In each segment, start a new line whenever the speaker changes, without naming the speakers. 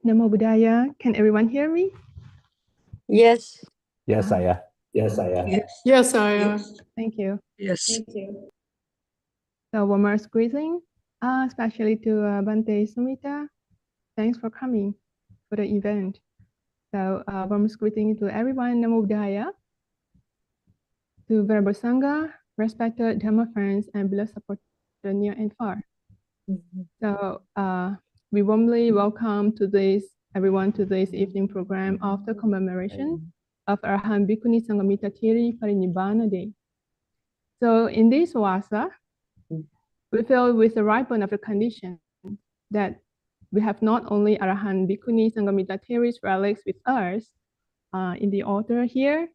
Namo Buddhaya. Can everyone hear me?
Yes.
Yes, Ayah.
Yes, Ayah.
Yes, Ayah.
Thank you.
Yes.
So warmest greeting, especially to Bhante Sumitta. Thanks for coming for the event. So warmest greeting to everyone. Namo Buddhaya. To Venerable Sangha, respected Dhamma friends, and beloved supporters near and far. So we warmly welcome everyone to this evening program of the commemoration of Arahant Bhikkhunī Saṅgamitta Theri Parinibbāna Day. So in this Vasa, we feel with the ripen of the condition that we have not only Arahant Bhikkhunī Saṅgamitta Theri's relics with us in the altar here,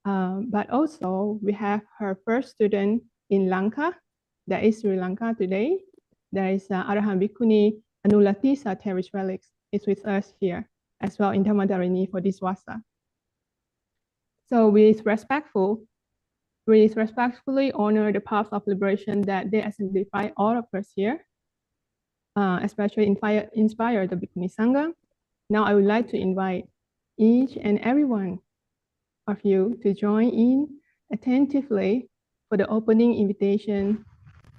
but also we have her first student in Lanka, that is Sri Lanka today. There is Arahant Bhikkhuni Theri's relics is with us here as well in Dhammadharini for this Vasa. So we respectfully honor the path of liberation that they exemplify all of us here, especially inspire the Bhikkhunī Saṅgha. Now I would like to invite each and every one of you to join in attentively for the opening invitation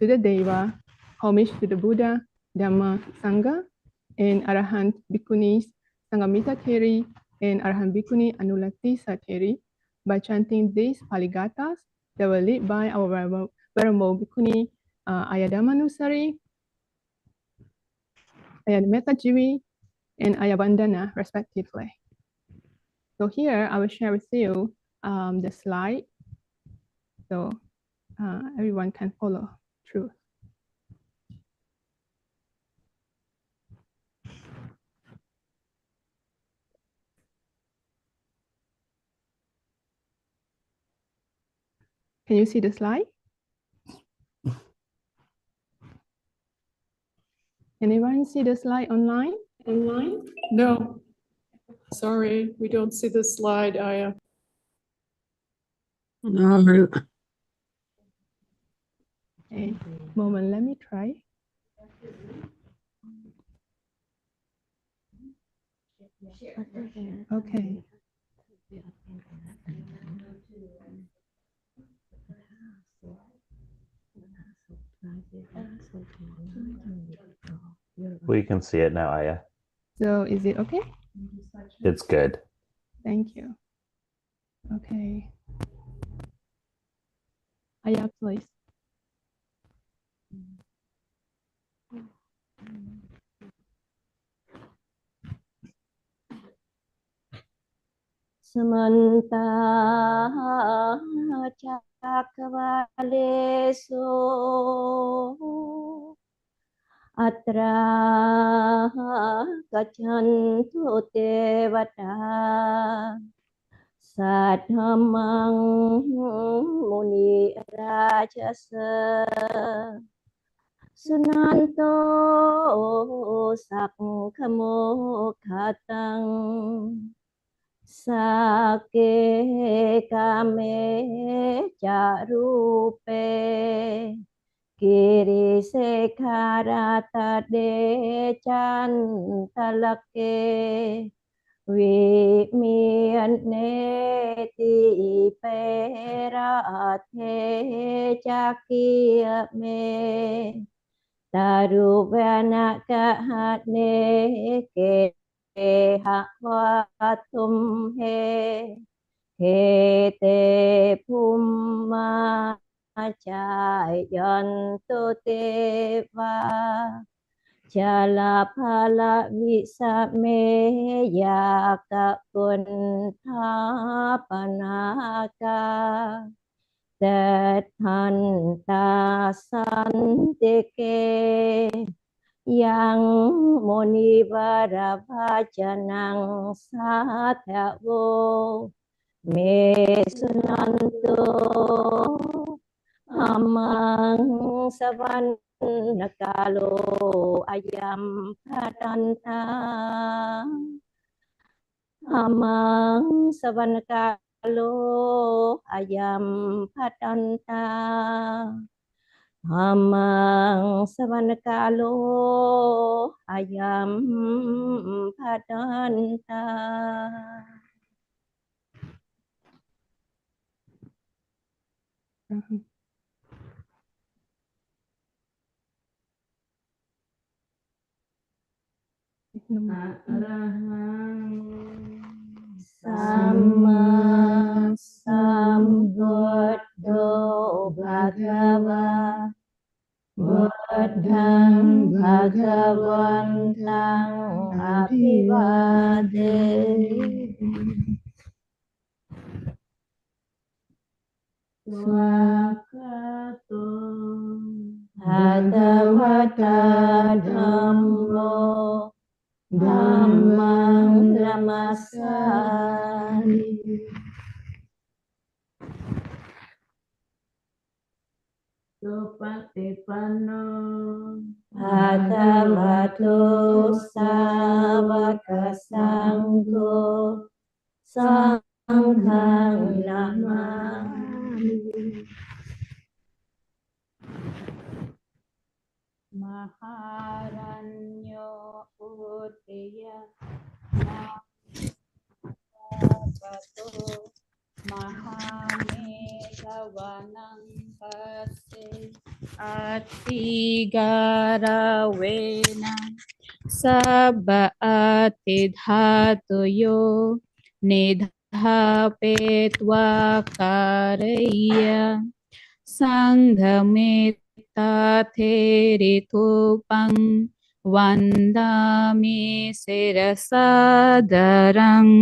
to the Deva, homage to the Buddha, Dhamma, Sangha, and Arahant Bhikkhunī Saṅgamitta Theri and Arahant Bhikkhuni Theri by chanting these Pali Gathas that were led by our venerable Bhikkhuni Ariyadhammajivi, Ariyadhammajivi, and Ariyadhammajivi, respectively. So here I will share with you the slide, so everyone can follow through. Can you see the slide? Anyone see the slide online?
No. Sorry, we don't see the slide, Ayah.
No.
Okay, moment, let me try. Okay.
We can see it now, Ayah.
So is it okay?
It's good.
Thank you. Okay. Ayah, please.
Samanta Chakavaleso Atra Gachantu Devata Sadhamang Muni Rajasa Sunanto Sanghamo Khatang Sake Kame Charupe Kiri Sekharata De Chantalake Vimianeti Perate Chakia Me Taruvana Kahane Ke Hakwatum He Te Pumma Chayanto Deva Chala Phala Visame Yaka Kuntha Panaka Tathanta Santike Yang Monivara Bhajanang Sathavo Me Sunanto Amang Savan nakalo ayam patanta amang savanakalo ayam patanta amang savanakalo ayam patanta. Sama Sambuddho Bhagava Buddhang Bhagavantang Abhivade Swakato Bhagavata Dhammo Dhammang Namasami Supatipanno Bhagavato Sāvaka Saṅgho Sanghang Namami Maharanyo Udaya Namato Mahamegavanang Pase Atigaravena Sabba Atidhatuyo Nidhapetva Karaya Sanghamitta Theri Thupang Vandami Sirasadarang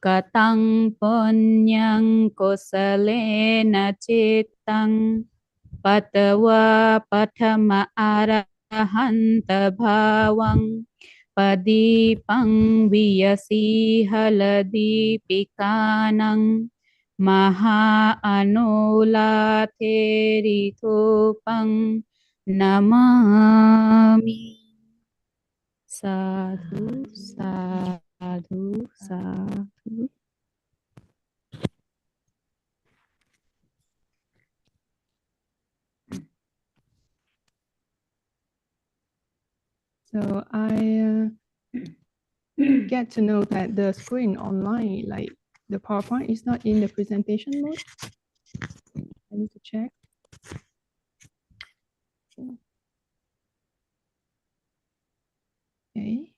Katang Punyang Kosalena Chittang Patava Patama Arahanta Bhavang Padipang Viyasi Haladipikanang Maha Anula Theri Thupang Namami. Sadhu, sadhu, sadhu.
So I get to know that the screen online, like the PowerPoint, is not in the presentation mode. I need to check. Okay.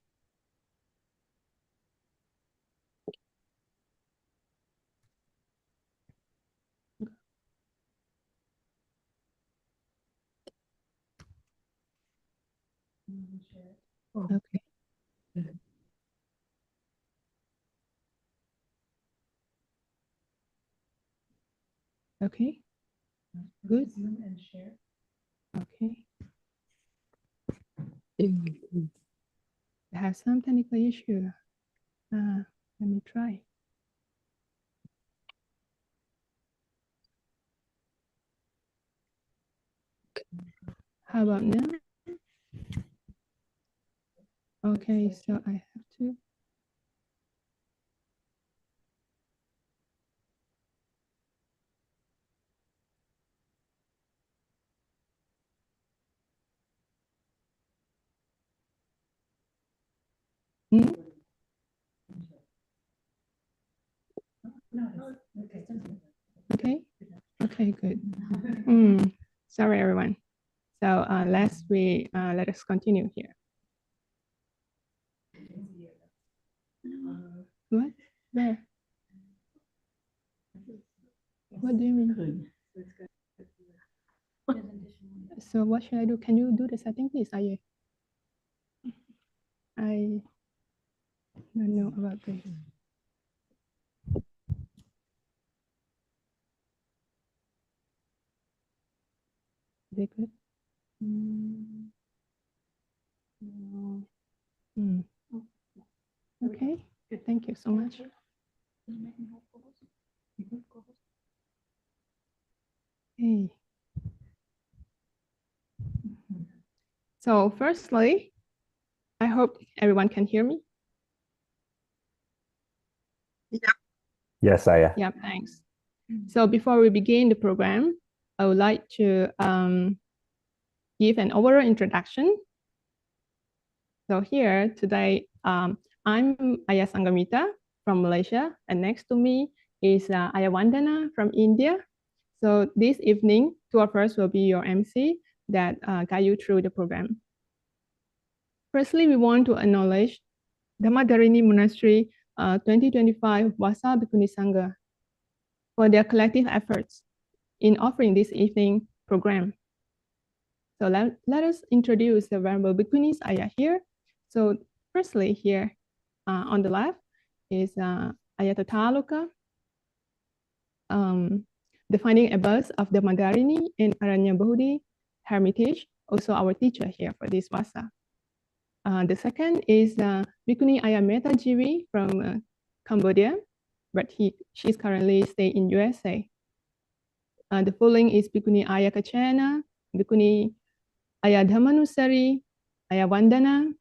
Okay. Okay. Good. Okay. I have some technical issue. Let me try. How about now? Okay, so I have to. Okay. Okay, good. Sorry, everyone. So let us continue here. What? Where? What do you mean? So what should I do? Can you do the setting, please, Aye? I don't know about this. Is it good? Okay, good. Thank you so much. Hey. So firstly, I hope everyone can hear me.
Yes, Ayah.
Yeah, thanks. So before we begin the program, I would like to give an overall introduction. So here today, I'm Ayah Sanghamitta from Malaysia, and next to me is Ayah Vandana from India. So this evening, two of us will be your MC that guide you through the program. Firstly, we want to acknowledge Dhammadharini Monastery 2025 Vasa Bhikkhunī Saṅgha for their collective efforts in offering this evening program. So let us introduce the venerable Bhikkhunis Ayah here. So firstly here on the left is Ayah Tathaluka, the founding abbess of the Dhammadharini and Aranyabodhi Hermitage, also our teacher here for this Vasa. The second is Bhikkhuni Ariyadhammajivi from Cambodia, but she's currently staying in USA. The following is Bhikkhuni Ayah Kachena, Bhikkhuni Ariyadhammanussari, Ayah Vandana,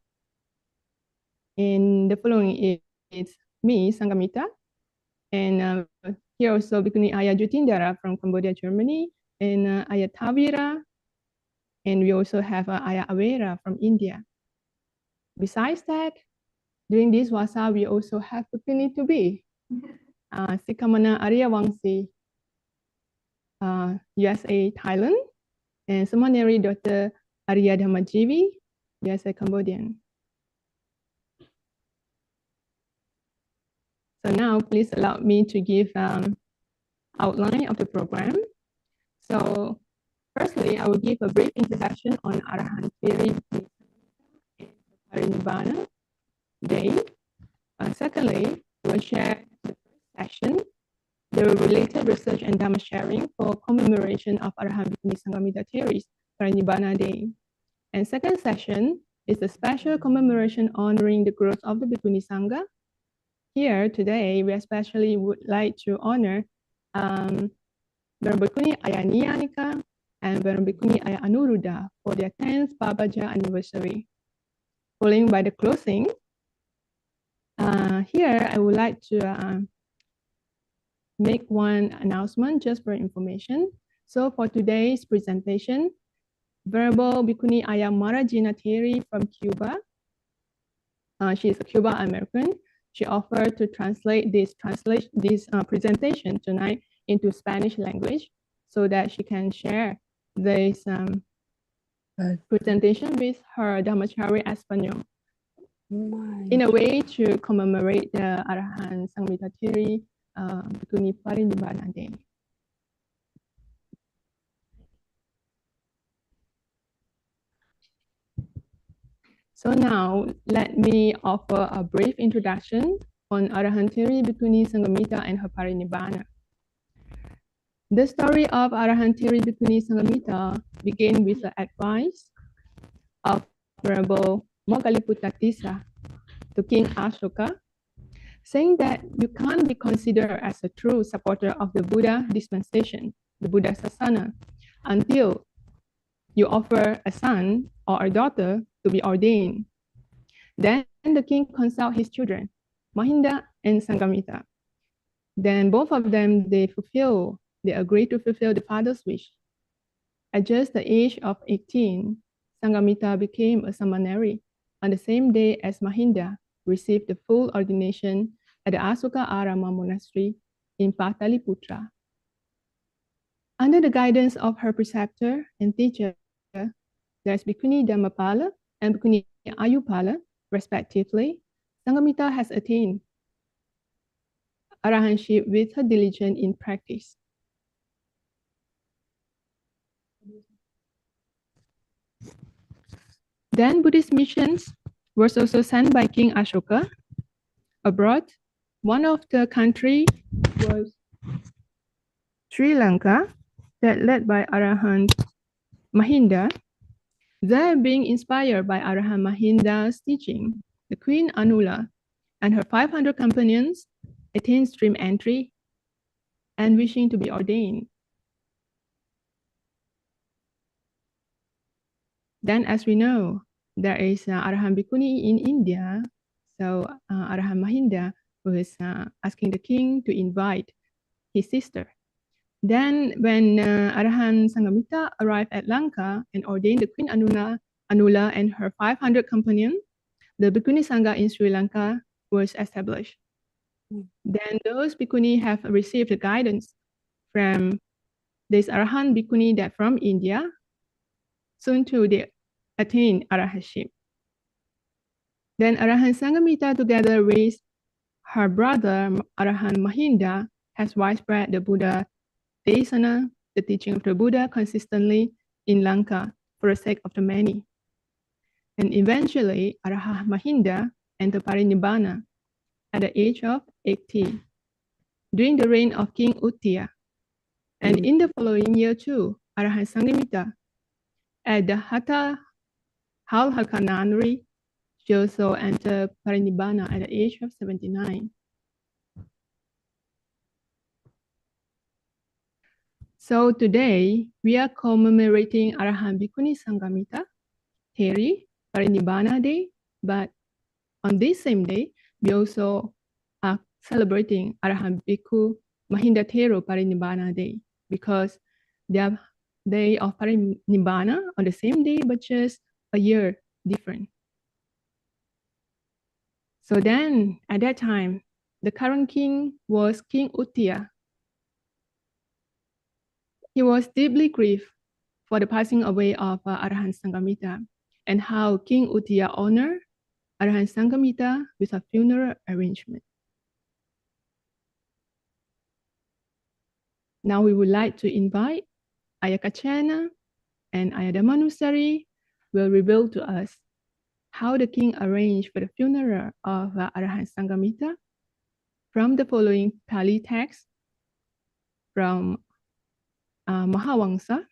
and the following is me, Sanghamitta, and here also Bhikkhuni Ayah Jutindara from Cambodia, Germany, and Ayah Thavira, and we also have Ayah Averā from India. Besides that, during this Vasa, we also have Bhikkhuni to be Sikamana Ariyawangsi, USA, Thailand, and Samanerī Dr. Ariyadhammajivi, USA-Cambodian. So now please allow me to give outline of the program. So firstly, I will give a brief introduction on Arahant Theri and Parinibbāna Day. Secondly, we will share the first session, the related research and Dhamma sharing for commemoration of Arahant Bhikkhunī Saṅgamitta Theri's Parinibbāna Day. And second session is a special commemoration honoring the growth of the Bhikkhunī Saṅgha. Here today, we especially would like to honor Venerable Bhikkhuni Ayah Niyanika and Venerable Bhikkhuni Ayah Anuruddha for their 10th Babaja anniversary. Following by the closing, here I would like to make one announcement just for information. So for today's presentation, Venerable Bhikkhuni Ayah Maragina Theri from Cuba, she is a Cuban American. She offered to translate this presentation tonight into Spanish language so that she can share this presentation with her Dhamachari Espanol in a way to commemorate the Arahant Sanghamitta Theri Bhikkhuni Parinibbāna Day. So now let me offer a brief introduction on Arahant Theri Bhikkhunī Saṅgamitta and her Parinibbāna. The story of Arahant Theri Bhikkhunī Saṅgamitta began with the advice of Venerable Moggaliputta Tissa to King Ashoka, saying that you can't be considered as a true supporter of the Buddha dispensation, the Buddha Sasana, until you offer a son or a daughter to be ordained. Then the king consulted his children, Mahinda and Sanghamitta. Then both of them, they agreed to fulfill the father's wish. At just the age of 18, Sanghamitta became a Samanerī on the same day as Mahinda received the full ordination at the Asoka Arama monastery in Pataliputra. Under the guidance of her preceptor and teacher, there's Bhikkhuni Dhammapala and Bhikkhuni Ayupala, respectively, Sanghamitta has attained arahantship with her diligence in practice. Then Buddhist missions was also sent by King Ashoka abroad. One of the country was Sri Lanka, that led by Arahant Mahinda. There, being inspired by Arahant Mahinda's teaching, the Queen Anula and her 500 companions attained stream entry and wishing to be ordained. Then, as we know, there is Arahant Bhikkhuni in India. So Arahant Mahinda was asking the king to invite his sister. Then when Arahant Sanghamitta arrived at Lanka and ordained the Queen Anula and her 500 companions, the Bhikkhunī Saṅgha in Sri Lanka was established. Then those Bhikkhuni have received the guidance from this Arahant Bhikkhuni that from India, soon to they attain Arahantship. Then Arahant Sanghamitta, together with her brother Arahant Mahinda, has widespread the Buddha Desana, the teaching of the Buddha, consistently in Lanka for the sake of the many. And eventually, Arahant Mahinda entered Parinibbāna at the age of 80 during the reign of King Uttiya. And in the following year too, Arahant Sanghamitta at the Samanerī, she also entered Parinibbāna at the age of 79. So today, we are commemorating Arahant Bhikkhunī Saṅgamitta Theri Parinibbāna Day, but on this same day, we also are celebrating Arahant Bhikkhu Mahinda Thero Parinibbāna Day, because they are day of Parinibbāna on the same day, but just a year different. So then, at that time, the current king was King Uttiya. He was deeply grieved for the passing away of Arahant Sanghamitta, and how King Uttiya honored Arahant Sanghamitta with a funeral arrangement. Now we would like to invite Ayakachana and Ariyadhammajivi will reveal to us how the king arranged for the funeral of Arahant Sanghamitta from the following Pali text from Mahawangsa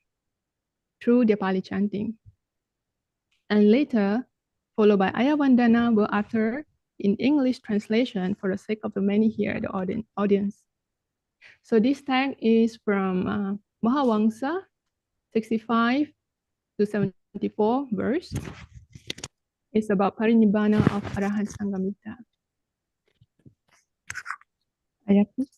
through the Pali chanting. And later, followed by Ayavandana, will utter in English translation for the sake of the many here, the audience. So this text is from Mahawangsa 65 to 74 verse. It's about Parinibbāna of Arahant Sanghamitta. Ayah, please.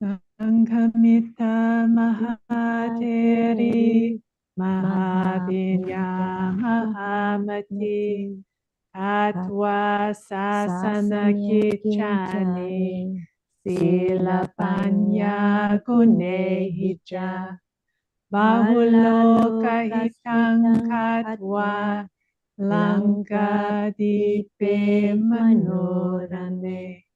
Sanghamitta Mahatheri Mahavinya Mahamati Atva Sasana Kichane Sila Panya Kunehija Bahulo Kahitang Katva Lanka Dipe Manorane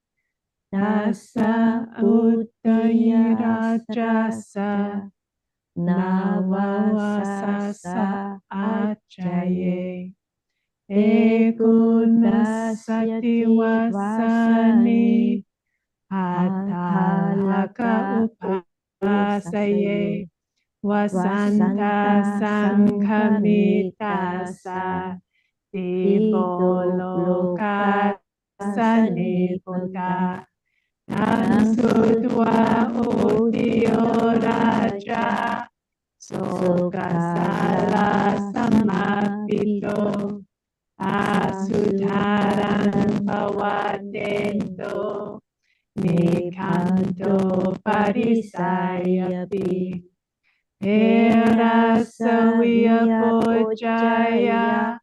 Dasa Uttayirajasa Navasasa Achaye Ekunasati Vasani Atalaka Upasaye Vasanta Sanghamittasa Tiboloka Sanipunta Ansutwa Udiyo Raja Sokasala Samapito Asudharan Bhavatendo Nikanto Parisayapi Erasaviya Pujaya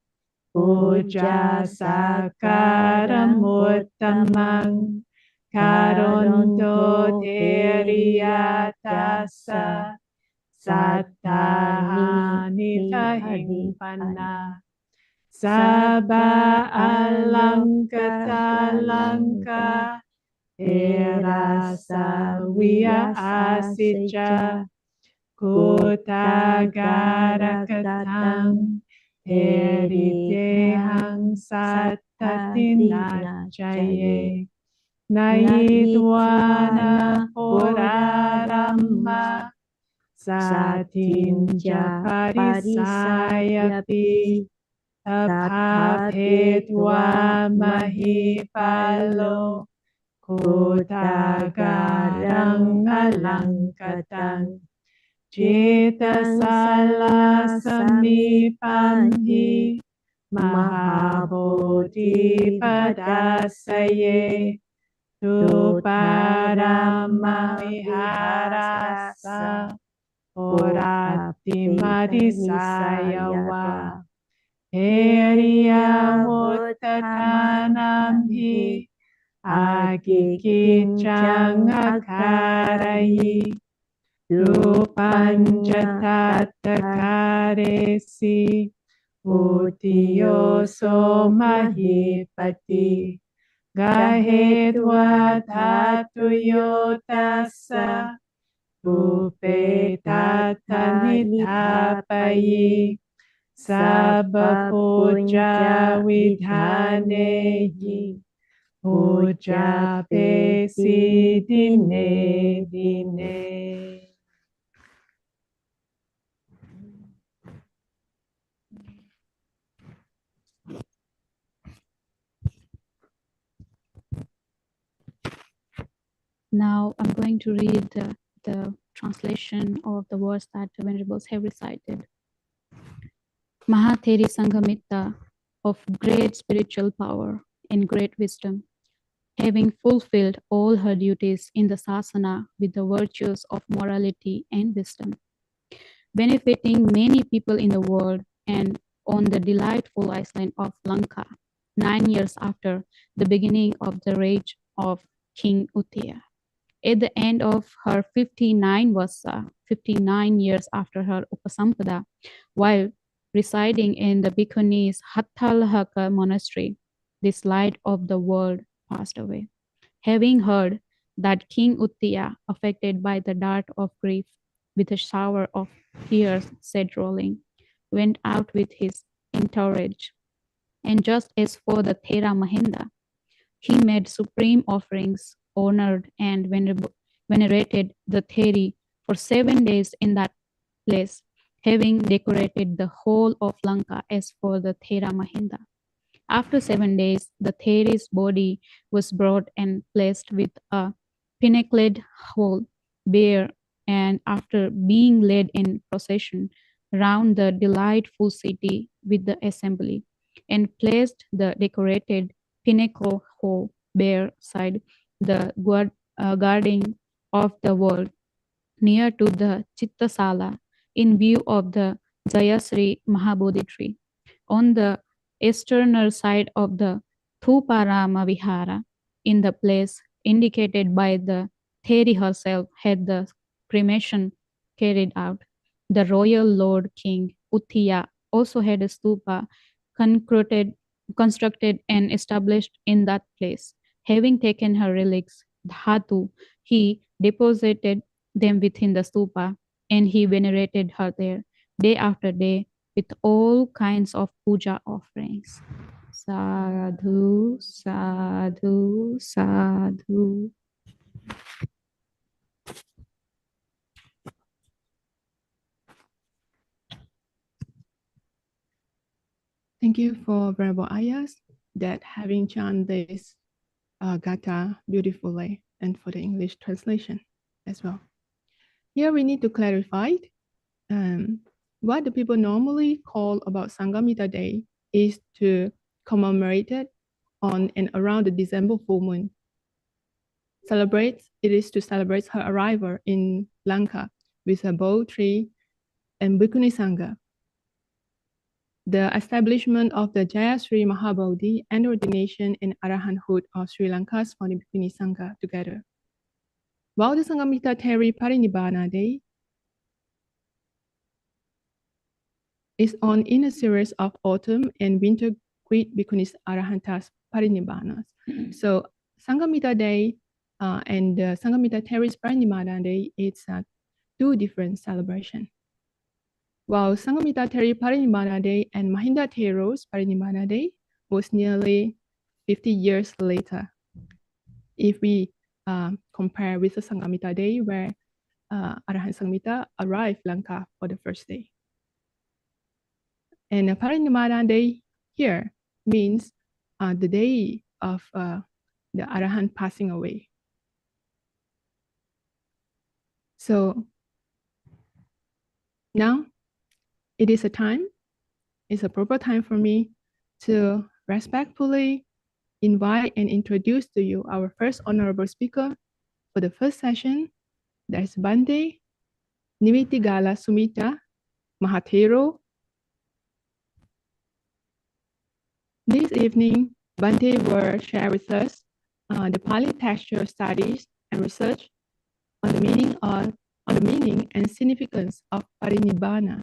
Puja Sakaramuttamang Karonto Teriyatasa Sattahani Tahimpanna Sabha Alankata Lanka Erasaviya Asija Kutagarakatang Teridehang Sattatinaccaye Naidwana Purarama Satinja parisayati tapapetva mahipalo kotagarang alankatang Cetasala samipamhi mahabodhi padasaye tuparama viharasa oratimadisayava heriyavuttatanamhi agikicang akarayi Rupanjatattakaresi Utiyoso mahipati Gahedva tatuyotasa Upetattanithapayi Sabbapuja vidhanehi Puja pesi dine dine.
Now I'm going to read the translation of the words that the venerables have recited. Theri Sanghamitta, of great spiritual power and great wisdom, having fulfilled all her duties in the sasana with the virtues of morality and wisdom, benefiting many people in the world and on the delightful island of Lanka, 9 years after the beginning of the reign of King Uttiya. At the end of her 59 vasa, 59 years after her upasampada, while residing in the Bhikkhuni's Hathalahaka monastery, this light of the world passed away. Having heard that King Uttiya, affected by the dart of grief, with a shower of tears said rolling, went out with his entourage. And just as for the Thera Mahinda, he made supreme offerings, honored and venerated the Theri for 7 days in that place, having decorated the whole of Lanka as for the Thera Mahinda. After 7 days, the Theri's body was brought and placed with a pinnacled whole bear, and after being led in procession round the delightful city with the assembly, and placed the decorated pinnacle whole bear side the guarding of the world near to the Chittasala in view of the Jayasri Mahabodhi tree. On the eastern side of the Thuparama Vihara, in the place indicated by the Theri herself, had the cremation carried out. The royal Lord King Uttiya also had a stupa constructed and established in that place. Having taken her relics, Dhatu, he deposited them within the stupa, and he venerated her there day after day with all kinds of puja offerings. Sadhu, sadhu, sadhu.
Thank you for Venerable Ayas that having chanted this Gatha beautifully, and for the English translation as well. Here we need to clarify what the people normally call about Sanghamitta Day is to commemorate it on and around the December full moon. It is to celebrate her arrival in Lanka with a bow tree and Bhikkhunī Saṅgha. The establishment of the Jayasri Mahabodhi and ordination and Arahanthood of Sri Lanka's founding Bhikkhunī Saṅgha together. While the Sanghamitta Theri Parinibbāna Day is on in a series of autumn and winter great Bhikkhunis Arahantas Parinibbanas. So Sanghamitta Day and Sanghamitta Theri's Parinibbāna Day, it's two different celebrations. While Sanghamitta Theri Parinibbāna Day and Mahinda Thero's Parinibbāna Day was nearly 50 years later. If we compare with the Sanghamitta Day, where Arahant Sanghamitta arrived Lanka for the first day. And Parinibbāna day here means the day of the Arahant passing away. So now it is it's a proper time for me to respectfully invite and introduce to you our first honorable speaker for the first session. That's Bhante Nivitigala Sumitta Mahathero. This evening, Bhante will share with us the Pali textual studies and research on the meaning and significance of Parinibbāna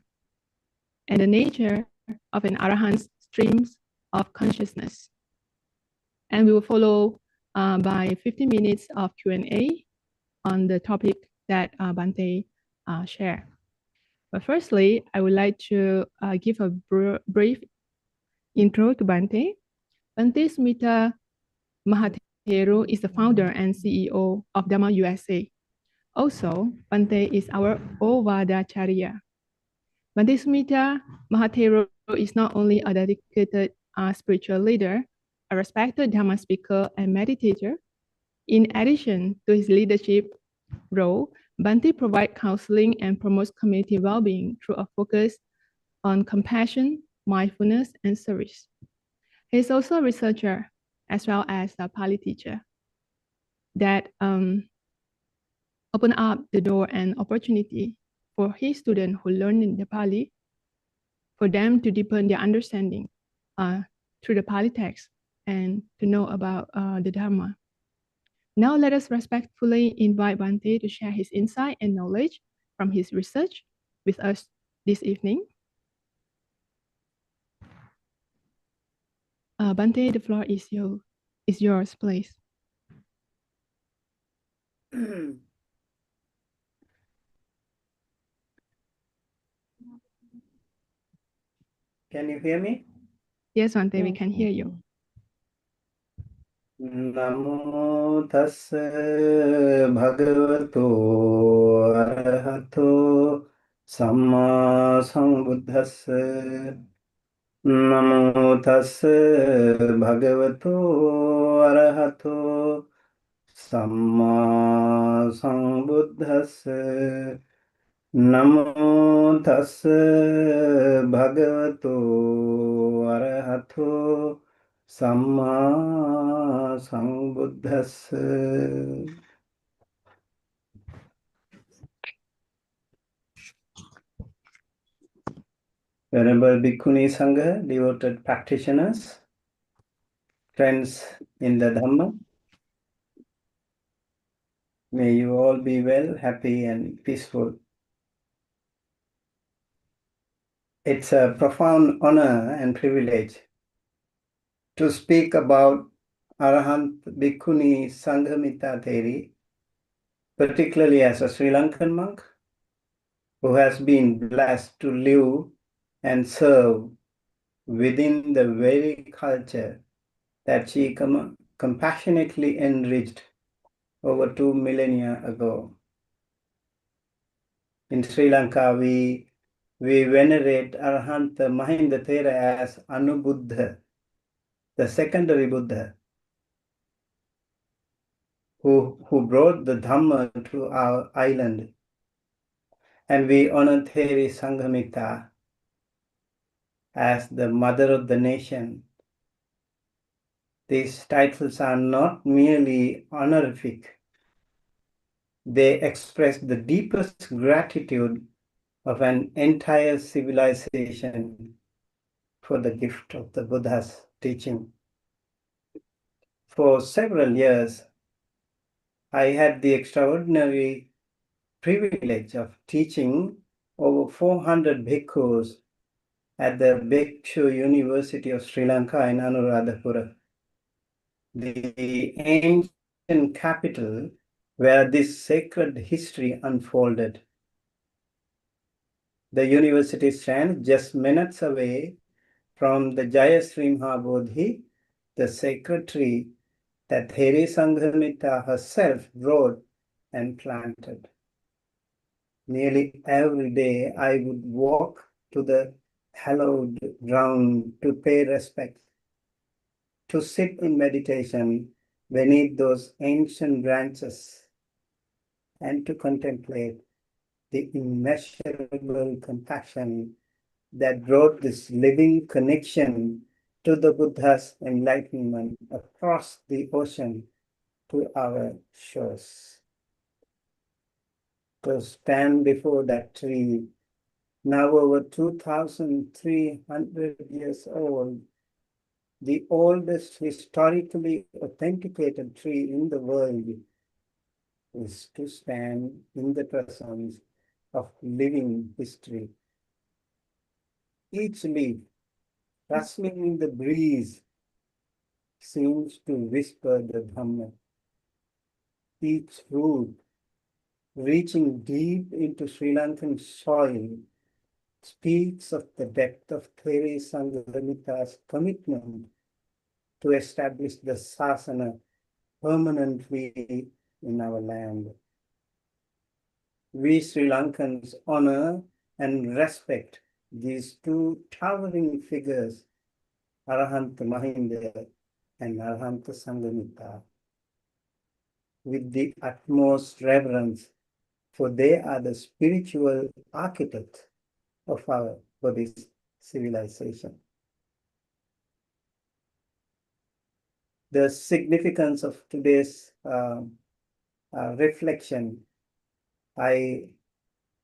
and the nature of an Arahant's streams of consciousness. And we will follow by 50 minutes of Q&A on the topic that Bhante shared. But firstly, I would like to give a brief intro to Bhante. Bhante Sumitta Mahathero is the founder and CEO of Dhamma USA. Also, Bhante is our Ovadacharya. Bhante Sumitta Mahathero is not only a dedicated spiritual leader, a respected Dhamma speaker and meditator. In addition to his leadership role, Bhante provides counseling and promotes community well-being through a focus on compassion, mindfulness, and service. He is also a researcher as well as a Pali teacher that open up the door and opportunity for his students who learn in the Pali, for them to deepen their understanding through the Pali text and to know about the Dharma. Now let us respectfully invite Bhante to share his insight and knowledge from his research with us this evening. Bhante, the floor is yours, please.
Can you hear me?
Yes, Bhante, we can hear you.
Namo tassa bhagavato arahato samma sambuddhassa. Namo tassa bhagavato arahato samma sambuddhassa. Namo tassa bhagavato arahato samma sambuddhassa. Venerable Bhikkhunī Saṅgha, devoted practitioners, friends in the Dhamma, may you all be well, happy and peaceful. It's a profound honor and privilege to speak about Arahant Bhikkhunī Saṅgamitta Theri, particularly as a Sri Lankan monk who has been blessed to live and serve within the very culture that she compassionately enriched over 2 millennia ago. In Sri Lanka, we venerate Arahant Mahinda Thera as Anubuddha, the secondary Buddha, who brought the Dhamma to our island. And we honor Theri Sanghamitta as the mother of the nation. These titles are not merely honorific. They express the deepest gratitude of an entire civilization for the gift of the Buddha's teaching. For several years, I had the extraordinary privilege of teaching over 400 bhikkhus at the Bhikshu University of Sri Lanka in Anuradhapura, the ancient capital where this sacred history unfolded. The university stands just minutes away from the Jayasri Mahabodhi, the sacred tree that Theri Sanghamitta herself wrote and planted. nearly every day I would walk to the hallowed ground to pay respect, to sit in meditation beneath those ancient branches, and to contemplate the immeasurable compassion that brought this living connection to the Buddha's enlightenment across the ocean to our shores. To stand before that tree, now over 2,300 years old, the oldest historically authenticated tree in the world, is to stand in the presence of living history. Each leaf rustling in the breeze seems to whisper the Dhamma. Each root reaching deep into Sri Lankan soil speaks of the depth of Theri Sanghamitta's commitment to establish the Sasana permanently in our land. We Sri Lankans honor and respect these two towering figures, Arahant Mahinda and Arahant Sanghamitta, with the utmost reverence, for they are the spiritual architects of our Buddhist civilization. The significance of today's reflection, I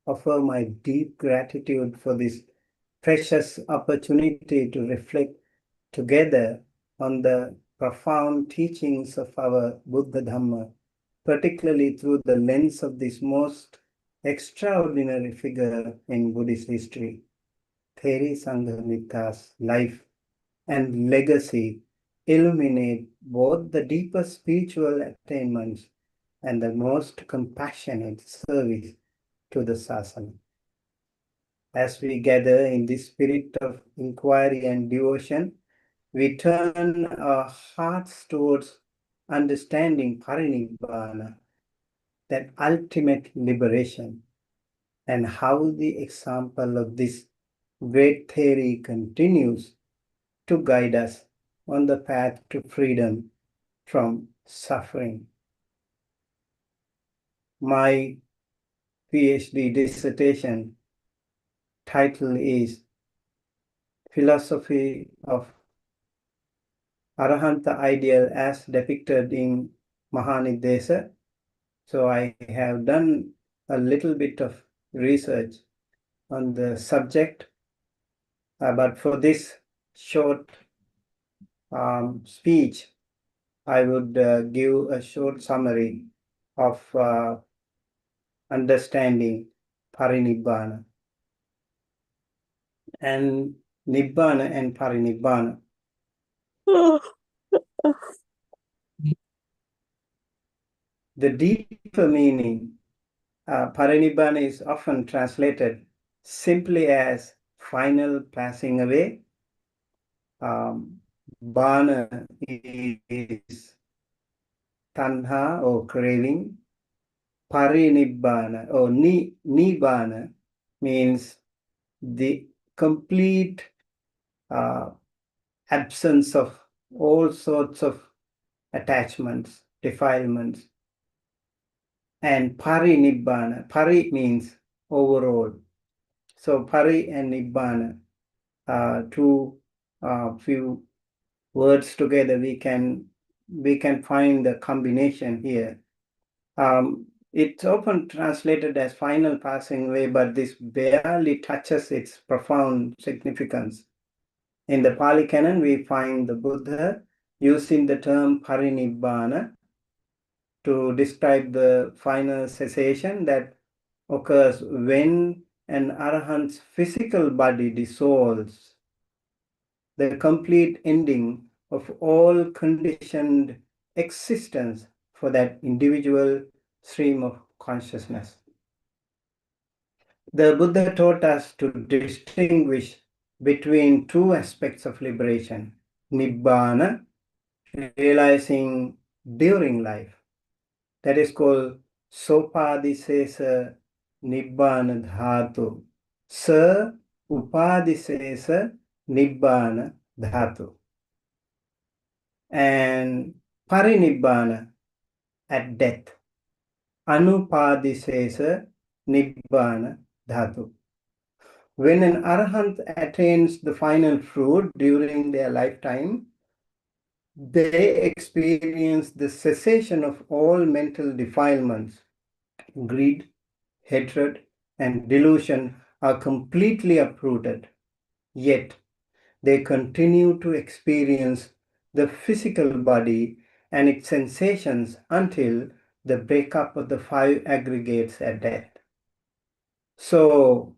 offer my deep gratitude for this precious opportunity to reflect together on the profound teachings of our Buddha Dhamma, particularly through the lens of this most extraordinary figure in Buddhist history. Theri Sanghamitta's life and legacy illuminate both the deepest spiritual attainments and the most compassionate service to the Sasana. As we gather in this spirit of inquiry and devotion, we turn our hearts towards understanding Parinibbāna, that ultimate liberation, and how the example of this great theory continues to guide us on the path to freedom from suffering. My PhD dissertation title is Philosophy of Arahanta Ideal as Depicted in Mahanidesa. So I have done a little bit of research on the subject, but for this short speech, I would give a short summary of understanding Parinibbāna. And Nibbāna and Parinibbāna. The deeper meaning, Parinibbāna is often translated simply as final passing away. Bāna is tanha or craving. Parinibbāna or nibbāna means the complete absence of all sorts of attachments, defilements. And Parinibbāna, pari means overall. So pari and nibbāna, two few words together, we can find the combination here. It's often translated as final passing away, but this barely touches its profound significance. In the Pali Canon, we find the Buddha using the term Parinibbāna to describe the final cessation that occurs when an Arahant's physical body dissolves, the complete ending of all conditioned existence for that individual stream of consciousness. The Buddha taught us to distinguish between two aspects of liberation: Nibbāna, realizing during life, that is called Sopadisesa Nibbāna dhātu. Sa upadisesa Nibbāna dhātu. And Parinibbāna at death. Anupadisesa Nibbāna dhātu. When an Arahant attains the final fruit during their lifetime, they experience the cessation of all mental defilements. Greed, hatred, and delusion are completely uprooted. Yet, they continue to experience the physical body and its sensations until the breakup of the 5 aggregates at death. So,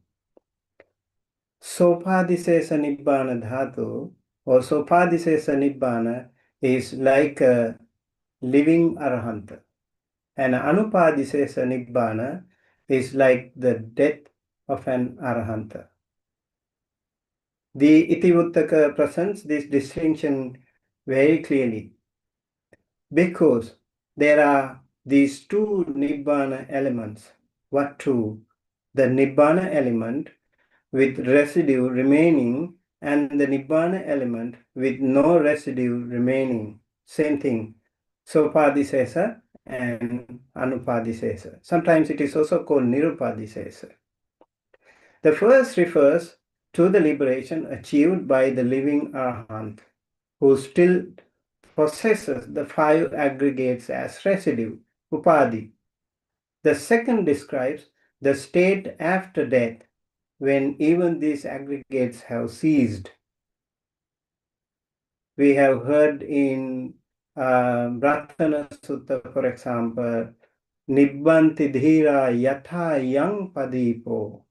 Sopadisesa Nibbāna dhātu or Sopadisesa Nibbāna is like a living Arahanta. And Anupadisesa Nibbāna is like the death of an Arahanta. The Itivuttaka presents this distinction very clearly because there are these 2 Nibbāna elements. What 2? The Nibbāna element with residue remaining and the Nibbāna element with no residue remaining. Same thing. Sopadisesa and Anupadisesa. Sometimes it is also called Nirupadisesa. The first refers to the liberation achieved by the living Arahant, who still possesses the 5 aggregates as residue, Upadi. The second describes the state after death, when even these aggregates have ceased. We have heard in Ratana Sutta, for example, Nibbanti dhira yatha yang padipo.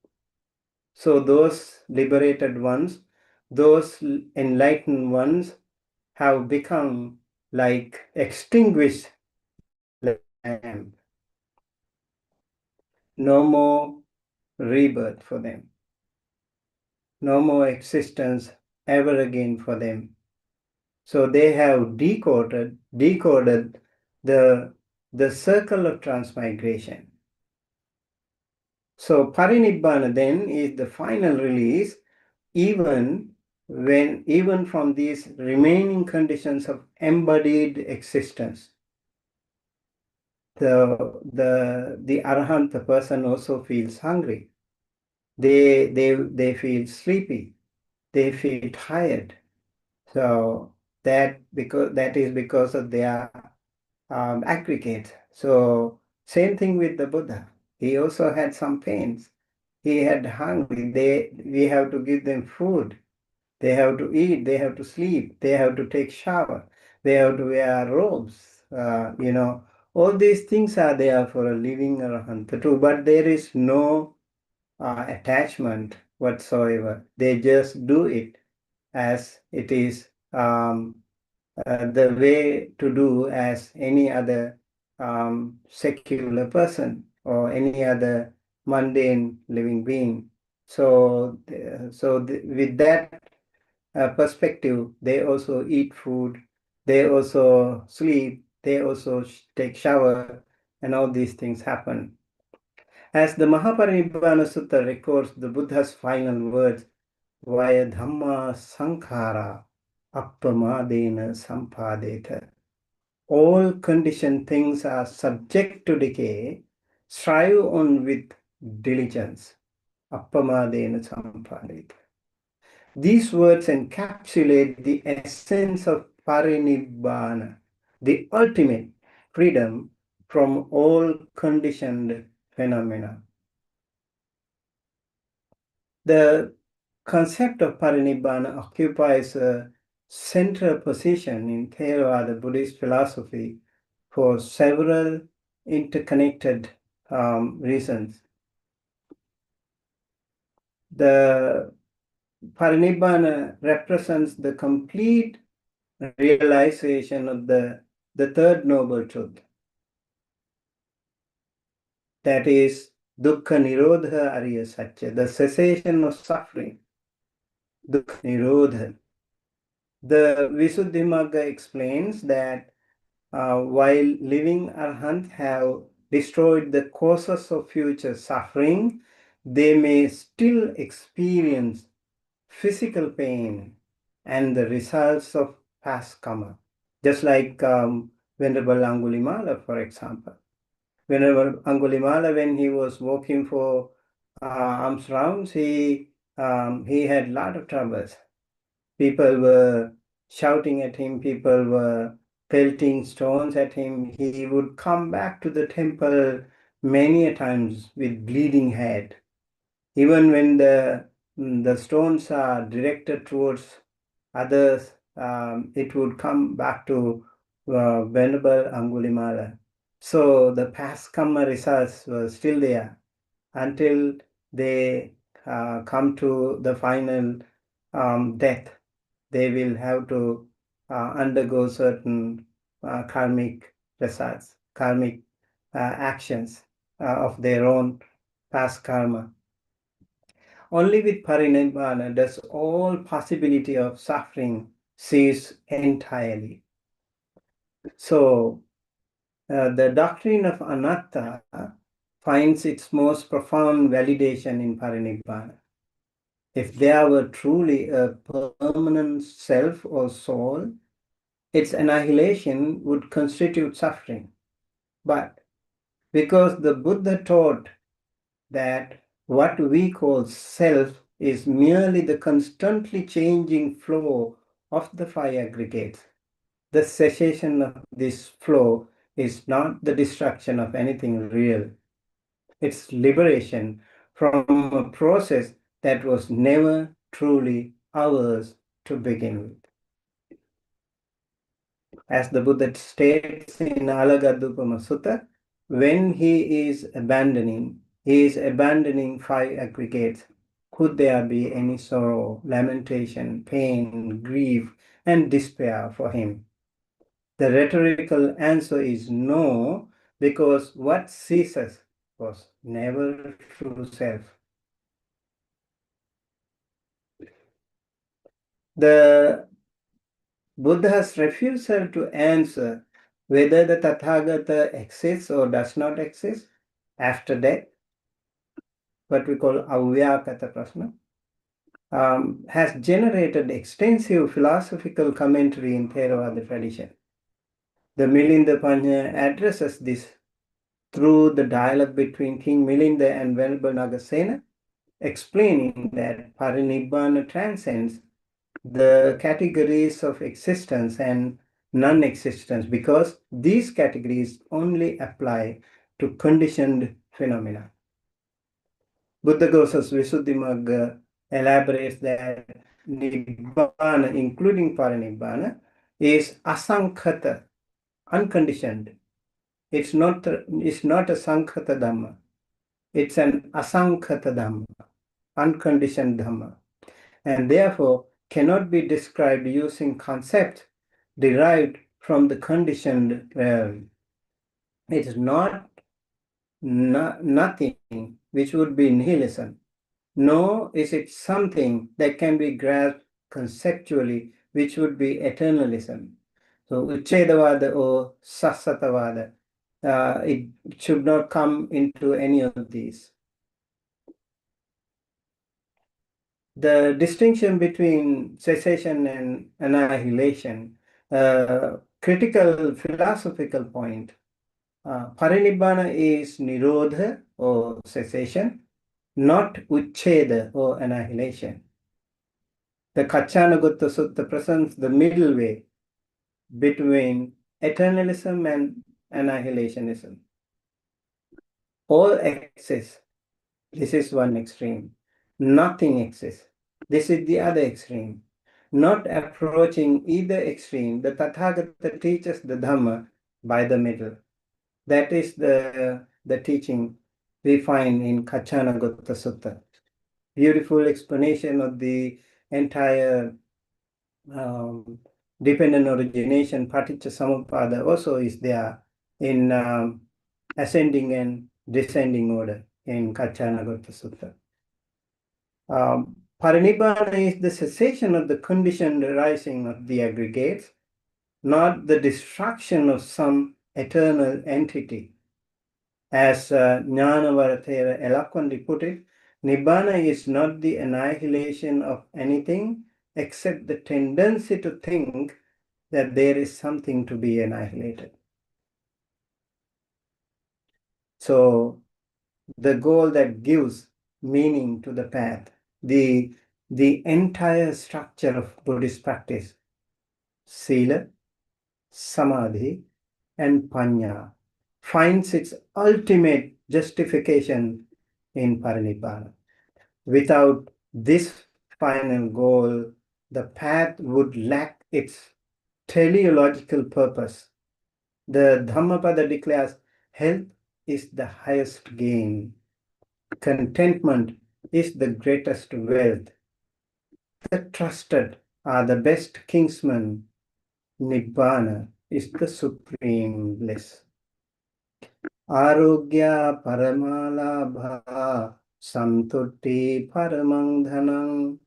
So those liberated ones, those enlightened ones have become like extinguished lamp. No more rebirth for them. No more existence ever again for them. So they have decoded the circle of transmigration. So Parinibbāna then is the final release, even from these remaining conditions of embodied existence. The Arahant, the person, also feels hungry. They feel sleepy. They feel tired. So that is because of their aggregate. So same thing with the Buddha. He also had some pains. He had hungry. We have to give them food. They have to eat. They have to sleep. They have to take shower. They have to wear robes. All these things are there for a living Arahanta too. But there is no attachment whatsoever. They just do it as it is the way to do as any other secular person or any other mundane living being. So with that perspective, they also eat food, they also sleep, they also take shower, and all these things happen. As the Mahaparinibbana Sutta records the Buddha's final words, vaya dhamma sankhara appamadena sampadeta. All conditioned things are subject to decay. Strive on with diligence. Appamadena sampadeta. These words encapsulate the essence of Parinibbāna, the ultimate freedom from all conditioned phenomena. The concept of Parinibbāna occupies a central position in Theravada Buddhist philosophy for several interconnected reasons. The Parinibbāna represents the complete realization of the third noble truth. That is dukkha nirodha ariya satya, the cessation of suffering. Dukkha nirodha. The Visuddhimagga explains that while living Arahant have destroyed the causes of future suffering, they may still experience physical pain and the results of past karma. Just like Venerable Angulimala, for example. Venerable Angulimala, when he was walking for alms rounds, he had a lot of troubles. People were shouting at him, people were pelting stones at him. He would come back to the temple many a times with bleeding head. Even when the stones are directed towards others, it would come back to Venerable Angulimala. So the past karma results were still there until they come to the final death. They will have to undergo certain karmic results, karmic actions of their own past karma. Only with Parinibbāna does all possibility of suffering cease entirely. So the doctrine of anatta finds its most profound validation in Parinibbāna. If there were truly a permanent self or soul, its annihilation would constitute suffering. But because the Buddha taught that what we call self is merely the constantly changing flow of the five aggregates, the cessation of this flow is not the destruction of anything real. It's liberation from a process that was never truly ours to begin with. As the Buddha states in Alagadupama Sutta, when he is abandoning five aggregates. Could there be any sorrow, lamentation, pain, grief, and despair for him? The rhetorical answer is no, because what ceases was never true self. The Buddha's refusal to answer whether the Tathagata exists or does not exist after death, what we call Avyakata Prasna, has generated extensive philosophical commentary in Theravada tradition. The Milinda Panya addresses this through the dialogue between King Milinda and Venerable Nagasena, explaining that Parinibbāna transcends the categories of existence and non-existence because these categories only apply to conditioned phenomena. Buddha Gosas Visuddhimagga elaborates that Nibbāna, including Parinibbāna, is asankhata, unconditioned. It's not a sankhata dhamma. It's an asankhata dhamma, unconditioned dhamma, and therefore cannot be described using concepts derived from the conditioned realm. It is not nothing which would be nihilism, nor is it something that can be grasped conceptually, which would be eternalism. So Uchedavada or Sassatavada, it should not come into any of these. The distinction between cessation and annihilation, critical philosophical point. Parinibbāna is nirodha or cessation, not uchcheda or annihilation. The Kaccanagutta Sutta presents the middle way between eternalism and annihilationism. All exists. This is one extreme. Nothing exists. This is the other extreme. Not approaching either extreme, the Tathagata teaches the Dhamma by the middle. That is the teaching we find in Kaccanagutta Sutta. Beautiful explanation of the entire dependent origination, Paticca Samuppada also is there in ascending and descending order in Kaccanagutta Sutta. Parinibbāna is the cessation of the conditioned arising of the aggregates, not the destruction of some eternal entity. As Jnanavara Thera eloquently put it, Nibbana is not the annihilation of anything except the tendency to think that there is something to be annihilated. So the goal that gives meaning to the path, the entire structure of Buddhist practice, Sila, Samadhi, and Panya, finds its ultimate justification in Parinibbāna. Without this final goal, the path would lack its teleological purpose. The Dhammapada declares health is the highest gain. Contentment is the greatest wealth. The trusted are the best kinsmen. Nibbana is the supreme bliss. Arogya paramalabha santutti paramang dhanam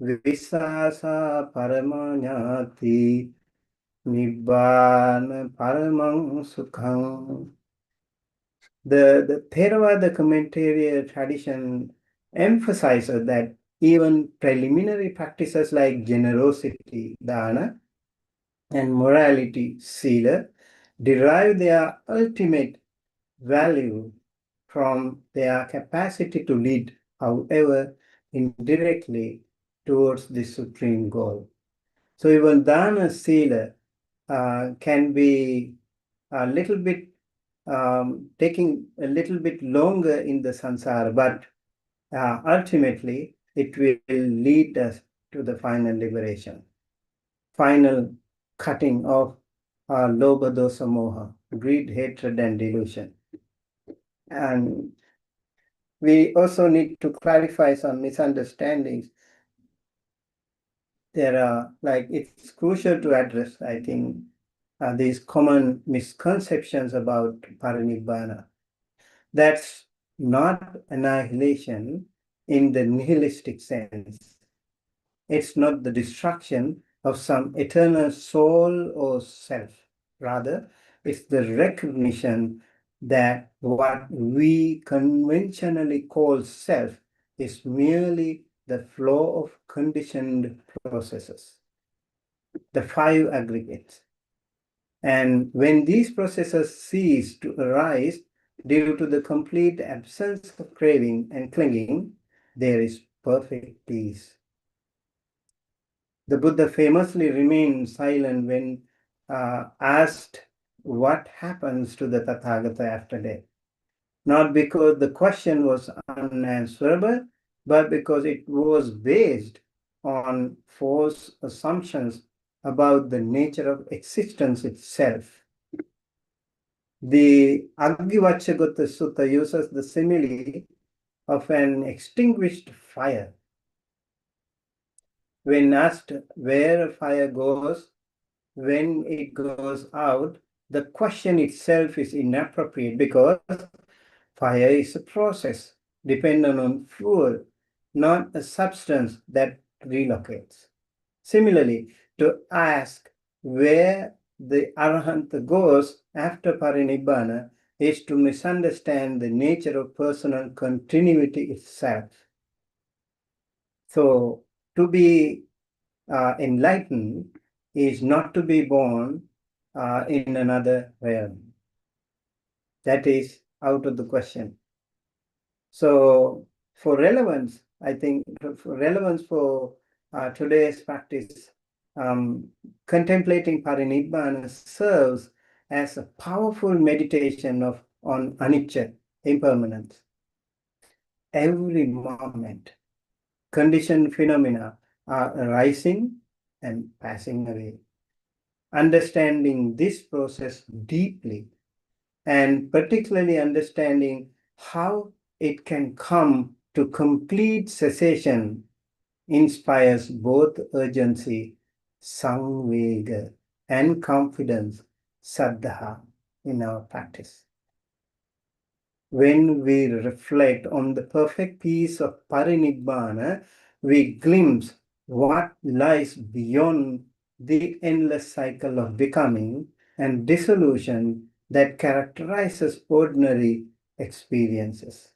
visasa paramanyati nibbana paramang sukham. The Theravada commentary tradition emphasizes that even preliminary practices like generosity, dana, and morality, sila, derive their ultimate value from their capacity to lead, however indirectly, towards the supreme goal. So even dana, sila can be a little bit taking a little bit longer in the samsara, but ultimately it will lead us to the final liberation, final cutting of lobha, dosa, moha, greed, hatred, and delusion. And we also need to clarify some misunderstandings. There are, like, it's crucial to address, I think, these common misconceptions about Parinibbāna. That's not annihilation in the nihilistic sense. It's not the destruction of some eternal soul or self. Rather, it's the recognition that what we conventionally call self is merely the flow of conditioned processes, the five aggregates. And when these processes cease to arise due to the complete absence of craving and clinging, there is perfect peace. The Buddha famously remained silent when asked what happens to the Tathagata after death. Not because the question was unanswerable, but because it was based on false assumptions about the nature of existence itself. The Aggivaccagutta Sutta uses the simile of an extinguished fire. When asked where a fire goes, when it goes out, the question itself is inappropriate because fire is a process dependent on fuel, not a substance that relocates. Similarly, to ask where the Arahant goes after Parinibbāna is to misunderstand the nature of personal continuity itself. So, to be enlightened is not to be born in another realm. That is out of the question. So, for relevance, I think for relevance for today's practice, contemplating Parinibbāna serves as a powerful meditation on anicca, impermanence. Every moment, conditioned phenomena are arising and passing away. Understanding this process deeply, and particularly understanding how it can come to complete cessation, inspires both urgency, samvega, and confidence, saddha, in our practice. When we reflect on the perfect peace of Parinibbāna, we glimpse what lies beyond the endless cycle of becoming and dissolution that characterizes ordinary experiences.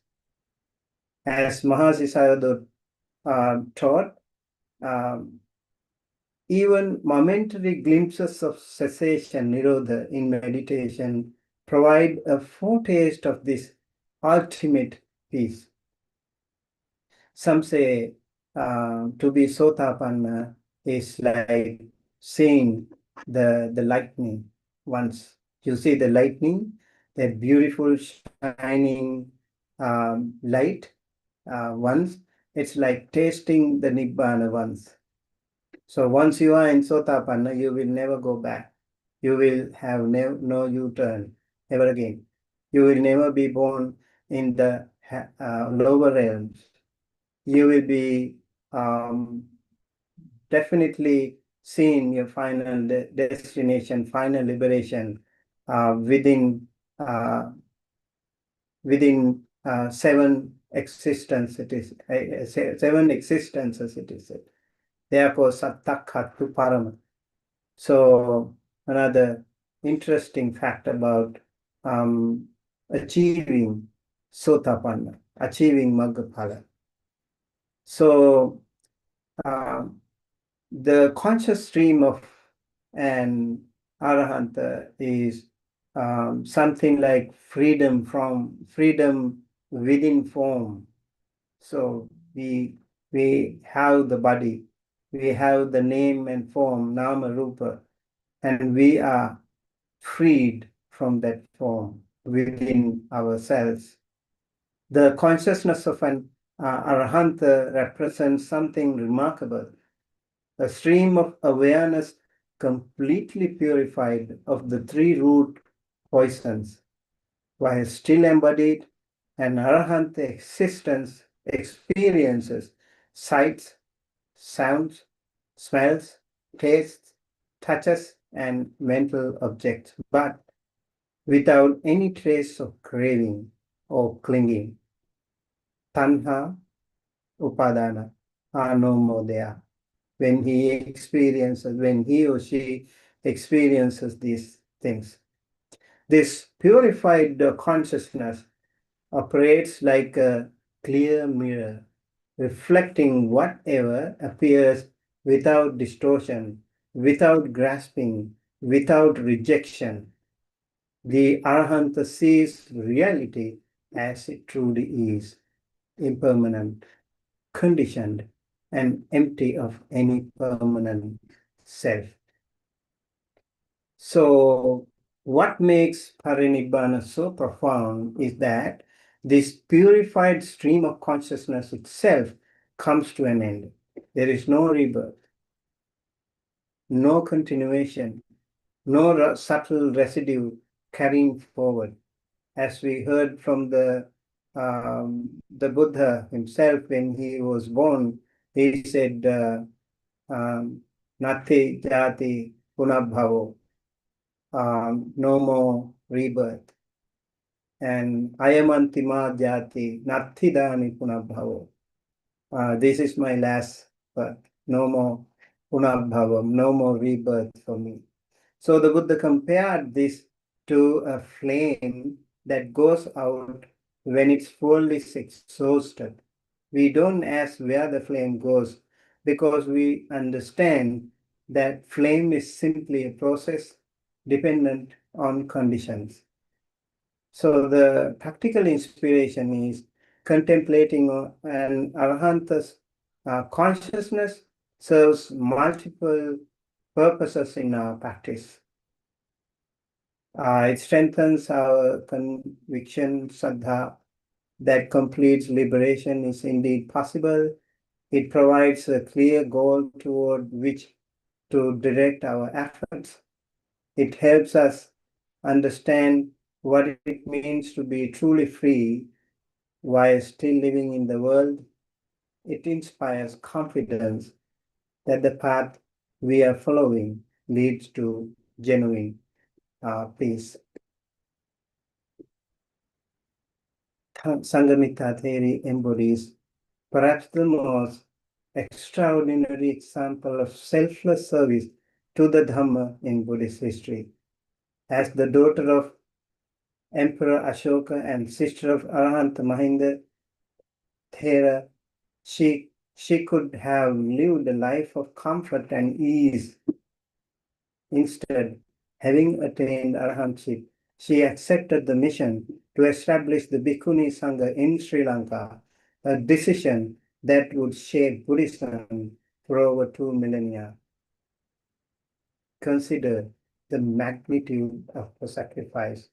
As Mahasi Sayadaw taught, even momentary glimpses of cessation, nirodha, in meditation provide a foretaste of this ultimate peace. Some say to be Sotapanna is like seeing the lightning once. You see the lightning, that beautiful shining light once. It's like tasting the Nibbana once. So once you are in Sotapanna, you will never go back. You will have no U-turn ever again. You will never be born in the lower realms. You will be definitely seeing your final destination, final liberation within 7 existences. It is 7 existences. It is said. Therefore, Sattakhattu Parama. So another interesting fact about achieving Sotapanna, achieving Maggaphala. So the conscious stream of an Arahanta is something like freedom within form. So we have the body, we have the name and form, nama rupa, and we are freed from that form within ourselves. The consciousness of an Arahanta represents something remarkable, a stream of awareness completely purified of the 3 root poisons. While still embodied, an Arahanta existence experiences sights, sounds, smells, tastes, touches, and mental objects, but without any trace of craving or clinging. Tanha, upadana are no more there. When he or she experiences these things. This purified consciousness operates like a clear mirror, reflecting whatever appears without distortion, without grasping, without rejection. The Arahanta sees reality as it truly is, impermanent, conditioned, and empty of any permanent self. So, what makes Parinibbāna so profound is that this purified stream of consciousness itself comes to an end. There is no rebirth, no continuation, no subtle residue carrying forward. As we heard from the Buddha himself when he was born, he said, Nati Jati Punabhavo, no more rebirth. And Ayamantima Jati Nathidani Punabhavo. This is my last birth. No more Punabhavam, no more rebirth for me. So the Buddha compared this to a flame that goes out when it's fully exhausted. We don't ask where the flame goes because we understand that flame is simply a process dependent on conditions. So the practical inspiration is contemplating an Arahanta's consciousness serves multiple purposes in our practice. It strengthens our conviction, saddha, that complete liberation is indeed possible. It provides a clear goal toward which to direct our efforts. It helps us understand what it means to be truly free while still living in the world. It inspires confidence that the path we are following leads to genuine peace. Sanghamitta Theri embodies perhaps the most extraordinary example of selfless service to the Dhamma in Buddhist history. As the daughter of Emperor Ashoka and sister of Arahant Mahinda Thera, she could have lived a life of comfort and ease. Instead, having attained arahantship, she accepted the mission to establish the Bhikkhunī Saṅgha in Sri Lanka, a decision that would shape Buddhism for over 2 millennia. Consider the magnitude of the sacrifice,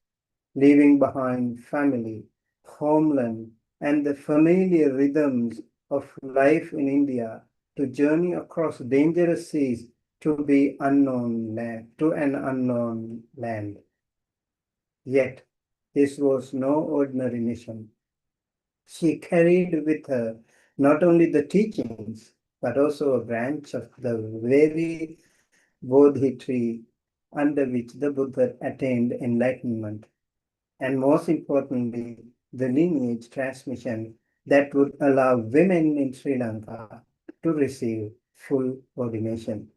leaving behind family, homeland, and the familiar rhythms of life in India to journey across dangerous seas to an unknown land. Yet, this was no ordinary mission. She carried with her not only the teachings, but also a branch of the very Bodhi tree under which the Buddha attained enlightenment, and most importantly, the lineage transmission that would allow women in Sri Lanka to receive full ordination.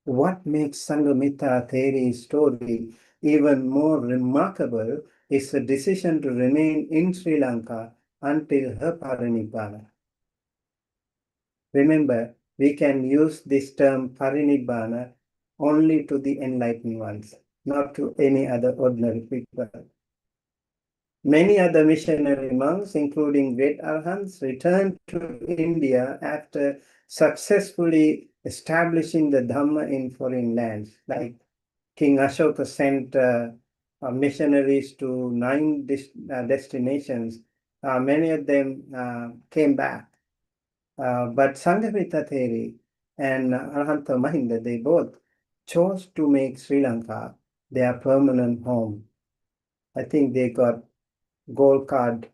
What makes Sanghamitta Theri's story even more remarkable is the decision to remain in Sri Lanka until her Parinibbāna. Remember, we can use this term Parinibbāna only to the enlightened ones, not to any other ordinary people. Many other missionary monks, including great arahants, returned to India after successfully establishing the Dhamma in foreign lands. Like King Ashoka sent missionaries to 9 destinations. Many of them came back. But Sanghamitta Theri and Arahant Mahinda, they both chose to make Sri Lanka their permanent home. I think they got gold card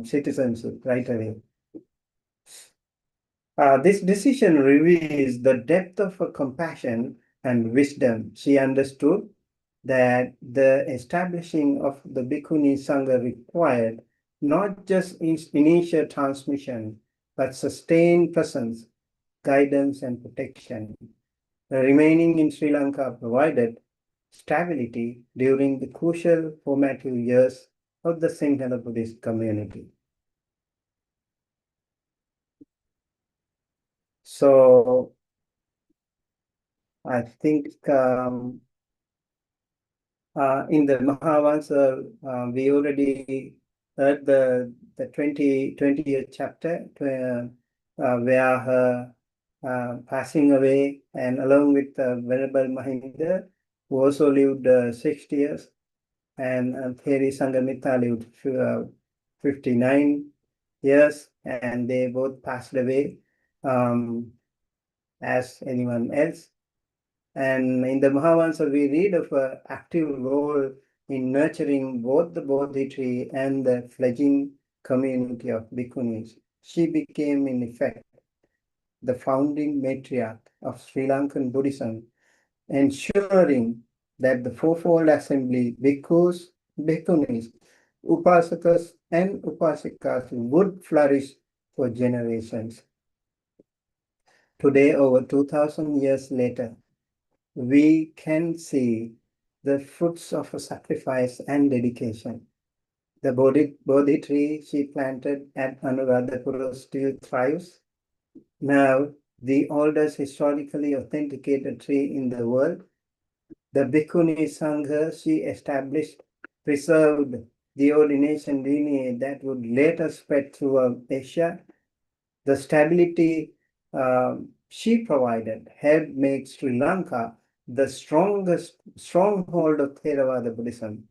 citizenship right away. This decision reveals the depth of her compassion and wisdom. She understood that the establishing of the Bhikkhunī Saṅgha required not just initial transmission, but sustained presence, guidance, and protection. Remaining in Sri Lanka provided stability during the crucial formative years of the Sinhala Buddhist community. So, I think in the Mahavansa, we already heard the 20th chapter where her passing away, and along with Venerable Mahinda, who also lived 60 years, and Theri Sanghamitta lived 59 years, and they both passed away as anyone else. And in the Mahavansa, we read of an active role in nurturing both the Bodhi tree and the fledgling community of Bhikkhunis. She became, in effect, the founding matriarch of Sri Lankan Buddhism, ensuring that the fourfold assembly, bhikkhus, bhikkhunis, upasakas, and upasikas would flourish for generations. Today, over 2,000 years later, we can see the fruits of a sacrifice and dedication. The Bodhi tree she planted at Anuradhapura still thrives. Now, the oldest historically authenticated tree in the world, the Bhikkhunī Saṅgha she established, preserved the ordination lineage that would later spread throughout Asia. The stability she provided helped make Sri Lanka the strongest stronghold of Theravada Buddhism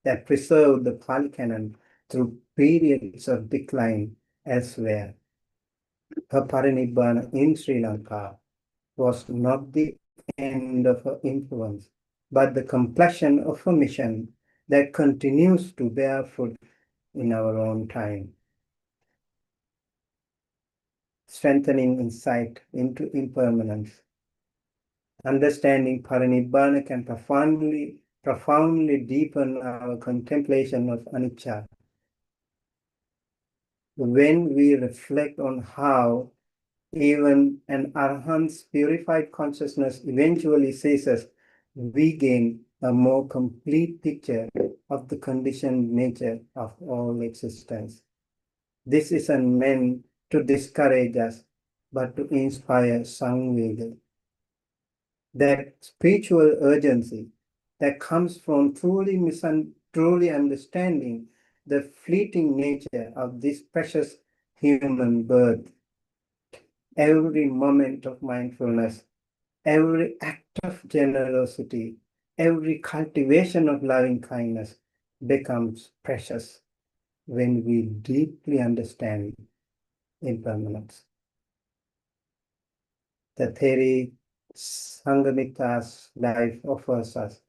that preserved the Pali canon through periods of decline elsewhere. Her Parinibbāna in Sri Lanka was not the end of her influence, but the completion of her mission that continues to bear fruit in our own time. Strengthening insight into impermanence. Understanding Parinibbāna can profoundly deepen our contemplation of anicca. When we reflect on how even an arahant's purified consciousness eventually ceases, we gain a more complete picture of the conditioned nature of all existence. This isn't meant to discourage us, but to inspire Sangha. That spiritual urgency that comes from truly understanding the fleeting nature of this precious human birth. Every moment of mindfulness, every act of generosity, every cultivation of loving kindness becomes precious when we deeply understand impermanence. The Theri Sanghamitta's life offers us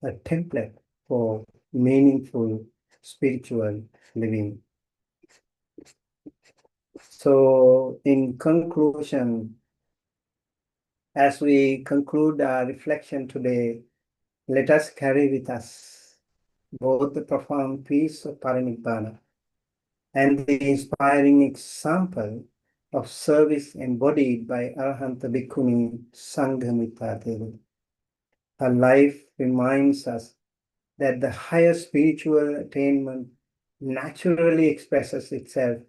a template for meaningful spiritual living. So, in conclusion, as we conclude our reflection today, let us carry with us both the profound peace of Parinibbāna and the inspiring example of service embodied by Arahant Bhikkhunī Saṅgamitta Theri. Her life reminds us that the higher spiritual attainment naturally expresses itself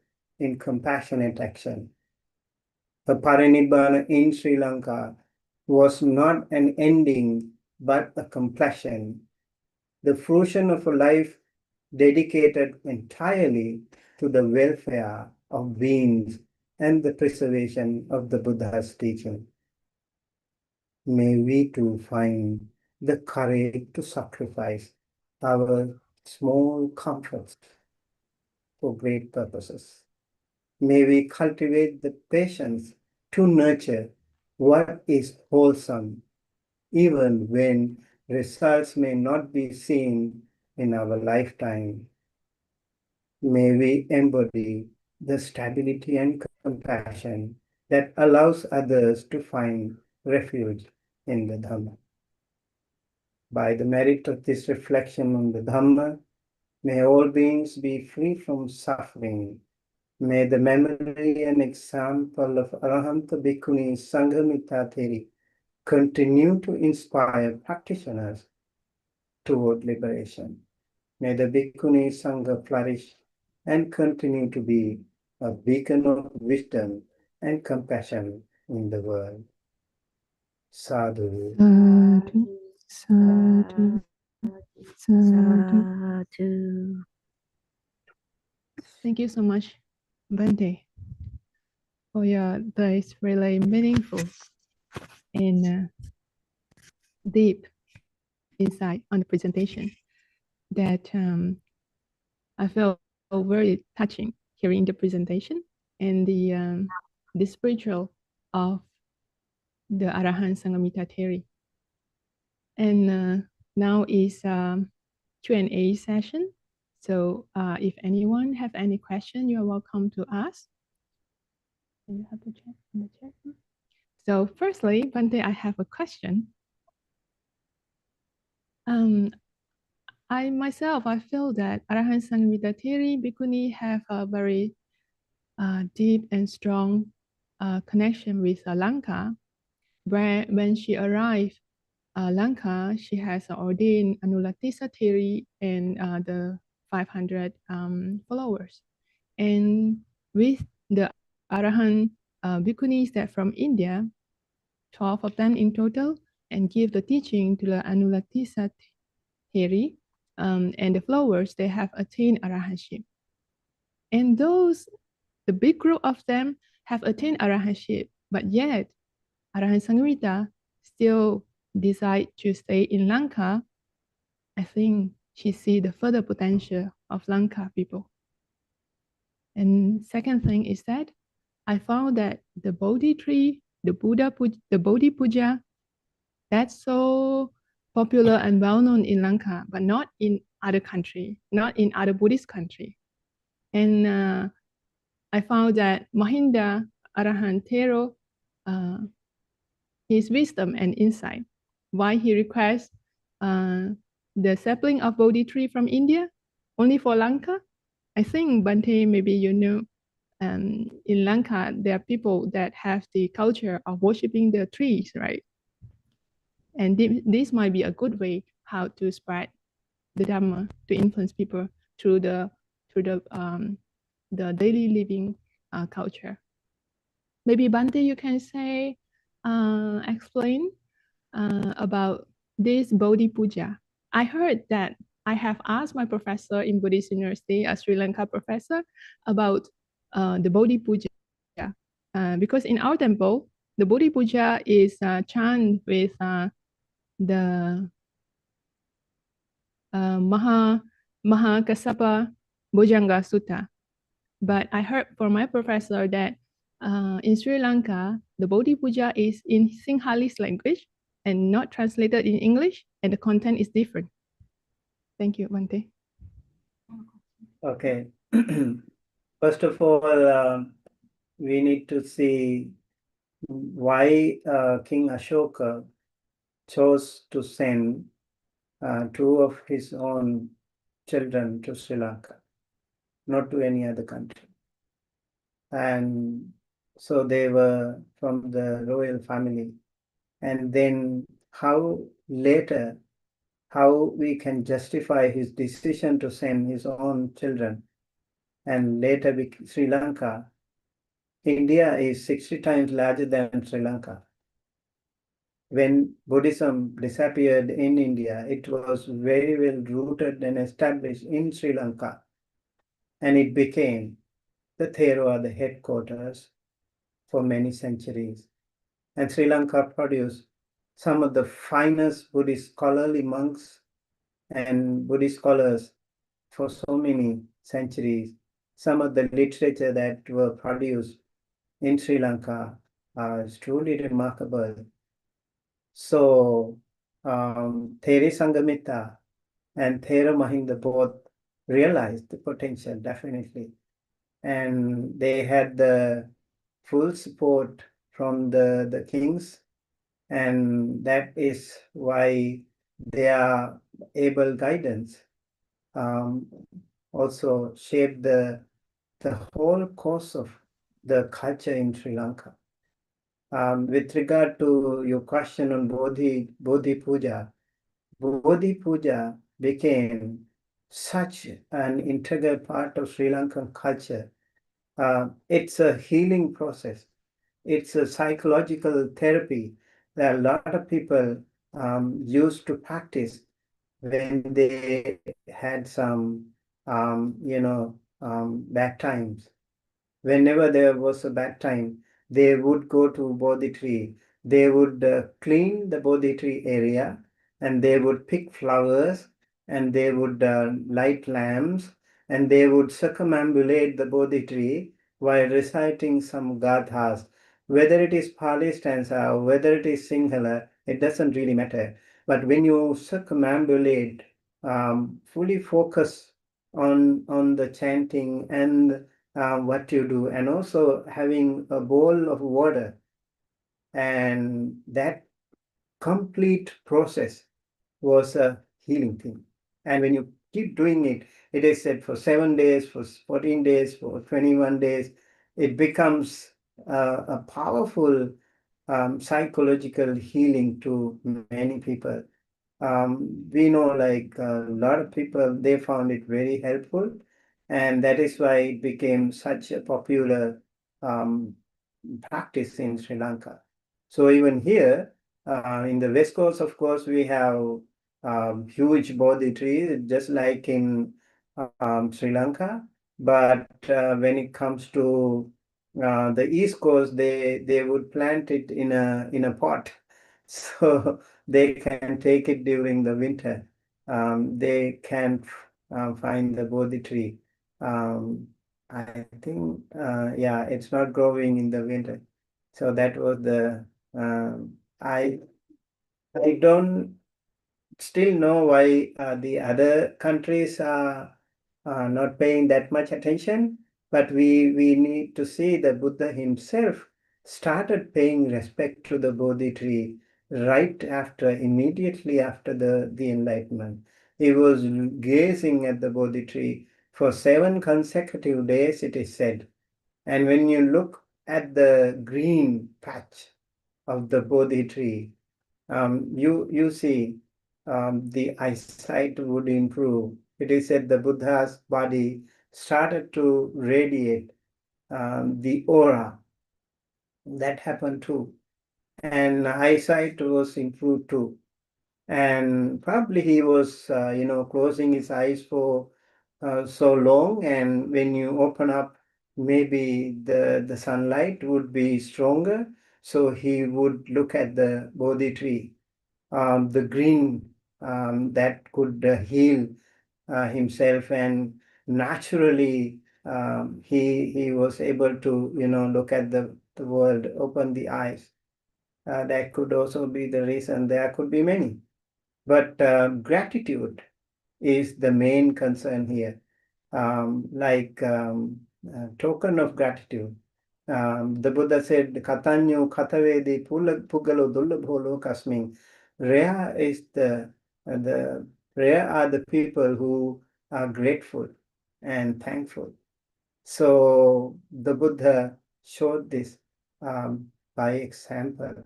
in compassionate action. Her Parinibbāna in Sri Lanka was not an ending, but a completion, the fruition of a life dedicated entirely to the welfare of beings and the preservation of the Buddha's teaching. May we too find the courage to sacrifice our small comforts for great purposes. May we cultivate the patience to nurture what is wholesome, even when results may not be seen in our lifetime. May we embody the stability and compassion that allows others to find refuge in the Dhamma. By the merit of this reflection on the Dhamma, may all beings be free from suffering. May the memory and example of Arahant Bhikkhunī Saṅgamitta Theri continue to inspire practitioners toward liberation. May the Bhikkhunī Saṅgha flourish and continue to be a beacon of wisdom and compassion in the world. Sadhu.
Sadhu, sadhu, sadhu. Thank you so much, Bhante, for your this really meaningful and deep insight on the presentation that I felt very touching hearing the presentation and the spiritual of the Arahant Sanghamitta Theri. And now is Q&A session. So if anyone have any question, you are welcome to ask. You have to check in the chat. So firstly, Bhante, I have a question. I myself, I feel that Arahant Sanghamitta Theri Bhikkhuni have a very deep and strong connection with Lanka, where when she arrived Lanka, she has ordained Anulatisa Theri and the 500 followers. And with the Arahant Bhikkhunis that from India, 12 of them in total, and give the teaching to the Anulatisa Theri, and the followers, they have attained Arahantship. And the big group of them have attained Arahantship, but yet Arahant Sanghamitta still decide to stay in Lanka. I think she see the further potential of Lanka people. And second thing is that I found that the Bodhi tree, the Bodhi Puja, that's so popular and well known in Lanka, but not in other country, not in other Buddhist country. And I found that Mahinda Arahant Thero, his wisdom and insight, why he requests the sapling of Bodhi tree from India only for Lanka. I think, Bhante, maybe you know, in Lanka, there are people that have the culture of worshipping the trees, right? And this might be a good way how to spread the Dhamma, to influence people through the daily living culture. Maybe Bhante, you can say, explain about this Bodhi Puja. I heard that I have asked my professor in Buddhist University, a Sri Lanka professor, about the Bodhi Puja. Because in our temple, the Bodhi Puja is chant with the Mahakassapa Bhujanga Sutta. But I heard from my professor that in Sri Lanka, the Bodhi Puja is in Sinhalese language and not translated in English, and the content is different. Thank you, Bhante.
Okay. First of all, we need to see why King Ashoka chose to send two of his own children to Sri Lanka, not to any other country. And so they were from the royal family. And then how later, how we can justify his decision to send his own children and later Sri Lanka. India is 60 times larger than Sri Lanka. When Buddhism disappeared in India, it was very well rooted and established in Sri Lanka. And it became the Theravada, the headquarters for many centuries. And Sri Lanka produced some of the finest Buddhist scholarly monks and Buddhist scholars for so many centuries. Some of the literature that were produced in Sri Lanka is truly remarkable. So Theri Sanghamitta and Thera Mahinda both realized the potential, definitely. And they had the full support from the kings, and that is why their able guidance also shaped the whole course of the culture in Sri Lanka. With regard to your question on Bodhi Puja, Bodhi Puja became such an integral part of Sri Lankan culture. It's a healing process. It's a psychological therapy that a lot of people used to practice when they had some, bad times. Whenever there was a bad time, they would go to Bodhi tree. They would clean the Bodhi tree area, and they would pick flowers, and they would light lamps, and they would circumambulate the Bodhi tree while reciting some gathas. Whether it is Pali stanza or whether it is Sinhala, it doesn't really matter. But when you circumambulate, fully focus on the chanting and what you do, and also having a bowl of water, and that complete process was a healing thing. And when you keep doing it, it is said for 7 days, for 14 days, for 21 days, it becomes a powerful psychological healing to many people. We know, like a lot of people, they found it very helpful, and that is why it became such a popular practice in Sri Lanka. So even here, in the West Coast, of course, we have huge Bodhi trees, just like in Sri Lanka. But when it comes to the East Coast, they would plant it in a pot, so they can take it during the winter. They can't find the Bodhi tree. I think, yeah, it's not growing in the winter. So that was the, I don't still know why the other countries are not paying that much attention, but we need to see that Buddha himself started paying respect to the Bodhi tree right after, immediately after the enlightenment. He was gazing at the Bodhi tree for 7 consecutive days, it is said. And when you look at the green patch of the Bodhi tree, you see the eyesight would improve. It is said the Buddha's body started to radiate the aura. That happened too. And eyesight was improved too. And probably he was, closing his eyes for so long. And when you open up, maybe the sunlight would be stronger. So he would look at the Bodhi tree, the green that could heal himself, and naturally he was able to look at the world, open the eyes. That could also be the reason. There could be many, but gratitude is the main concern here. Token of gratitude. The Buddha said, "Katanyo katavedi pugalo dullabholo kasming." Rare are the people who are grateful and thankful. So the Buddha showed this by example.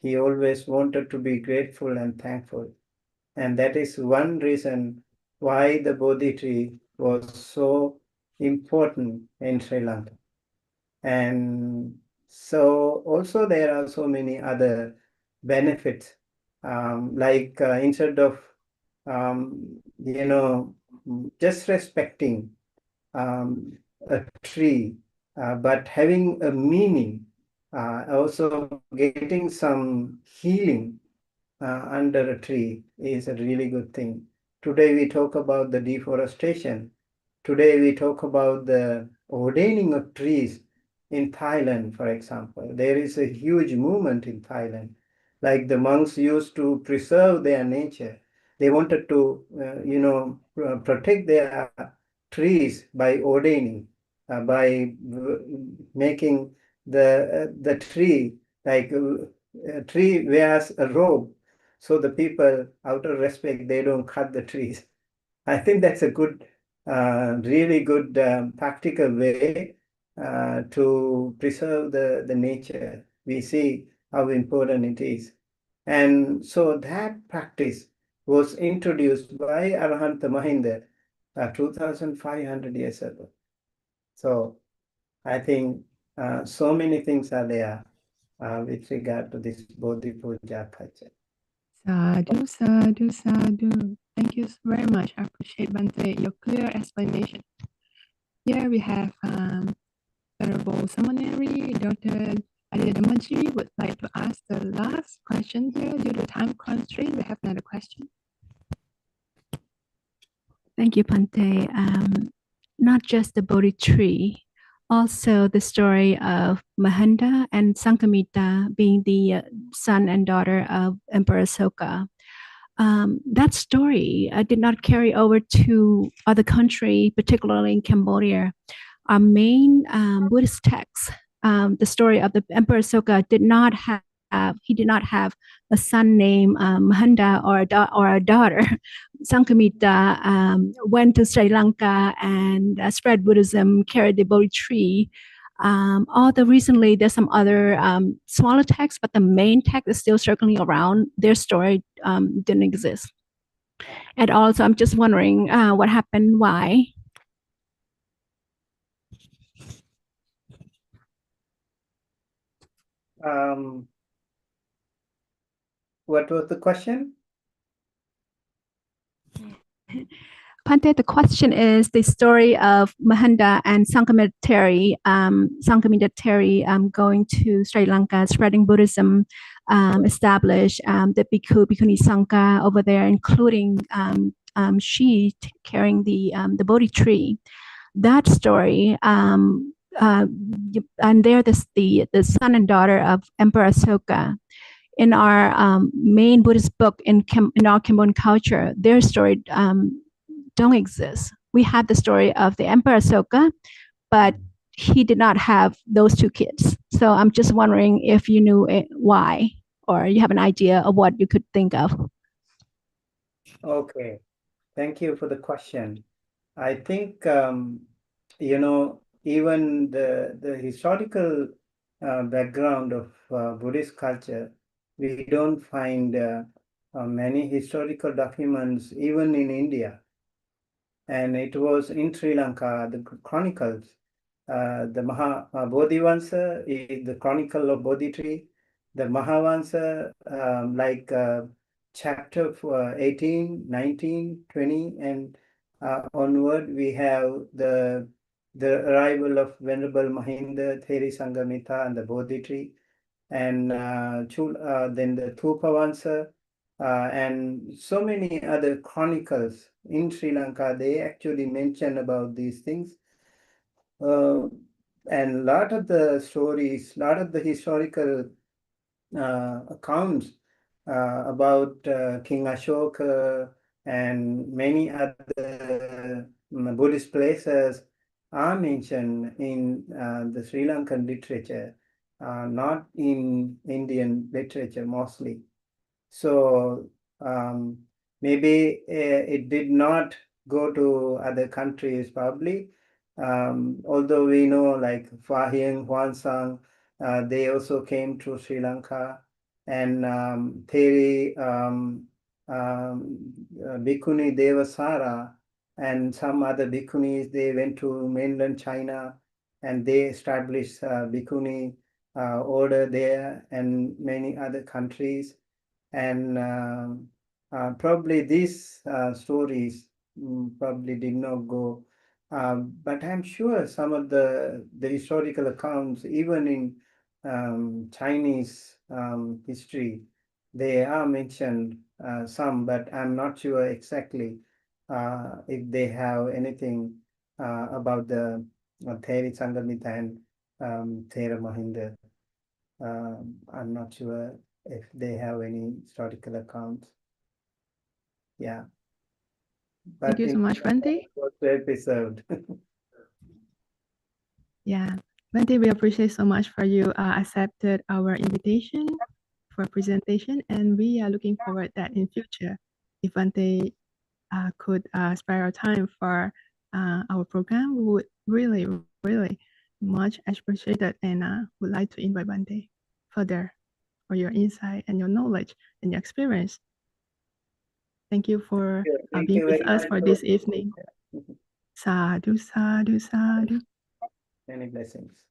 He always wanted to be grateful and thankful. And that is one reason why the Bodhi tree was so important in Sri Lanka. And so also there are so many other benefits, instead of, just respecting a tree, but having a meaning, also getting some healing under a tree is a really good thing. Today we talk about the deforestation. Today we talk about the ordaining of trees in Thailand, for example. There is a huge movement in Thailand. Like the monks used to preserve their nature. They wanted to, protect their trees by ordaining, by making the tree, like a tree wears a robe. So the people, out of respect, they don't cut the trees. I think that's a good, really good practical way to preserve the nature. We see how important it is. And so that practice was introduced by Arahant Mahinda 2,500 years ago. So I think so many things are there with regard to this Bodhi Puja culture.
Sadhu, sadhu, sadhu. Thank you very much. I appreciate, Bhante, your clear explanation. Here we have Venerable Samanerī, Dr. Ariyadhammajivi would like to ask the last question here. Due to time constraint, we have another question.
Thank you, Bhante. Not just the Bodhi tree, also the story of Mahanda and Sanghamitta being the son and daughter of Emperor Asoka. That story did not carry over to other countries, particularly in Cambodia. Our main Buddhist text, the story of the Emperor Asoka did not have a son named Mahanda or a daughter. Sanghamitta went to Sri Lanka and spread Buddhism, carried the Bodhi tree. Although recently there's some other smaller texts, but the main text is still circling around. Their story didn't exist at all. So I'm just wondering what happened, why?
What was the question?
Bhante, the question is the story of Mahanda and Sanghamitta Theri, going to Sri Lanka, spreading Buddhism, established the Bhikkhunī Saṅgha over there, including she carrying the Bodhi tree. That story, and they're the son and daughter of Emperor Asoka. In our main Buddhist book in our Cambodian culture, their story don't exist. We have the story of the Emperor Asoka, but he did not have those two kids. So I'm just wondering if you knew why, or you have an idea of what you could think of.
Okay, thank you for the question. I think, even the historical background of Buddhist culture, we don't find many historical documents, even in India. And it was in Sri Lanka, the chronicles. The Bodhivansa is the chronicle of Bodhi tree. The Mahavansa, chapter 18, 19, 20, and onward, we have the arrival of Venerable Mahinda Theri Sanghamitta and the Bodhi tree, and then the Thupavansa, and so many other chronicles in Sri Lanka. They actually mention about these things. And a lot of the stories, a lot of the historical accounts about King Ashoka and many other Buddhist places are mentioned in the Sri Lankan literature, not in Indian literature mostly. So maybe it did not go to other countries probably. Although we know like Fahian, Huansang, they also came to Sri Lanka, and Theri, Bhikkhunī Devasara, and some other Bhikkhunis, they went to mainland China and they established Bhikkhuni order there and many other countries. And probably these stories probably did not go. But I'm sure some of the historical accounts, even in Chinese history, they are mentioned some, but I'm not sure exactly if they have anything about the Theri Sanghamitta and Thera Mahinda. I'm not sure if they have any historical accounts. Yeah.
Thank you so much, Bhante.
It was well preserved.
Yeah, Bhante, we appreciate so much for you accepted our invitation for presentation, and we are looking forward that in future, if Bhante could spare our time for our program, we would really, really much appreciate it, and would like to invite Bhante further for your insight and your knowledge and your experience. Thank you for being with us for this evening. Sadhu, sadhu, sadhu.
Many blessings.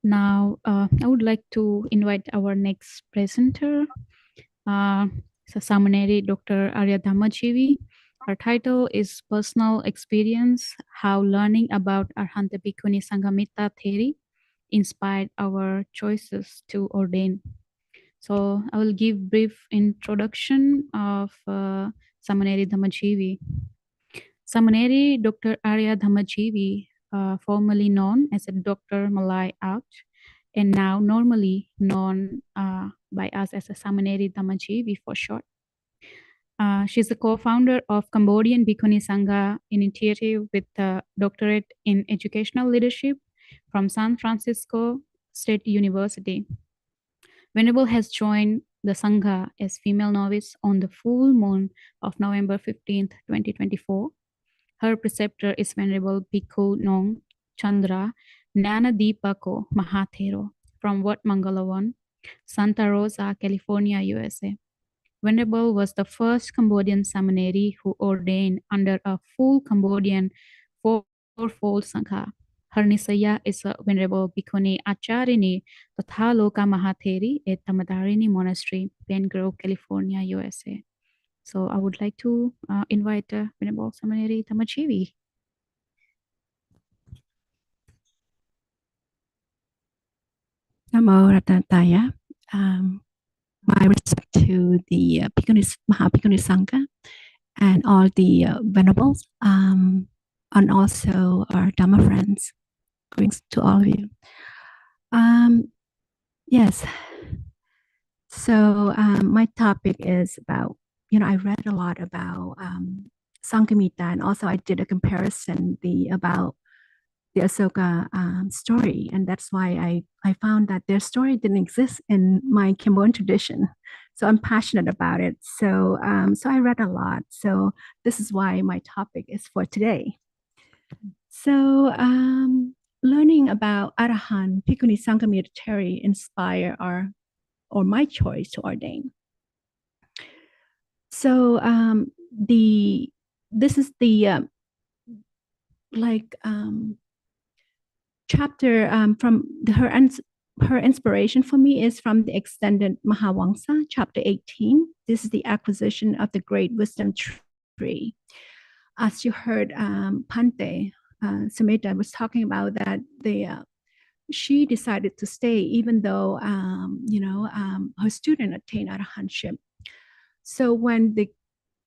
Now, I would like to invite our next presenter, Samanerī Dr. Ariyadhammajivi. Her title is Personal Experience, How Learning About Arahant Bhikkhunī Saṅgamitta Theri Inspired Our Choices to Ordain. So I will give brief introduction of Samanerī Dhammajivi. Samanerī Dr. Ariyadhammajivi, formerly known as a Dr. Malay Out, and now normally known by us as a Samanerī Dhammajivi for short. She's the co-founder of Cambodian Bhikkhunī Saṅgha initiative with a doctorate in educational leadership from San Francisco State University. Venerable has joined the Sangha as female novice on the full moon of November 15th, 2024. Her preceptor is Venerable Bhikkhu Nong Chandra Nanadipako Mahathero from Wat Mangalawan, Santa Rosa, California, USA. Venerable was the first Cambodian Samanerī who ordained under a full Cambodian fourfold Sangha. Her Nisaya is a Venerable Bhikkhuni Acharini Tatha Loka Mahatheri at Dhammadharini Monastery, Pen Grove, California, USA. So I would like to invite Venerable Samanerī Dhammajivi.
Namo Ratnataya. My respect to the Bhikkhunī Saṅgha and all the venerables, and also our Dhamma friends. Greetings to all of you. Yes. So my topic is about, I read a lot about Sanghamitta, and also I did a comparison about the Ashoka story, and that's why I found that their story didn't exist in my Cambodian tradition. So I'm passionate about it. So so I read a lot. So this is why my topic is for today. So learning about Arahant, Bhikkhunī Saṅgha Theri inspire or my choice to ordain. So this is the chapter from her inspiration for me is from the extended Mahāvamsa, chapter 18. This is the acquisition of the great wisdom tree. As you heard, Bhante, Sumitta was talking about that she decided to stay even though her student attained arahantship. So when the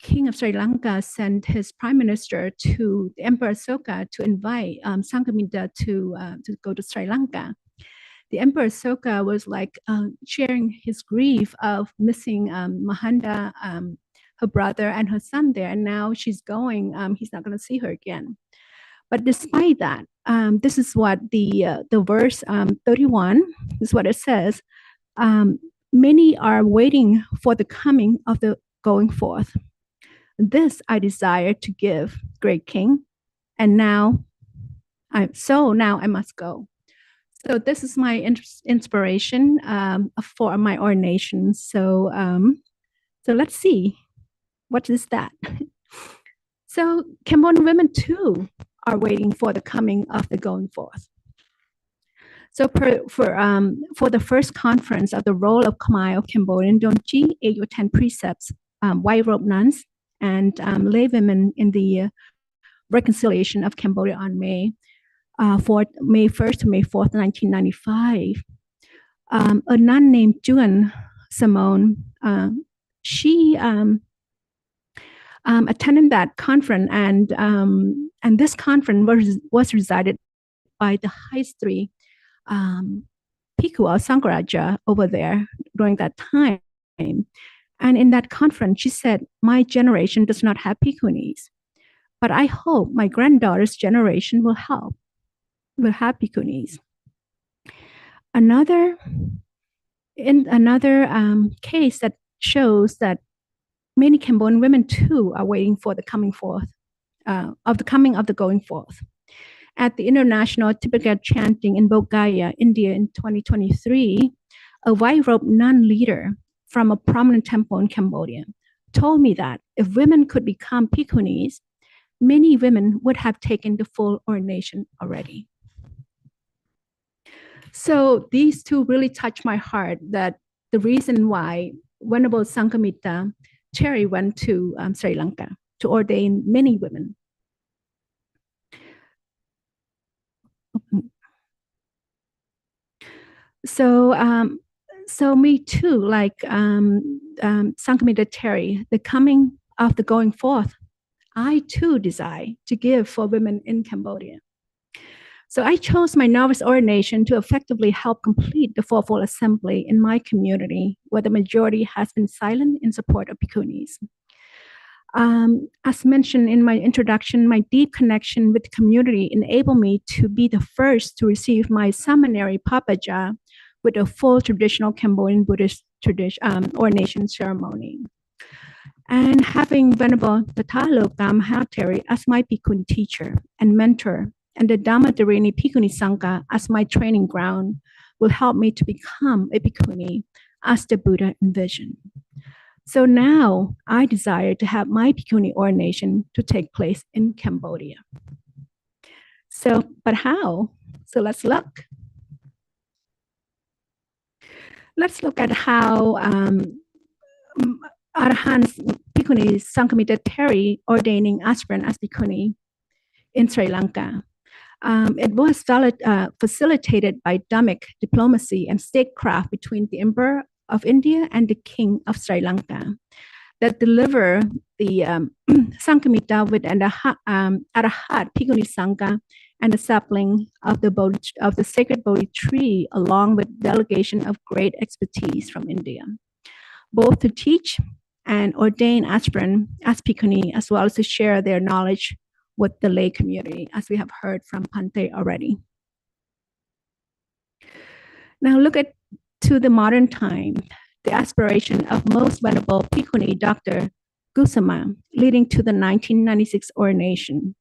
king of Sri Lanka sent his prime minister to the Emperor Asoka to invite Sanghamitta to go to Sri Lanka, the Emperor Asoka was sharing his grief of missing Mahanda, her brother, and her son there, and now she's going. He's not going to see her again. But despite that, this is what the verse 31 is what it says. Many are waiting for the coming of the going forth. This I desire to give, great king, and now I must go. So this is my inspiration for my ordination. So let's see, what is that? So Cambodian women too are waiting for the coming of the going forth. So for the first conference of the role of Khmer of Cambodian Donji, 8 or 10 precepts, white robe nuns, and lay women in the reconciliation of Cambodia on May 1st to May 4th, 1995. A nun named Juan Simone, she attended that conference, and this conference was resided by the highest three Bhikkhu or Sangharaja over there during that time. And in that conference, she said, my generation does not have Bhikkhunis, but I hope my granddaughter's generation will have Bhikkhunis. Another case that shows that many Cambodian women too are waiting for the coming forth, of the going forth. At the International Typical Chanting in Bodh Gaya, India in 2023, a white robe nun leader from a prominent temple in Cambodia told me that if women could become Bhikkhunis, many women would have taken the full ordination already. So these two really touched my heart, that the reason why Venerable Sanghamitta Theri went to Sri Lanka to ordain many women. So me too, like Sanghamitta Theri, the coming of the going forth, I too desire to give for women in Cambodia. So I chose my novice ordination to effectively help complete the fourfold assembly in my community, where the majority has been silent in support of Bhikkhunis. As mentioned in my introduction, my deep connection with the community enabled me to be the first to receive my Samanerī Papaja with a full traditional Cambodian Buddhist ordination ceremony. And having Venerable Sanghamitta Theri as my Bhikkhuni teacher and mentor, and the Dhammadharini Bhikkhunī Saṅgha as my training ground will help me to become a Bhikkhuni as the Buddha envisioned. So now I desire to have my Bhikkhuni ordination to take place in Cambodia. So, but how? So let's look. Let's look at how Arahant's Bhikkhunī Saṅgamitta Theri ordaining aspirant as Bhikkhuni in Sri Lanka. It was facilitated by Dhammic diplomacy and statecraft between the Emperor of India and the King of Sri Lanka that deliver the Sanghamitta with an Arahant Bhikkhunī Saṅgha and the sapling of the sacred Bodhi tree, along with delegation of great expertise from India, both to teach and ordain aspirant as Bhikkhuni, as well as to share their knowledge with the lay community, as we have heard from Bhante already. Now look to the modern time, the aspiration of most venerable Bhikkhuni, Dr. Gotamī, leading to the 1996 ordination.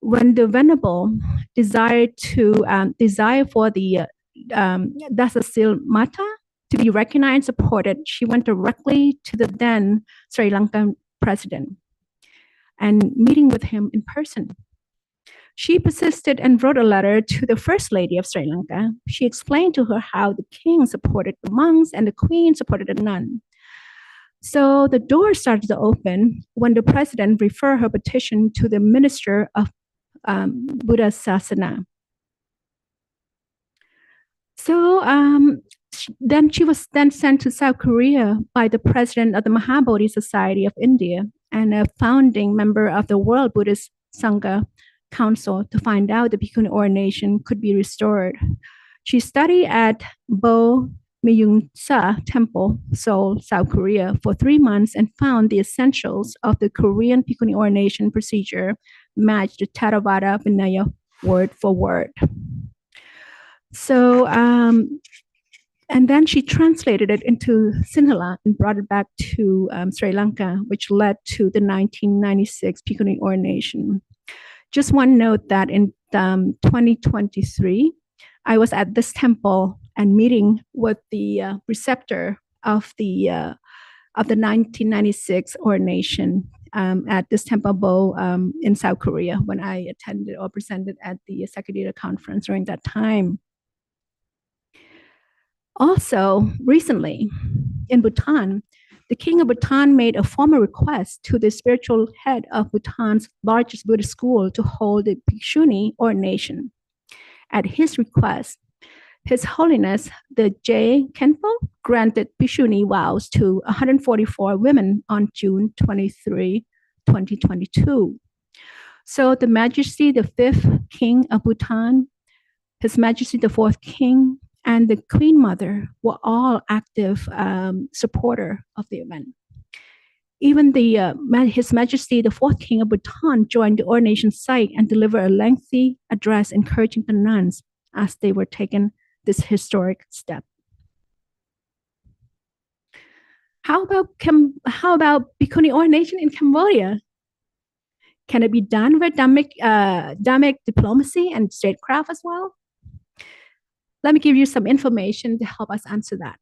when the venerable desire for the Sanghamitta to be recognized and supported, she went directly to the then Sri Lankan president and meeting with him in person. She persisted and wrote a letter to the First Lady of Sri Lanka. She explained to her how the king supported the monks and the queen supported the nun. So the door started to open when the president referred her petition to the Minister of Buddha Sasana. So then she was then sent to South Korea by the president of the Mahabodhi Society of India and a founding member of the World Buddhist Saṅgha Council to find out the Bhikkhuni ordination could be restored. She studied at Bo Myung-sa Temple, Seoul, South Korea, for 3 months and found the essentials of the Korean Bhikkhuni ordination procedure matched the Theravada Vinaya word for word. So, and then she translated it into Sinhala and brought it back to Sri Lanka, which led to the 1996 Bhikkhuni ordination. Just one note that in 2023, I was at this temple and meeting with the preceptor of the 1996 ordination at this temple Bo in South Korea when I attended or presented at the Sakadita conference during that time. Also, recently in Bhutan, the king of Bhutan made a formal request to the spiritual head of Bhutan's largest Buddhist school to hold a Bhikshuni ordination. At his request, His Holiness, the J. Khenpo, granted Bhikshuni vows to 144 women on June 23, 2022. So the Majesty, the 5th King of Bhutan, His Majesty, the 4th King, and the Queen Mother were all active supporter of the event. Even His Majesty, the 4th King of Bhutan, joined the ordination site and delivered a lengthy address encouraging the nuns as they were taking this historic step. How about Bhikkhuni ordination in Cambodia? Can it be done with Dhammic diplomacy and statecraft as well? Let me give you some information to help us answer that.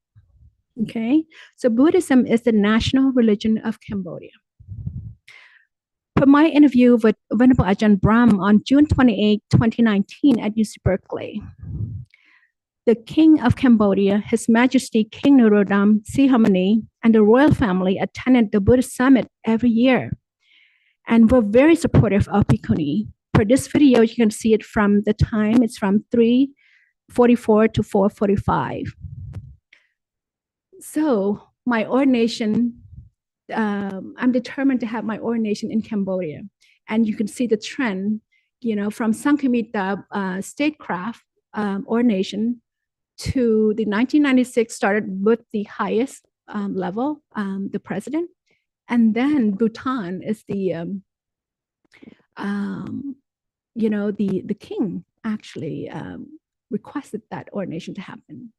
Okay, so Buddhism is the national religion of Cambodia. Per my interview with Venerable Ajahn Brahm on June 28, 2019 at UC Berkeley, the King of Cambodia, His Majesty King Norodom Sihamoni, and the royal family attended the Buddhist Summit every year and were very supportive of Bhikkhuni. For this video, you can see it from the time, it's from 3:44 to 4:45. So my ordination, I'm determined to have my ordination in Cambodia. And you can see the trend, from Sanghamitta statecraft ordination to the 1996 started with the highest level, the president. And then Bhutan is the king actually requested that ordination to happen.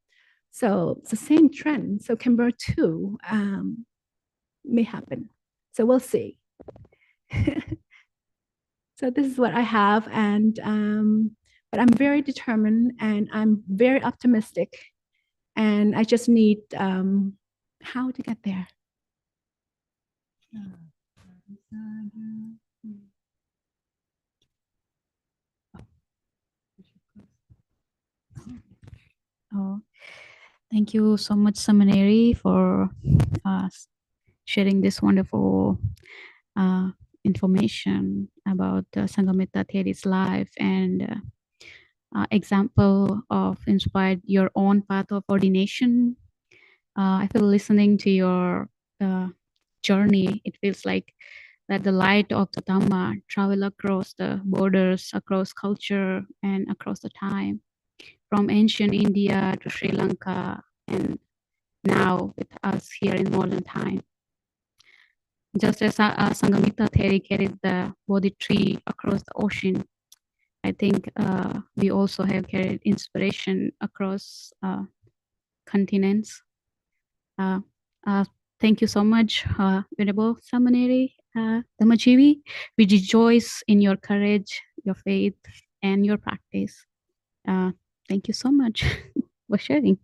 So it's the same trend. So Cambodia too may happen. So we'll see. So this is what I have, and but I'm very determined and I'm very optimistic, and I just need how to get there.
Oh, thank you so much, Samanerī, for sharing this wonderful information about Sanghamitta Theri's life and example of inspired your own path of ordination. I feel listening to your journey, it feels like that the light of the Dhamma travel across the borders, across culture, and across the time, from ancient India to Sri Lanka, and now with us here in modern time. Just as Sanghamitta Theri carried the Bodhi tree across the ocean, I think we also have carried inspiration across continents. Thank you so much, Venerable Samanerī. Ariyadhammajivi. We rejoice in your courage, your faith, and your practice. Thank you so much for sharing.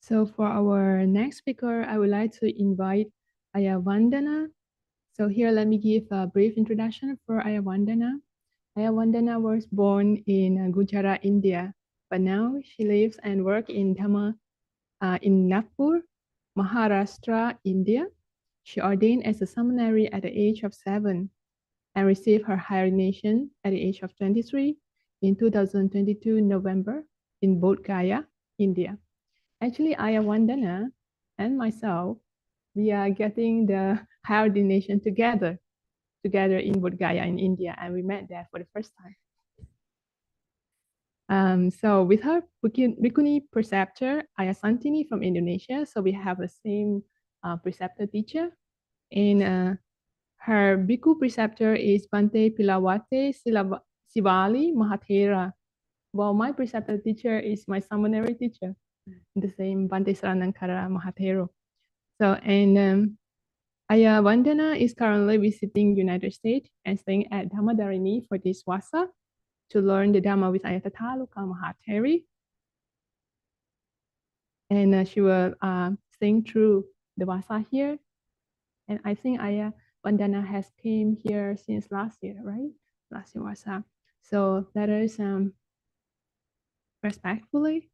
So for our next speaker, I would like to invite Ayavandana. So here, let me give a brief introduction for Ayavandana. Ayavandana was born in Gujarat, India, but now she lives and works in Nagpur, Maharashtra, India. She ordained as a Samanerī at the age of 7 and received her higher ordination at the age of 23 in 2022 November in Bodh Gaya, India. Actually, Ayavandana and myself, we are getting the higher ordination together in Bodh Gaya in India, and we met there for the first time. So with her Bhikkhuni preceptor, Ayasantini from Indonesia, so we have the same preceptor teacher. And her Bhikkhu preceptor is Bhante Pilawate Sivali Mahathera. Well, my preceptor teacher is my Samanerī teacher, the same Bhante Saranankara Mahathero. So, and Ayavandana is currently visiting United States and staying at Dhammadharini for this Vasa to learn the Dhamma with Ayattatthaloka Mahatheri. And she will sing through the Vasa here. And I think Ayavandana has came here since last year, right? Last year Vasa. So let us respectfully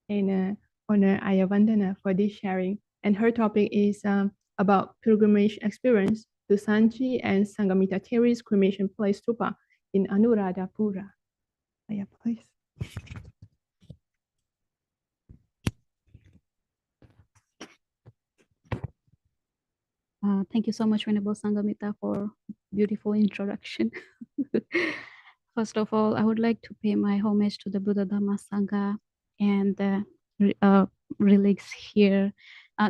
and honor Ayavandana for this sharing. And her topic is about pilgrimage experience to Sanchi and Sanghamitta Theri's cremation place stupa in Anuradhapura. Aya, please.
Thank you so much, Venerable Sanghamitta, for beautiful introduction. First of all, I would like to pay my homage to the Buddha Dhamma Sangha and the relics here,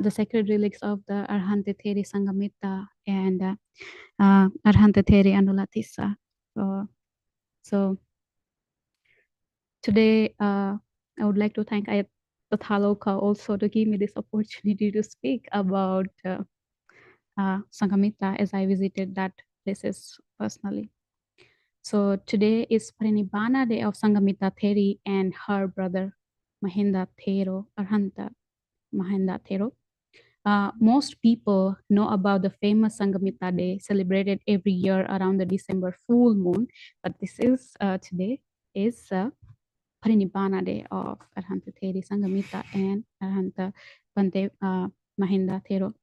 the sacred relics of the Arahant Theri Sanghamitta and Arahant Theri Anulatissa. So today, I would like to thank Ayattatthaloka also to give me this opportunity to speak about Sanghamitta as I visited that places personally. So today is Parinibbāna day of Sanghamitta Theri and her brother Mahinda Thero, Arahanta Mahinda Thero. Most people know about the famous Sanghamitta Day celebrated every year around the December full moon, but this is today is Parinibbāna Day of Arahanta Theri Sanghamitta and Arahanta Bhante Mahinda Thero.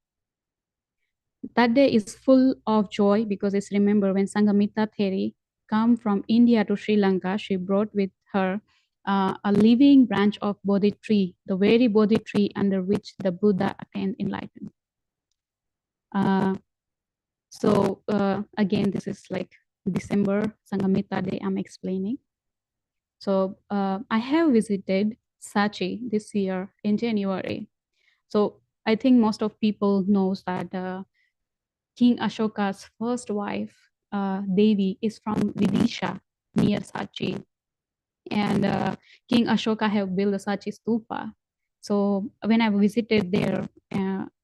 That day is full of joy because it's remember when Sanghamitta Theri come from India to Sri Lanka, she brought with her a living branch of Bodhi tree, the very Bodhi tree under which the Buddha attained enlightenment. So again, this is like December Sanghamitta Day I'm explaining. So I have visited Sachi this year in January. So I think most of people knows that King Ashoka's first wife, Devi, is from Vidisha near Sachi. And King Ashoka have built the Sachi stupa. So when I visited there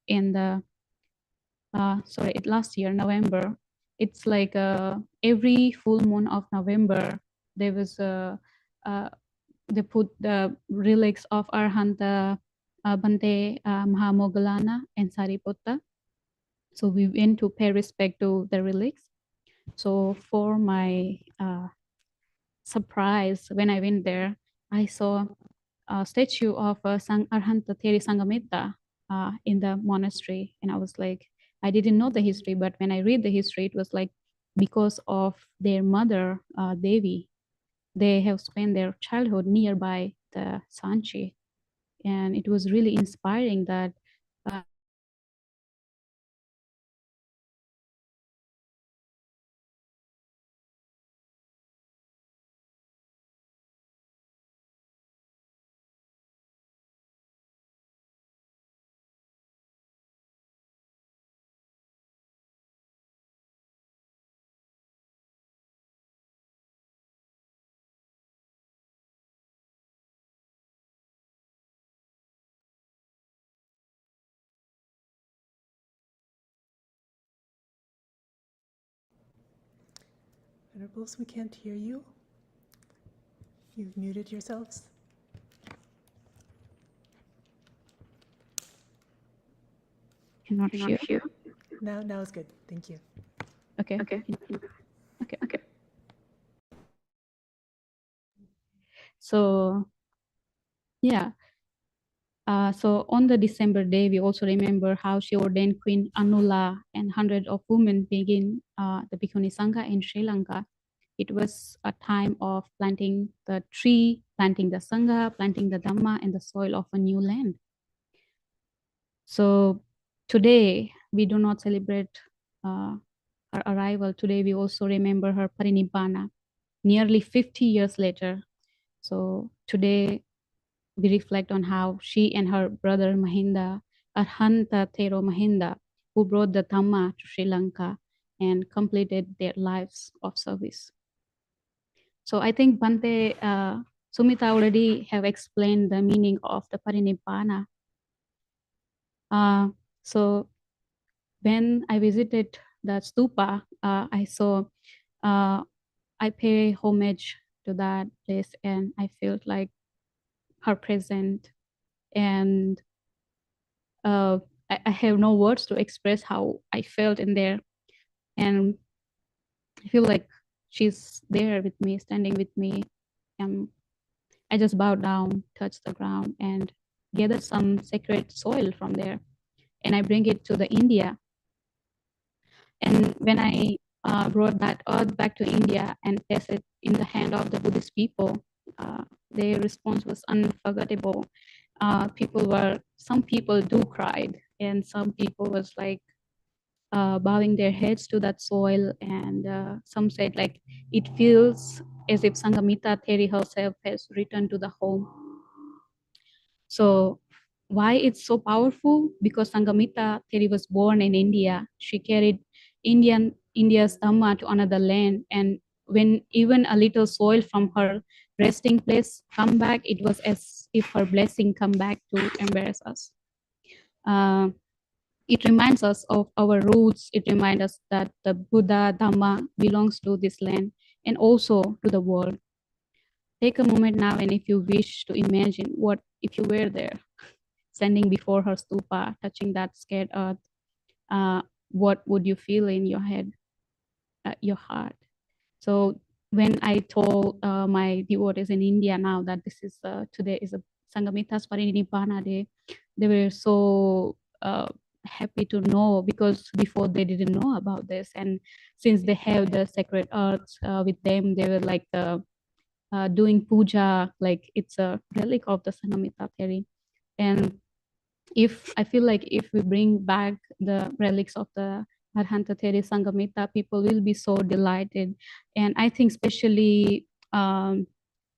in the, last year, November, it's like every full moon of November, there was they put the relics of Arahanta Bhante Mahamoggallana and Sariputta. So we went to pay respect to the relics. So for my surprise, when I went there, I saw a statue of Arahant Theri Sanghamitta in the monastery. And I was like, I didn't know the history, but when I read the history, it was like because of their mother, Devi, they have spent their childhood nearby the Sanchi. And it was really inspiring that
Venerables, we can't hear you. You've muted yourselves.
Cannot hear you.
Now is good. Thank you.
Okay. Okay. So, yeah. So on the December day, we also remember how she ordained Queen Anula and hundreds of women begin the Bhikkhunī Saṅgha in Sri Lanka. It was a time of planting the tree, planting the Sangha, planting the Dhamma in the soil of a new land. So today, we do not celebrate her arrival. Today, we also remember her Parinibbāna, nearly 50 years later. So today, we reflect on how she and her brother Mahinda, Arahant Thero Mahinda, who brought the Dhamma to Sri Lanka and completed their lives of service. So I think Bhante, Sumitta already have explained the meaning of the Parinibbāna. So when I visited the stupa, I saw, I pay homage to that place, and I felt like her presence, and I have no words to express how I felt in there, and I feel like she's there with me, standing with me. I just bowed down, touched the ground, and gathered some sacred soil from there, and I bring it to the India. And when I brought that earth back to India and placed it in the hand of the Buddhist people, their response was unforgettable. Some people do cried, and some people was like bowing their heads to that soil, and some said like it feels as if Sanghamitta Theri herself has returned to the home. So why it's so powerful? Because Sanghamitta Theri was born in India. She carried India's Dhamma to another land, and when even a little soil from her resting place come back, it was as if her blessing come back to embrace us. It reminds us of our roots. It reminds us that the Buddha Dhamma belongs to this land and also to the world. Take a moment now, and if you wish to imagine what if you were there, standing before her stupa, touching that scared earth, what would you feel in your head, your heart? So when I told my devotees in India now that this is today is a Sanghamitta's Parinibbāna day, they were so happy to know, because before they didn't know about this, and since they have the sacred earth with them, they were like doing puja, like it's a relic of the Sanghamitta Theri. And I feel like if we bring back the relics of the Arahant Theri Sanghamitta, people will be so delighted. And I think especially the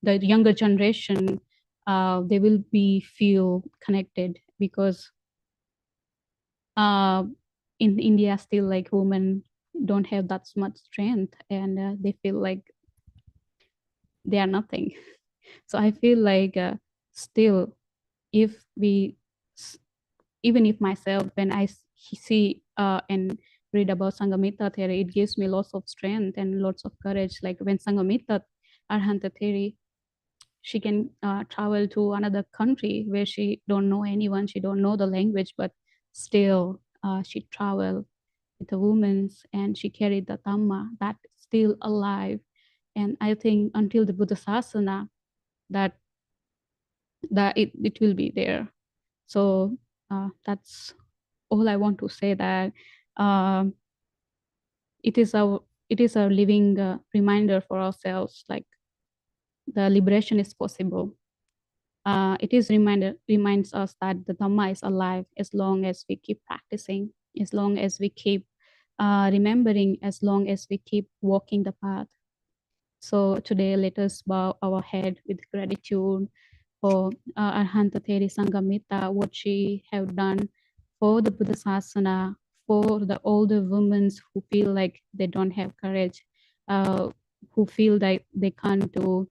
younger generation, they will feel connected, because in India still like women don't have that much strength, and they feel like they are nothing. So I feel like still, even if myself, when I see and read about Sanghamitta Theri, it gives me lots of strength and lots of courage. Like when Sanghamitta Arahant Theri, she can travel to another country where she don't know anyone, she don't know the language, but still she traveled with a woman, and she carried the Dhamma that's still alive. And I think until the Buddha Sasana, that it will be there. So that's all I want to say, that it is a living reminder for ourselves, like the liberation is possible. It reminds us that the Dhamma is alive as long as we keep practicing, as long as we keep remembering, as long as we keep walking the path. So today, let us bow our head with gratitude for Arahant Theri Sanghamitta, what she have done for the Buddha Sasana, for the older women who feel like they don't have courage, who feel like they can't do,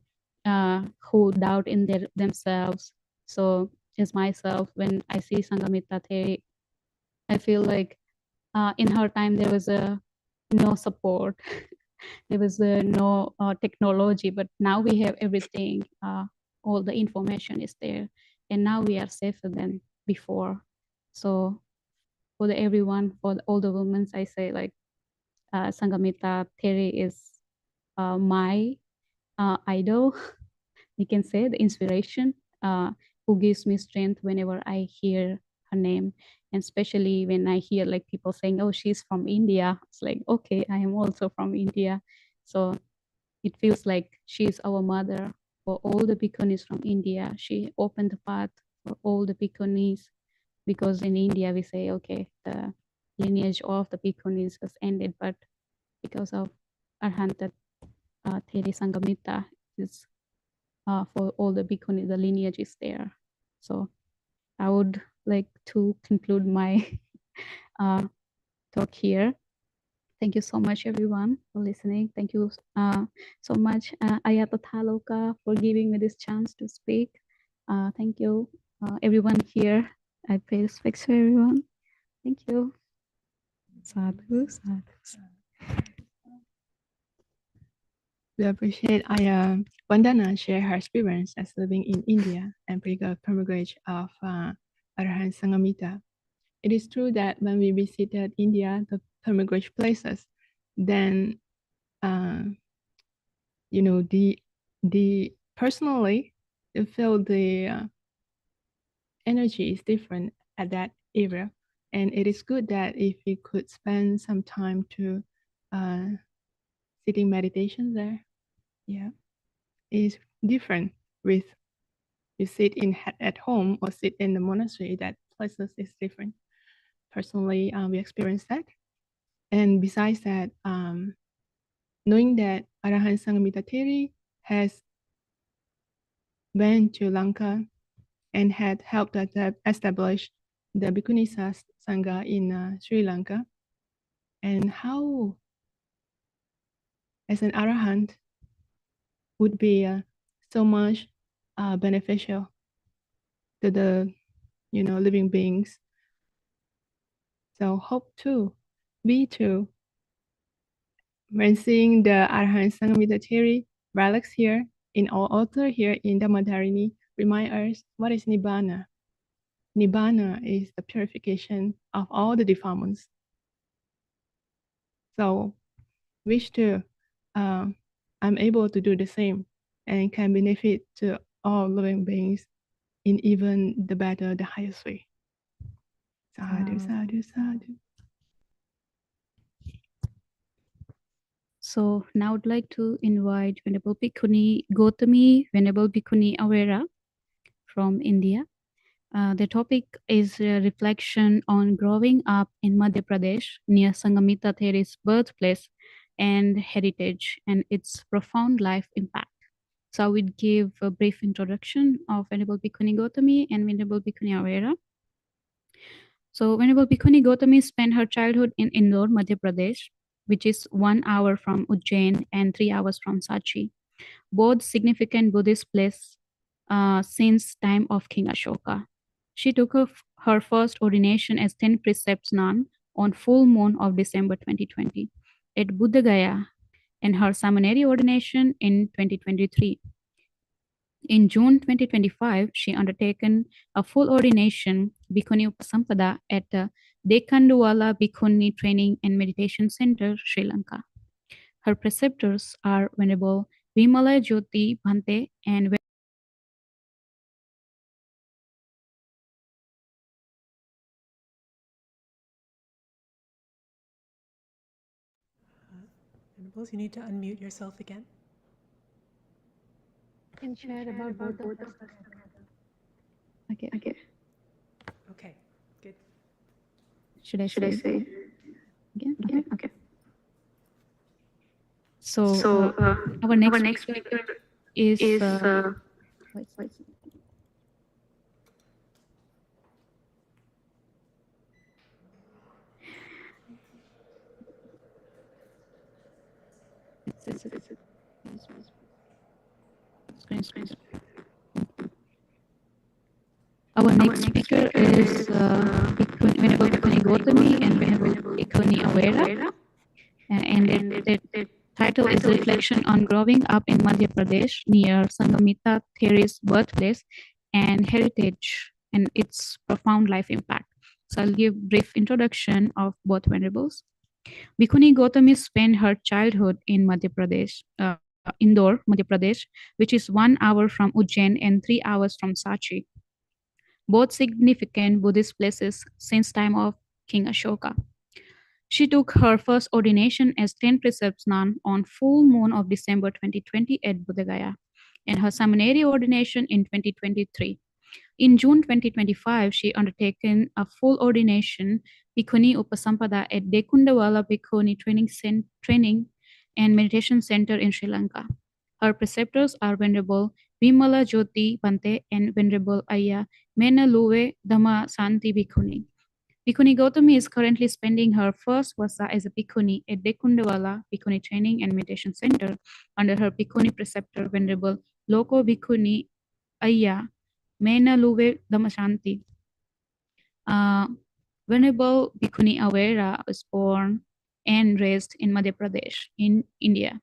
who doubt in themselves. So as myself, when I see Sanghamitta Theri, I feel like in her time there was no support. there was no technology, but now we have everything. All the information is there, and now we are safer than before. So for everyone, for all the women, I say like Sanghamitta Theri is my idol. You can say the inspiration, who gives me strength whenever I hear her name, and especially when I hear like people saying, "Oh, she's from India." It's like, okay, I am also from India, so it feels like she's our mother for all the Bhikkhunis from India. She opened the path for all the Bhikkhunis, because in India we say, okay, the lineage of the Bhikkhunis has ended, but because of Arahant Theri Sanghamitta, is for all the Bhikkhuni, the lineage is there. So I would like to conclude my talk here. Thank you so much, everyone, for listening. Thank you so much, Ayatollah, for giving me this chance to speak. Thank you, everyone here. I pay respects to everyone. Thank you. Sadhu, sadhu, sadhu.
We appreciate Vandana share her experience as living in India and pilgrimage of Arahant Sanghamitta. It is true that when we visited India, the pilgrimage places, then you know, the personally you feel the energy is different at that area, and it is good that if you could spend some time to sitting meditation there. Yeah, it's different with you sit in at home or sit in the monastery. That places is different. Personally, we experienced that, and besides that, knowing that Arahant Sanghamitta Theri has went to Lanka and had helped establish the Bhikkhunī Saṅgha in Sri Lanka, and how as an Arahant would be so much beneficial to the living beings. So hope too, we too, when seeing the Arahant Sanghamitta Theri relics here in our altar here in Dhammadharini, remind us what is Nibbāna. Nibbāna is the purification of all the defilements. So wish to I'm able to do the same and can benefit to all living beings in even the better, the highest way. Sadhu, sadhu, sadhu.
So now I'd like to invite Venerable Bhikkhuni Gotamī, Venerable Bhikkhuni Averā from India. The topic is a reflection on growing up in Madhya Pradesh near Sanghamitta Theri's birthplace and heritage and its profound life impact. So I would give a brief introduction of Venerable Bhikkhuni Gotamī and Venerable Bhikkhuni Averā. So Venerable Bhikkhuni Gotamī spent her childhood in Indore, Madhya Pradesh, which is 1 hour from Ordain and 3 hours from Sachi, both significant Buddhist places since time of King Ashoka. She took her first ordination as 10 precepts nun on full moon of December 2020 at Buddha Gaya, and her Samanerī ordination in 2023. In June 2025, she undertaken a full ordination Bhikkhuni Upasampada at the Dekkanduwala Bhikkhuni Training and Meditation Center, Sri Lanka. Her preceptors are Venerable Vimala Jyoti Bhante and
Venerables, you need to unmute yourself again.
can share about both of us. Okay.
Okay, good.
Should I say again? Okay. So our next speaker is Our next speaker is Venerable Bhikkhuni Gotamī and Venerable Bhikkhuni Averā. And Title is a reflection on growing up in Madhya Pradesh near Sanghamitta Theri's birthplace and heritage and its profound life impact. So I'll give brief introduction of both venerables. Bhikkhuni Gotamī spent her childhood in Madhya Pradesh, Indore, Madhya Pradesh, which is 1 hour from Ujjain and 3 hours from Sachi, both significant Buddhist places since time of King Ashoka. She took her first ordination as 10 precepts nun on full moon of December 2020 at Bodh Gaya, and her Samanerī ordination in 2023. In June 2025, she undertaken a full ordination Bhikkhuni Upasampada at Dekundawala Bhikkhuni Training and Meditation Center in Sri Lanka. Her preceptors are Venerable Vimala Jyoti Bhante and Venerable Ayya Menaluwe Dhammasanti Bhikkhuni. Bhikkhuni Gotamī is currently spending her first vasa as a Bhikkhuni at Dekundawala Bhikkhuni Training and Meditation Center under her Bhikkhuni preceptor Venerable Loko Bhikkhuni Ayya Menaluwe Dhammasanti. Venerable Bhikkhuni Averā was born and raised in Madhya Pradesh in India,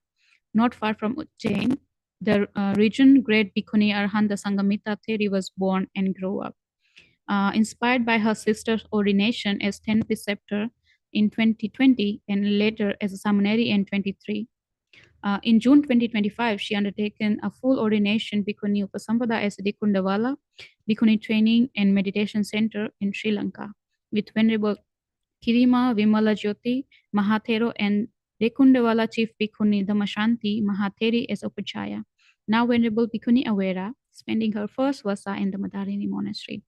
not far from Ujjain. The region great Bhikkhuni Arahant Sanghamitta Theri was born and grew up. Inspired by her sister's ordination as 10th preceptor in 2020 and later as a Samanerī in 23. In June 2025, she undertaken a full ordination Bhikkhuni Upasampada as a Dekundawala Bhikkhuni Training and Meditation Center in Sri Lanka with Venerable Kirima Vimala Jyoti Mahathero and Dekundawala Chief Bhikkhuni Dhammasanti Mahatheri as Upachaya. Now Venerable Bhikkhuni Averā, spending her first vasa in the Dhammadharini monastery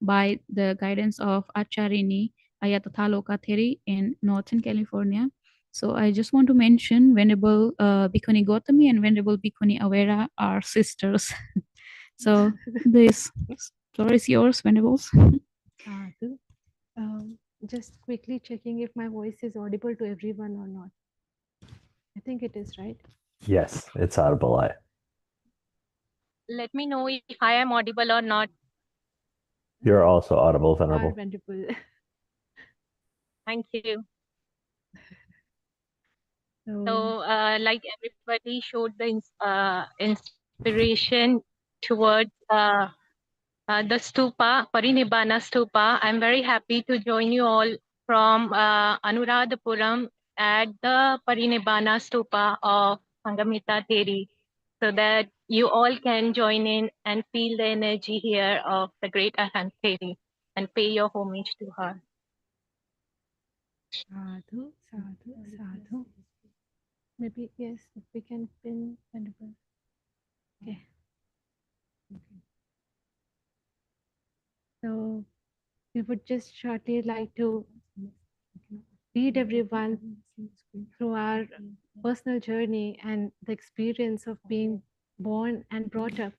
by the guidance of Acharini Ayatatthaloka Theri in Northern California. So I just want to mention Venerable Bhikkhuni Gotamī and Venerable Bhikkhuni Averā are sisters. So this floor is yours, Venerables.
Just quickly checking if my voice is audible to everyone or not. I think it is, right?
Yes, it's audible.
Let me know if I am audible or not.
You're also audible,
Are
Venerable.
venerable.
Thank you.
So,
So, like everybody showed the inspiration towards the stupa, Parinibbāna stupa, I'm very happy to join you all from Anuradhapuram at the Parinibbāna stupa of Sanghamitta Theri, so that you all can join in and feel the energy here of the great Arahant Theri and pay your homage to her.
sadhu, sadhu, sadhu. Maybe, yes, if we can pin venerable. Okay. So we would just shortly like to lead everyone through our personal journey and the experience of being born and brought up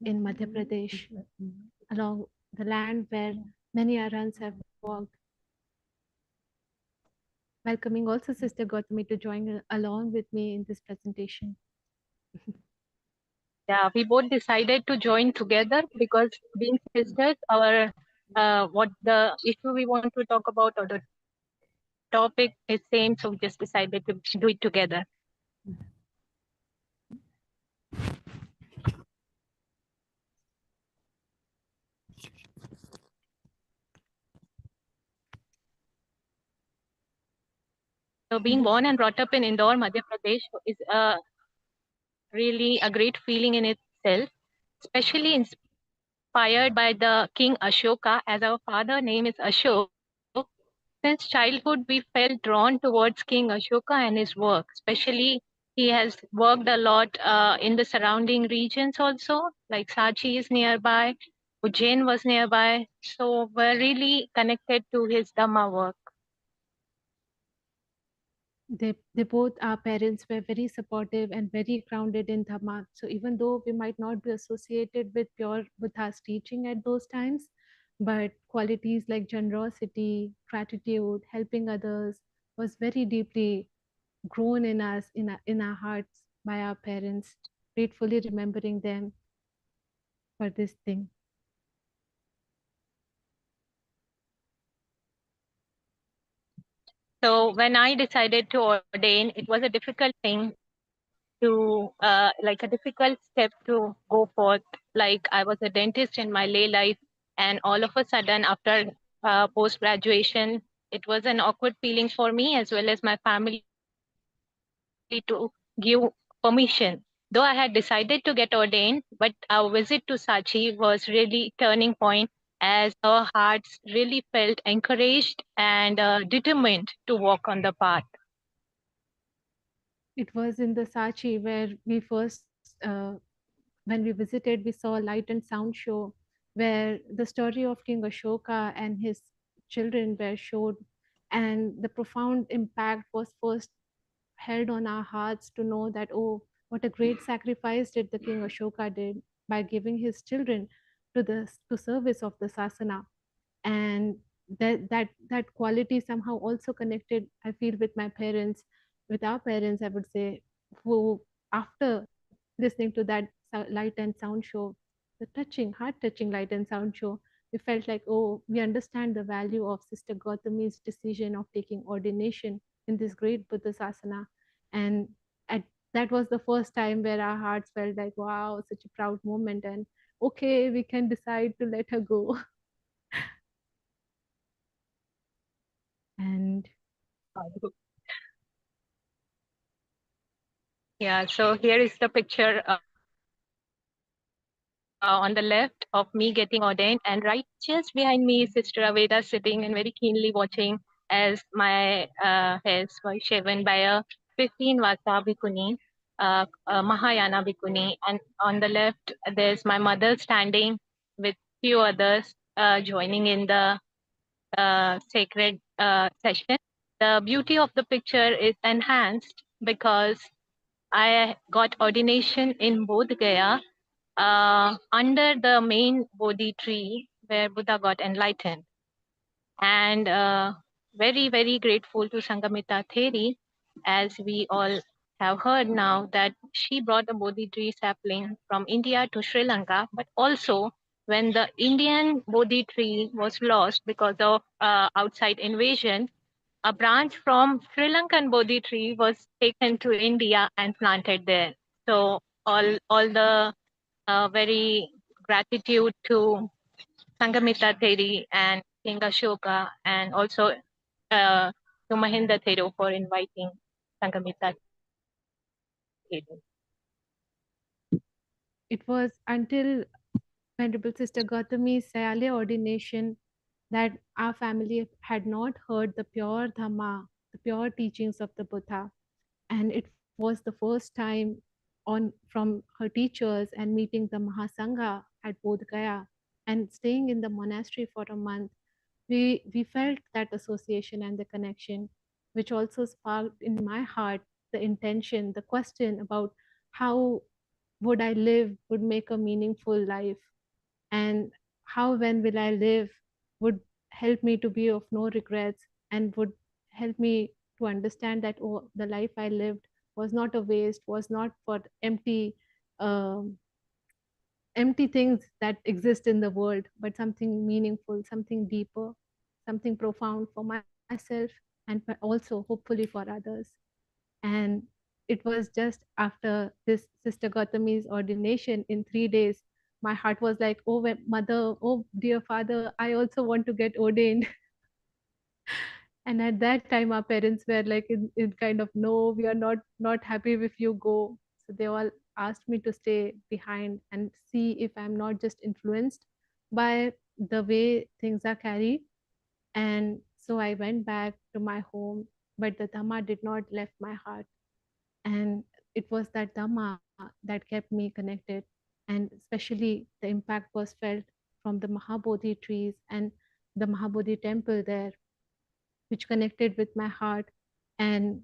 in Madhya Pradesh, along the land where many Arahants have walked. Welcoming also Sister Gotamī to join along with me in this presentation.
Yeah, we both decided to join together because being sisters, our what the issue we want to talk about or the topic is same, so we just decided to do it together. So being born and brought up in Indore, Madhya Pradesh is really a great feeling in itself, especially inspired by the King Ashoka, as our father name is Ashok. Since childhood, we felt drawn towards King Ashoka and his work. Especially, he has worked a lot in the surrounding regions also, like Sachi is nearby, Ujjain was nearby. So we're really connected to his Dhamma work.
They both, our parents, were very supportive and very grounded in Dhamma. So even though we might not be associated with pure Buddha's teaching at those times, but qualities like generosity, gratitude, helping others was very deeply grown in us, in our hearts by our parents, gratefully remembering them for this thing.
So when I decided to ordain, it was a difficult thing to, like a difficult step to go forth. Like I was a dentist in my lay life, and all of a sudden after post-graduation, it was an awkward feeling for me as well as my family to give permission. Though I had decided to get ordained, but our visit to Sachi was really turning point as our hearts really felt encouraged and determined to walk on the path.
It was in the Sachi where we first, when we visited, we saw a light and sound show where the story of King Ashoka and his children were showed, and the profound impact was first held on our hearts to know that, oh, what a great sacrifice did the King Ashoka did by giving his children to the service of the sasana. And that quality somehow also connected, I feel, with my parents, with our parents, I would say, who after listening to that light and sound show, the touching, heart-touching light and sound show, we felt like, oh, we understand the value of Sister Gotami's decision of taking ordination in this great Buddha Sasana. And that was the first time where our hearts felt like, wow, such a proud moment. And okay, we can decide to let her go. And
yeah, so here is the picture on the left of me getting ordained, and right just behind me is Sister Averā sitting and very keenly watching as my hairs were shaven by a 15 Vasa Bhikkhuni, Mahayana Bhikkhuni, and on the left there's my mother standing with few others joining in the sacred session. The beauty of the picture is enhanced because I got ordination in Bodh Gaya under the main Bodhi tree where Buddha got enlightened. And very, very grateful to Sanghamitta Theri, as we all have heard now, that she brought a Bodhi tree sapling from India to Sri Lanka, but also when the Indian Bodhi tree was lost because of outside invasion, a branch from Sri Lankan Bodhi tree was taken to India and planted there. So all the very gratitude to Sanghamitta Theri and King Ashoka, and also to Mahinda Thero for inviting Sanghamitta Theri.
it was until Venerable Sister Gotami's Sayalya ordination that our family had not heard the pure Dhamma, the pure teachings of the Buddha. And it was the first time from her teachers and meeting the Mahasangha at Bodh Gaya and staying in the monastery for a month. We felt that association and the connection, which also sparked in my heart the intention, the question about how would I live would make a meaningful life, and how when will I live would help me to be of no regrets and would help me to understand that, oh, the life I lived was not a waste, was not for empty empty things that exist in the world, but something meaningful, something deeper, something profound for myself and also hopefully for others. And it was just after this Sister Gotami's ordination in 3 days, my heart was like, oh, mother, oh, dear father, I also want to get ordained. And at that time, our parents were like in kind of, no, we are not happy if you go. So they all asked me to stay behind and see if I'm not just influenced by the way things are carried. And so I went back to my home, but the Dhamma did not left my heart. And it was that Dhamma that kept me connected. And especially the impact was felt from the Mahabodhi trees and the Mahabodhi temple there, which connected with my heart and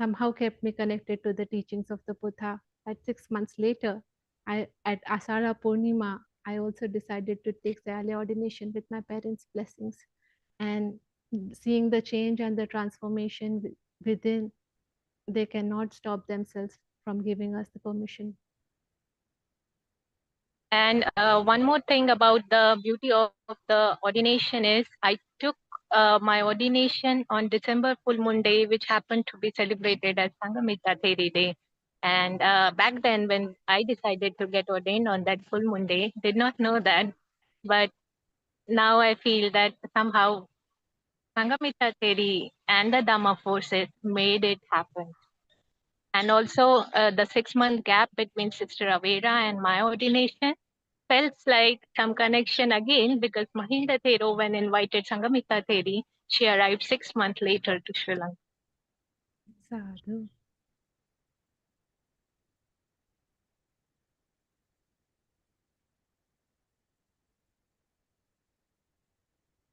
somehow kept me connected to the teachings of the Buddha. At 6 months later, at Asara Purnima, I also decided to take Sayalya ordination with my parents' blessings. And seeing the change and the transformation within, they cannot stop themselves from giving us the permission.
And one more thing about the beauty of the ordination is I took my ordination on December full moon day, which happened to be celebrated as Sanghamitta Theri Day. And back then, when I decided to get ordained on that full moon day, did not know that. But now I feel that somehow Sanghamitta Theri and the Dhamma forces made it happen. And also the 6-month gap between Sister Averā and my ordination felt like some connection again, because Mahinda Thero, when invited Sanghamitta Theri, she arrived 6 months later to Sri Lanka.
Sadhu.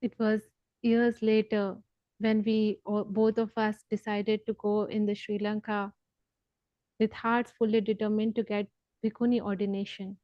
It was years later when both of us decided to go in the Sri Lanka with hearts fully determined to get Bhikkhuni ordination.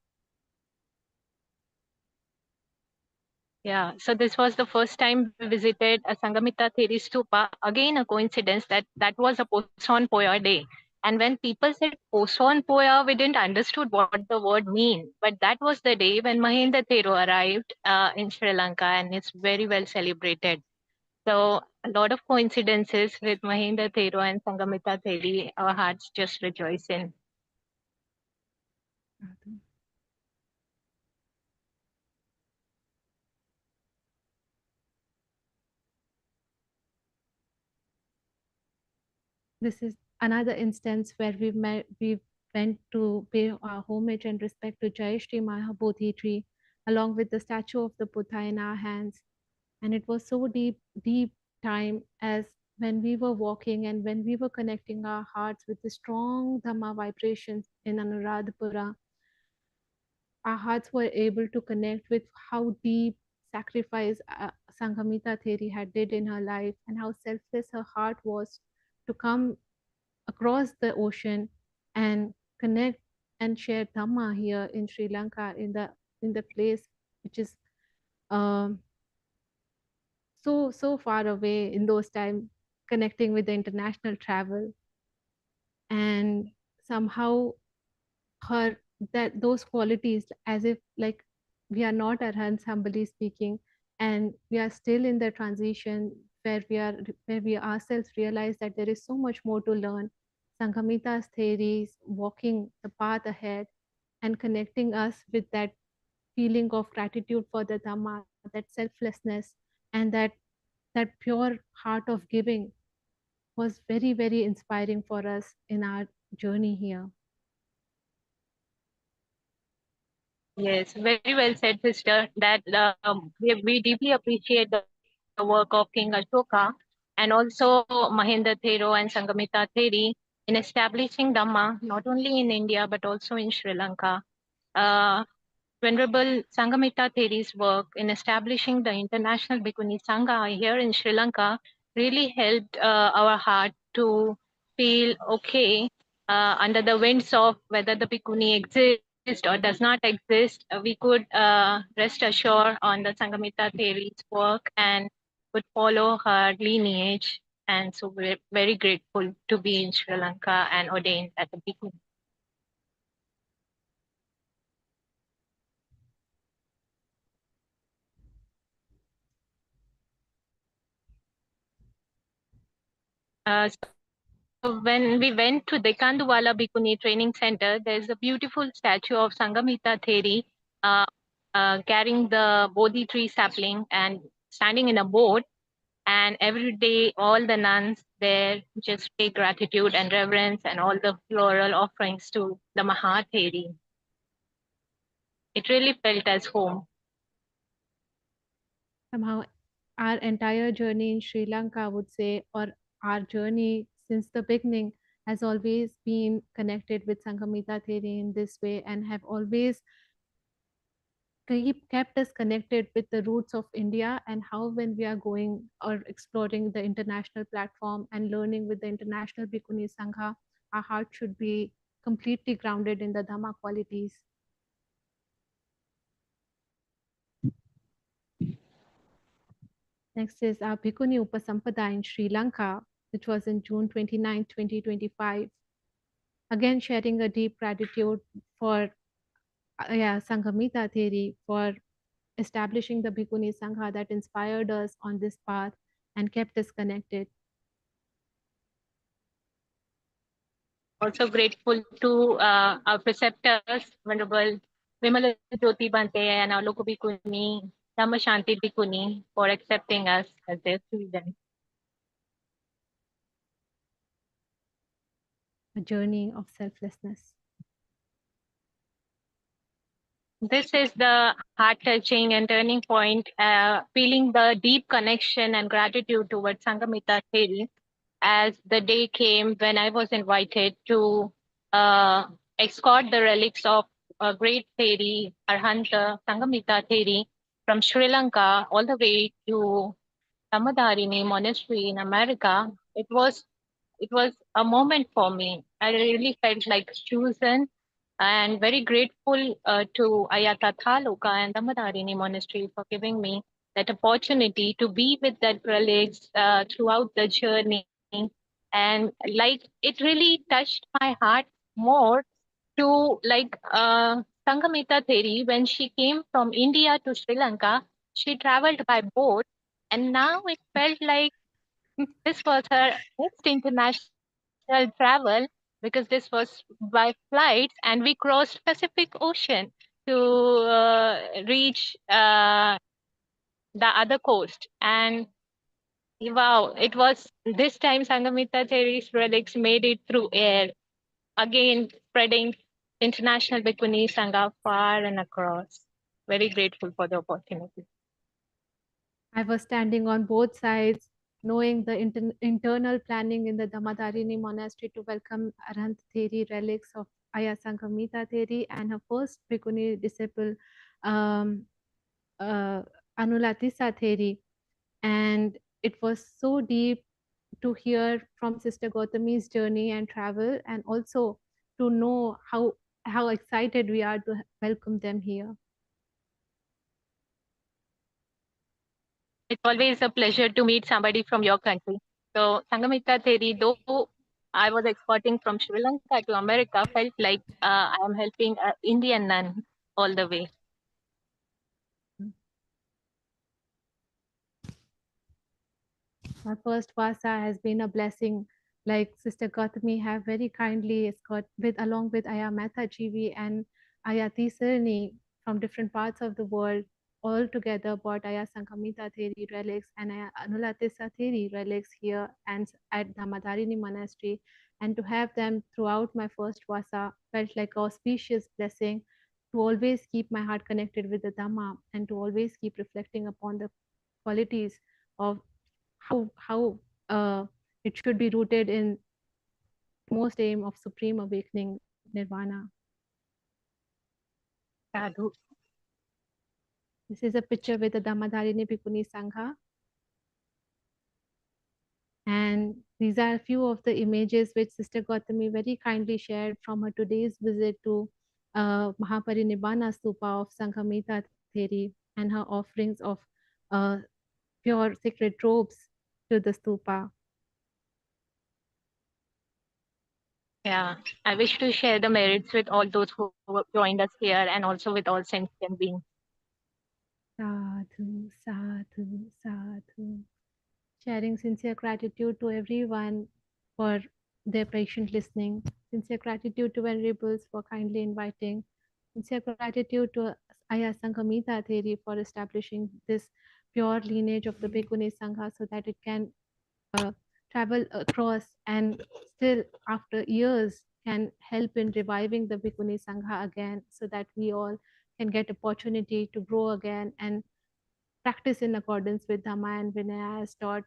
Yeah, so this was the first time we visited a Sanghamitta Theri stupa. Again, a coincidence that was a Poson Poya day. And when people said Poson Poya, we didn't understood what the word mean. But that was the day when Mahinda Thero arrived in Sri Lanka, and it's very well celebrated. So a lot of coincidences with Mahinda Thero and Sanghamitta Theri. Our hearts just rejoice in.
This is another instance where we went to pay our homage and respect to Jai Shri Mahabodhi tree, along with the statue of the Buddha in our hands. And it was so deep time, as when we were walking and when we were connecting our hearts with the strong Dhamma vibrations in Anuradhapura, our hearts were able to connect with how deep sacrifice Sanghamitta Theri had did in her life, and how selfless her heart was to come across the ocean and connect and share Dhamma here in Sri Lanka, in the place which is so far away in those times, connecting with the international travel. And somehow those qualities, as if like we are not Arahants, humbly speaking, and we are still in the transition where we ourselves realize that there is so much more to learn. Sanghamitta's theories, walking the path ahead and connecting us with that feeling of gratitude for the Dhamma, that selflessness, and that pure heart of giving was very, very inspiring for us in our journey here.
Yes, very well said, sister. That we deeply appreciate the work of King Ashoka and also Mahinda Thero and Sanghamitta Theri in establishing Dhamma, not only in India, but also in Sri Lanka. Venerable Sanghamitta Theri's work in establishing the International Bhikkhunī Saṅgha here in Sri Lanka really helped our heart to feel okay under the winds of whether the Bhikkhuni exists or does not exist. We could rest assured on the Sanghamitta Theri's work and would follow her lineage. And so we're very grateful to be in Sri Lanka and ordained as a Bhikkhuni. So when we went to Dekanduwala Bhikkhuni Training Center, there's a beautiful statue of Sanghamitta Theri carrying the Bodhi tree sapling and standing in a boat. And every day, all the nuns there just pay gratitude and reverence and all the floral offerings to the Mahatheri. It really felt as home.
Somehow, our entire journey in Sri Lanka, I would say, or our journey since the beginning, has always been connected with Sanghamitta Theri in this way, and have always kept us connected with the roots of India, and how when we are going or exploring the international platform and learning with the International Bhikkhunī Saṅgha, our heart should be completely grounded in the Dhamma qualities. Next is our Bhikkhuni Upasampada in Sri Lanka, which was in June 29, 2025. Again, sharing a deep gratitude for Sanghamitta Theri for establishing the Bhikkhuni Saṅgha that inspired us on this path, and kept us connected.
Also grateful to our preceptors, Venerable Vimala Jyoti Bhante and our local Bhikkhuni, Dhammashanti Bhikkhuni, for accepting us as their students.
A journey of selflessness.
This is the heart-touching and turning point, feeling the deep connection and gratitude towards Sanghamitta Theri as the day came when I was invited to escort the relics of a great Theri, Arahant Sanghamitta Theri, from Sri Lanka all the way to Dhammadharini monastery in America. It was a moment for me. I really felt like chosen and very grateful to Ayata Thaluka and Dhammadharini monastery for giving me that opportunity to be with that relics throughout the journey. And like it really touched my heart more to like Sanghamitta Theri, when she came from India to Sri Lanka, she traveled by boat, and now it felt like this was her next international travel, because this was by flight, and we crossed Pacific Ocean to reach the other coast. And wow, it was this time Sanghamitta Theri's relics made it through air, again spreading international Bhikkhunī Saṅgha far and across. Very grateful for the opportunity.
I was standing on both sides, knowing the internal planning in the Dhammadharini monastery to welcome Arahant Theri relics of Ayya Sanghamitta Theri and her first Bhikkhuni disciple, Anulatisa Theri. And it was so deep to hear from Sister Gotamī's journey and travel, and also to know how excited we are to welcome them here.
It's always a pleasure to meet somebody from your country. So Sanghamitta Theri, though I was exporting from Sri Lanka to America, felt like I am helping an Indian nun all the way.
My first Vasa has been a blessing. Like Sister Gotamī have very kindly escort along with Ariyadhammajivi and Ariyadhammajivi from different parts of the world, all together brought Ayya Sanghamitta Theri relics and Anulatisa Theri relics here and at Dhammadharini monastery, and to have them throughout my first Vasa felt like an auspicious blessing to always keep my heart connected with the Dhamma and to always keep reflecting upon the qualities of how it should be rooted in most aim of supreme awakening, nirvana.
Sadhu.
This is a picture with the Dhammadharini Bhikkhunī Saṅgha. And these are a few of the images which Sister Gotamī very kindly shared from her today's visit to Mahaparinibbana Stupa of Sanghamitta Theri and her offerings of pure sacred robes to the stupa.
Yeah, I wish to share the merits with all those who joined us here and also with all sentient beings.
Sadhu, sadhu, sadhu. Sharing sincere gratitude to everyone for their patient listening. Sincere gratitude to venerables for kindly inviting. Sincere gratitude to Ayya Sanghamitta Theri for establishing this pure lineage of the Bhikkhunī Saṅgha so that it can travel across and still after years can help in reviving the Bhikkhunī Saṅgha again, so that we all can get opportunity to grow again and practice in accordance with Dhamma and Vinaya as taught,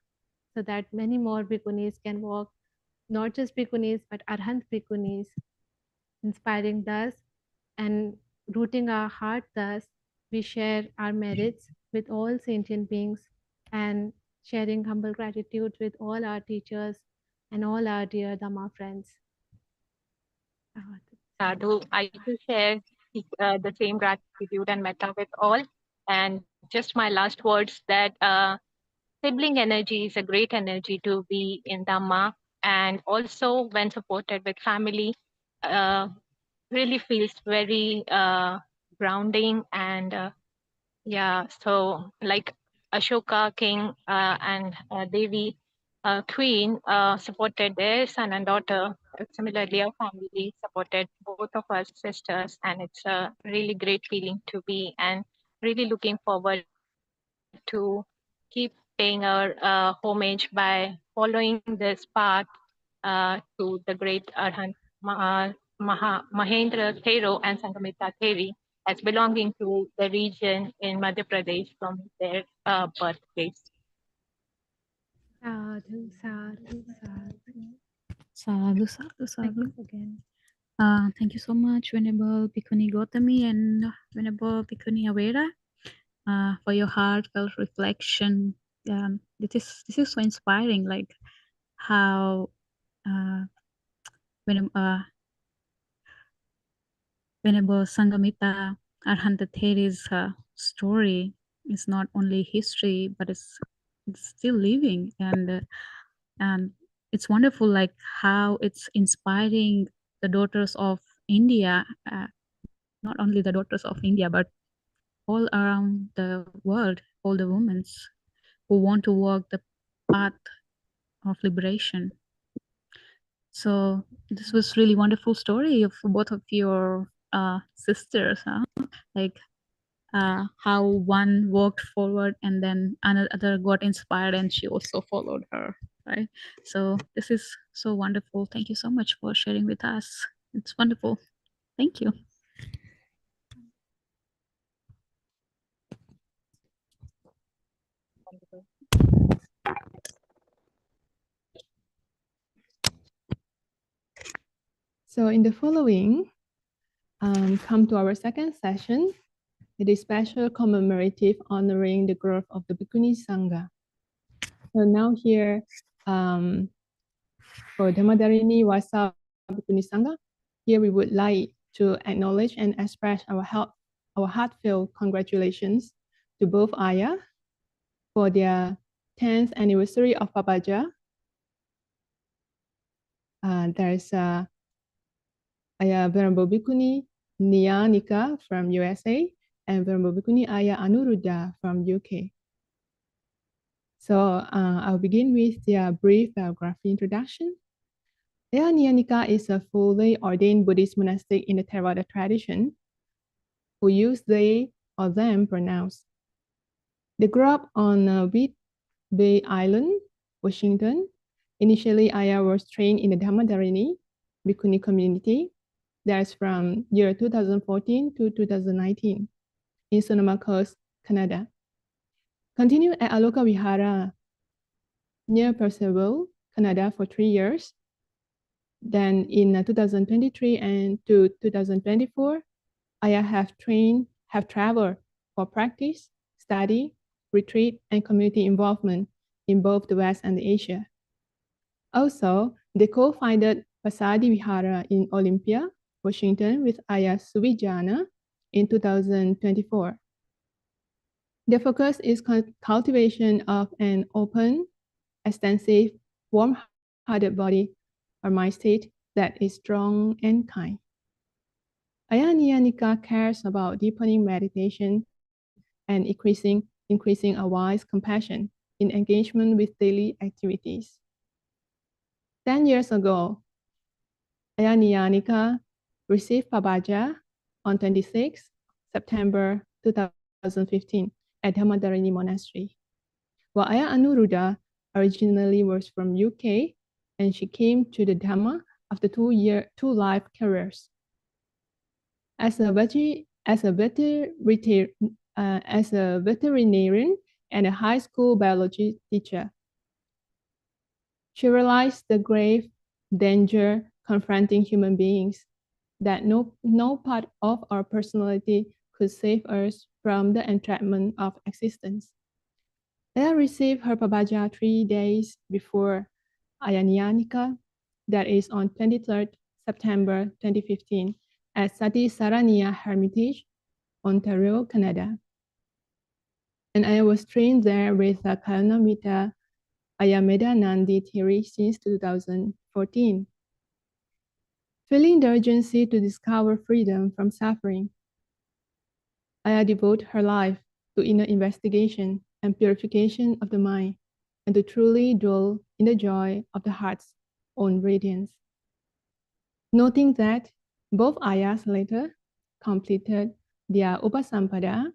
so that many more Bhikkhunis can walk, not just Bhikkhunis but Arahant Bhikkhunis, inspiring thus and rooting our heart thus. We share our merits with all sentient beings and sharing humble gratitude with all our teachers and all our dear Dhamma friends.
Sadhu, I too share the same gratitude and metta with all. And just my last words that sibling energy is a great energy to be in Dhamma, and also when supported with family, really feels very grounding. And yeah, so like Ashoka king and Devi queen supported their son and daughter. Similarly, our family supported both of us sisters, and it's a really great feeling to be, and really looking forward to keep paying our homage by following this path to the great Arahant Mahendra Thero and Sanghamitta Theri as belonging to the region in Madhya Pradesh from their birthplace.
Sadhu, sadhu, sadhu.
Sadhu, sadhu, sadhu.
Thank you again.
Thank you so much, Venerable Bhikkhuni Gotamī and Venerable Bhikkhuni Averā, for your heartfelt reflection. This is so inspiring, like how Venerable Sanghamitta Arahant Theri's story is not only history, but it's still living, and it's wonderful, like how it's inspiring the daughters of India, not only the daughters of India, but all around the world, all the women who want to walk the path of liberation. So this was really wonderful story of both of your sisters, like how one walked forward and then another got inspired and she also followed her, right? So this is so wonderful. Thank you so much for sharing with us. It's wonderful. Thank you.
So in the following, come to our second session. It is special commemorative honoring the growth of the Bhikkhunī Saṅgha. So now here, for Dhammadharini Vasa Bhikkhunī Saṅgha, here we would like to acknowledge and express our heartfelt congratulations to both Ayah for their 10th anniversary of Papaja. There's Ayah Venerable Bhikkhuni Niyanika from USA and Venerable Bhikkhuni Ayah Anuruddha from UK. So I'll begin with their brief biography introduction. Ayah Niyanika is a fully ordained Buddhist monastic in the Theravada tradition who use they or them pronouns. They grew up on Bay Island, Washington. Initially, Ayah was trained in the Dhammadharini Bhikkhuni community. That's from year 2014 to 2019 in Sonoma Coast, Canada. Continued at Aloka Vihara near Percival, Canada for 3 years. Then in 2023 and to 2024, Ayah have traveled for practice, study, retreat, and community involvement in both the West and Asia. Also, they co-founded Pasadi Vihara in Olympia, Washington with Ayah Suvijana in 2024. Their focus is cultivation of an open, extensive, warm-hearted body or mind state that is strong and kind. Ayah Niyanika cares about deepening meditation and increasing a wise compassion in engagement with daily activities. 10 years ago, Ayah Niyanika received Papaja on 26 September 2015 at Dhammadharini Monastery. While Ayah Anuruddha originally was from UK, and she came to the Dhamma after 2 life careers. As a veterinarian and a high school biology teacher, she realized the grave danger confronting human beings, that no part of our personality could save us from the entrapment of existence. Ayah received her Papaja 3 days before Ayah Niyanika, that is on 23rd September 2015 at Sati Saraniya Hermitage, Ontario, Canada. And Ayah was trained there with Kalyanamitta Ayah Medanandi Theri since 2014. Feeling the urgency to discover freedom from suffering, Ayah devoted her life to inner investigation and purification of the mind, and to truly dwell in the joy of the heart's own radiance. Noting that both ayahs later completed their upasampada,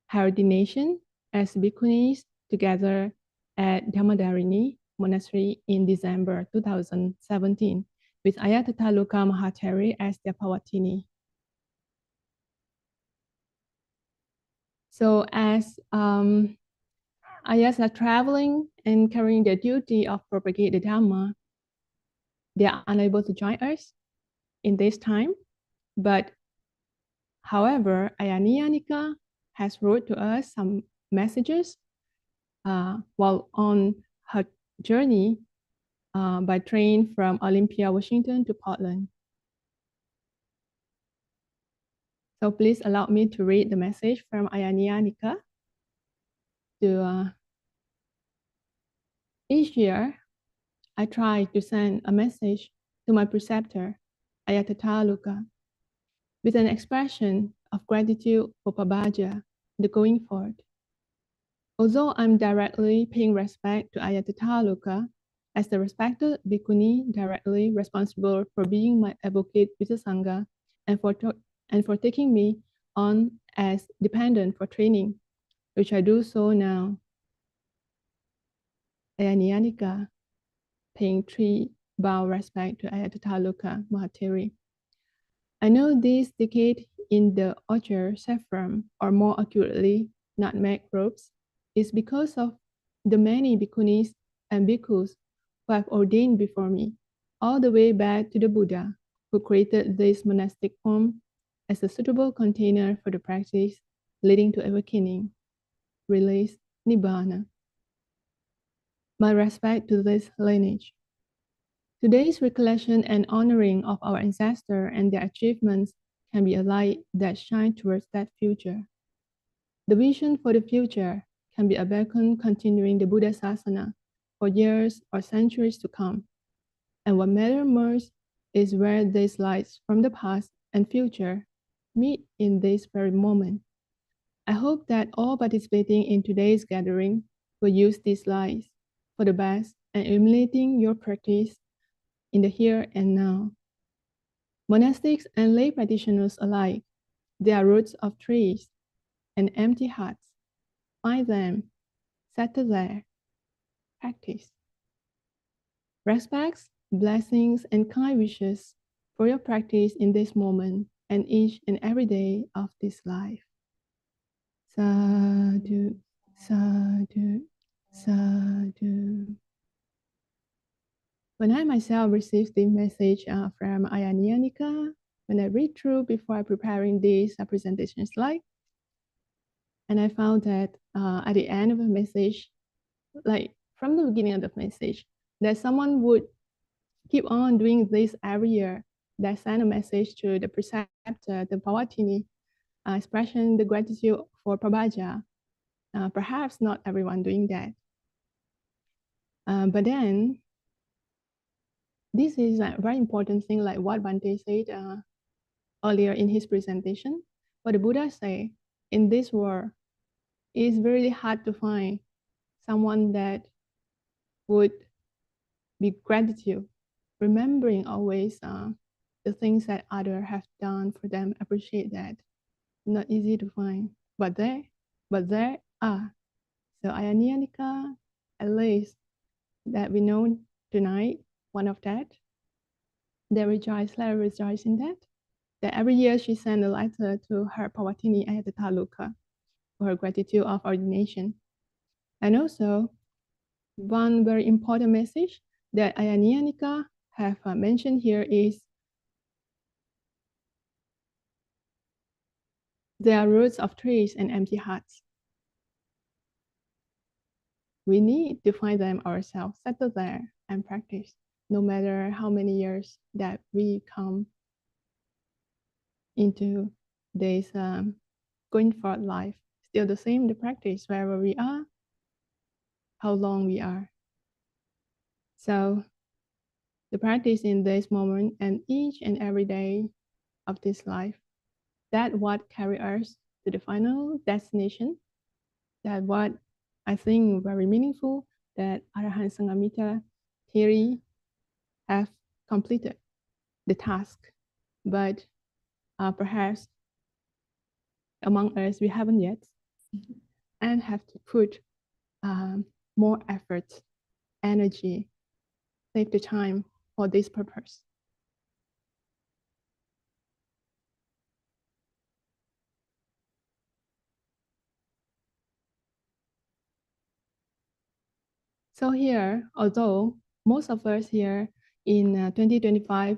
her ordination as bhikkhunis together at Dhammadharini monastery in December 2017, with Ariyadhammajivi Theri as their Pawatini. So as ayahs are traveling and carrying the duty of propagate the Dhamma, they are unable to join us in this time. But however, Ayah Niyanika has wrote to us some messages while on her journey by train from Olympia, Washington to Portland. So please allow me to read the message from Ayah Niyanika. Each year, I try to send a message to my preceptor, Ayah Tataluka, with an expression of gratitude for Pabaja, the going forth. Although I'm directly paying respect to Ayah Tataluka as the respected Bhikkhuni directly responsible for being my advocate with the Sangha and for taking me on as dependent for training, which I do so now. Ayah Niyanika, paying 3 bow respect to Ayah Tataluka Mahathiri. I know this decade in the orchard saffron, or more accurately, nutmeg robes, is because of the many bhikkhunis and bhikkhus who have ordained before me, all the way back to the Buddha, who created this monastic form as a suitable container for the practice leading to awakening, release, Nibbana. My respect to this lineage. Today's recollection and honoring of our ancestors and their achievements can be a light that shines towards that future. The vision for the future can be a beacon continuing the Buddha Sasana for years or centuries to come. And what matters most is where these lights from the past and future meet in this very moment. I hope that all participating in today's gathering will use these lights for the best and emulating your practice in the here and now. Monastics and lay practitioners alike, they are roots of trees and empty hearts. Find them, settle there, practice. Respects, blessings, and kind wishes for your practice in this moment and each and every day of this life. Sadhu, sadhu, sadhu. When I myself received the message from Ayah Niyanika, when I read through before preparing this presentation slide, and I found that at the end of the message, like from the beginning of the message, that someone would keep on doing this every year, that send a message to the preceptor, the Pawatini, expressing the gratitude for Pabaja. Perhaps not everyone doing that. But then, this is a very important thing, like what Bhante said earlier in his presentation. What the Buddha said, in this world, it's really hard to find someone that would be gratitude, remembering always the things that others have done for them, appreciate that. Not easy to find, but there are. So Ayah Niyanika, at least that we know tonight, one of that. They rejoice, let her rejoice in that. That every year she sent a letter to her Pawatini at the Taluka for her gratitude of ordination. And also, one very important message that Ayah Niyanika have mentioned here is there are roots of trees and empty hearts. We need to find them ourselves, settle there and practice, no matter how many years that we come into this going forward life. Still the same, the practice, wherever we are, how long we are. So the practice in this moment and each and every day of this life, that what carry us to the final destination, that what I think very meaningful that Arahant Sanghamitta Theri have completed the task, but perhaps among us we haven't yet, and have to put more effort, energy, take the time for this purpose. So here, although most of us here in 2025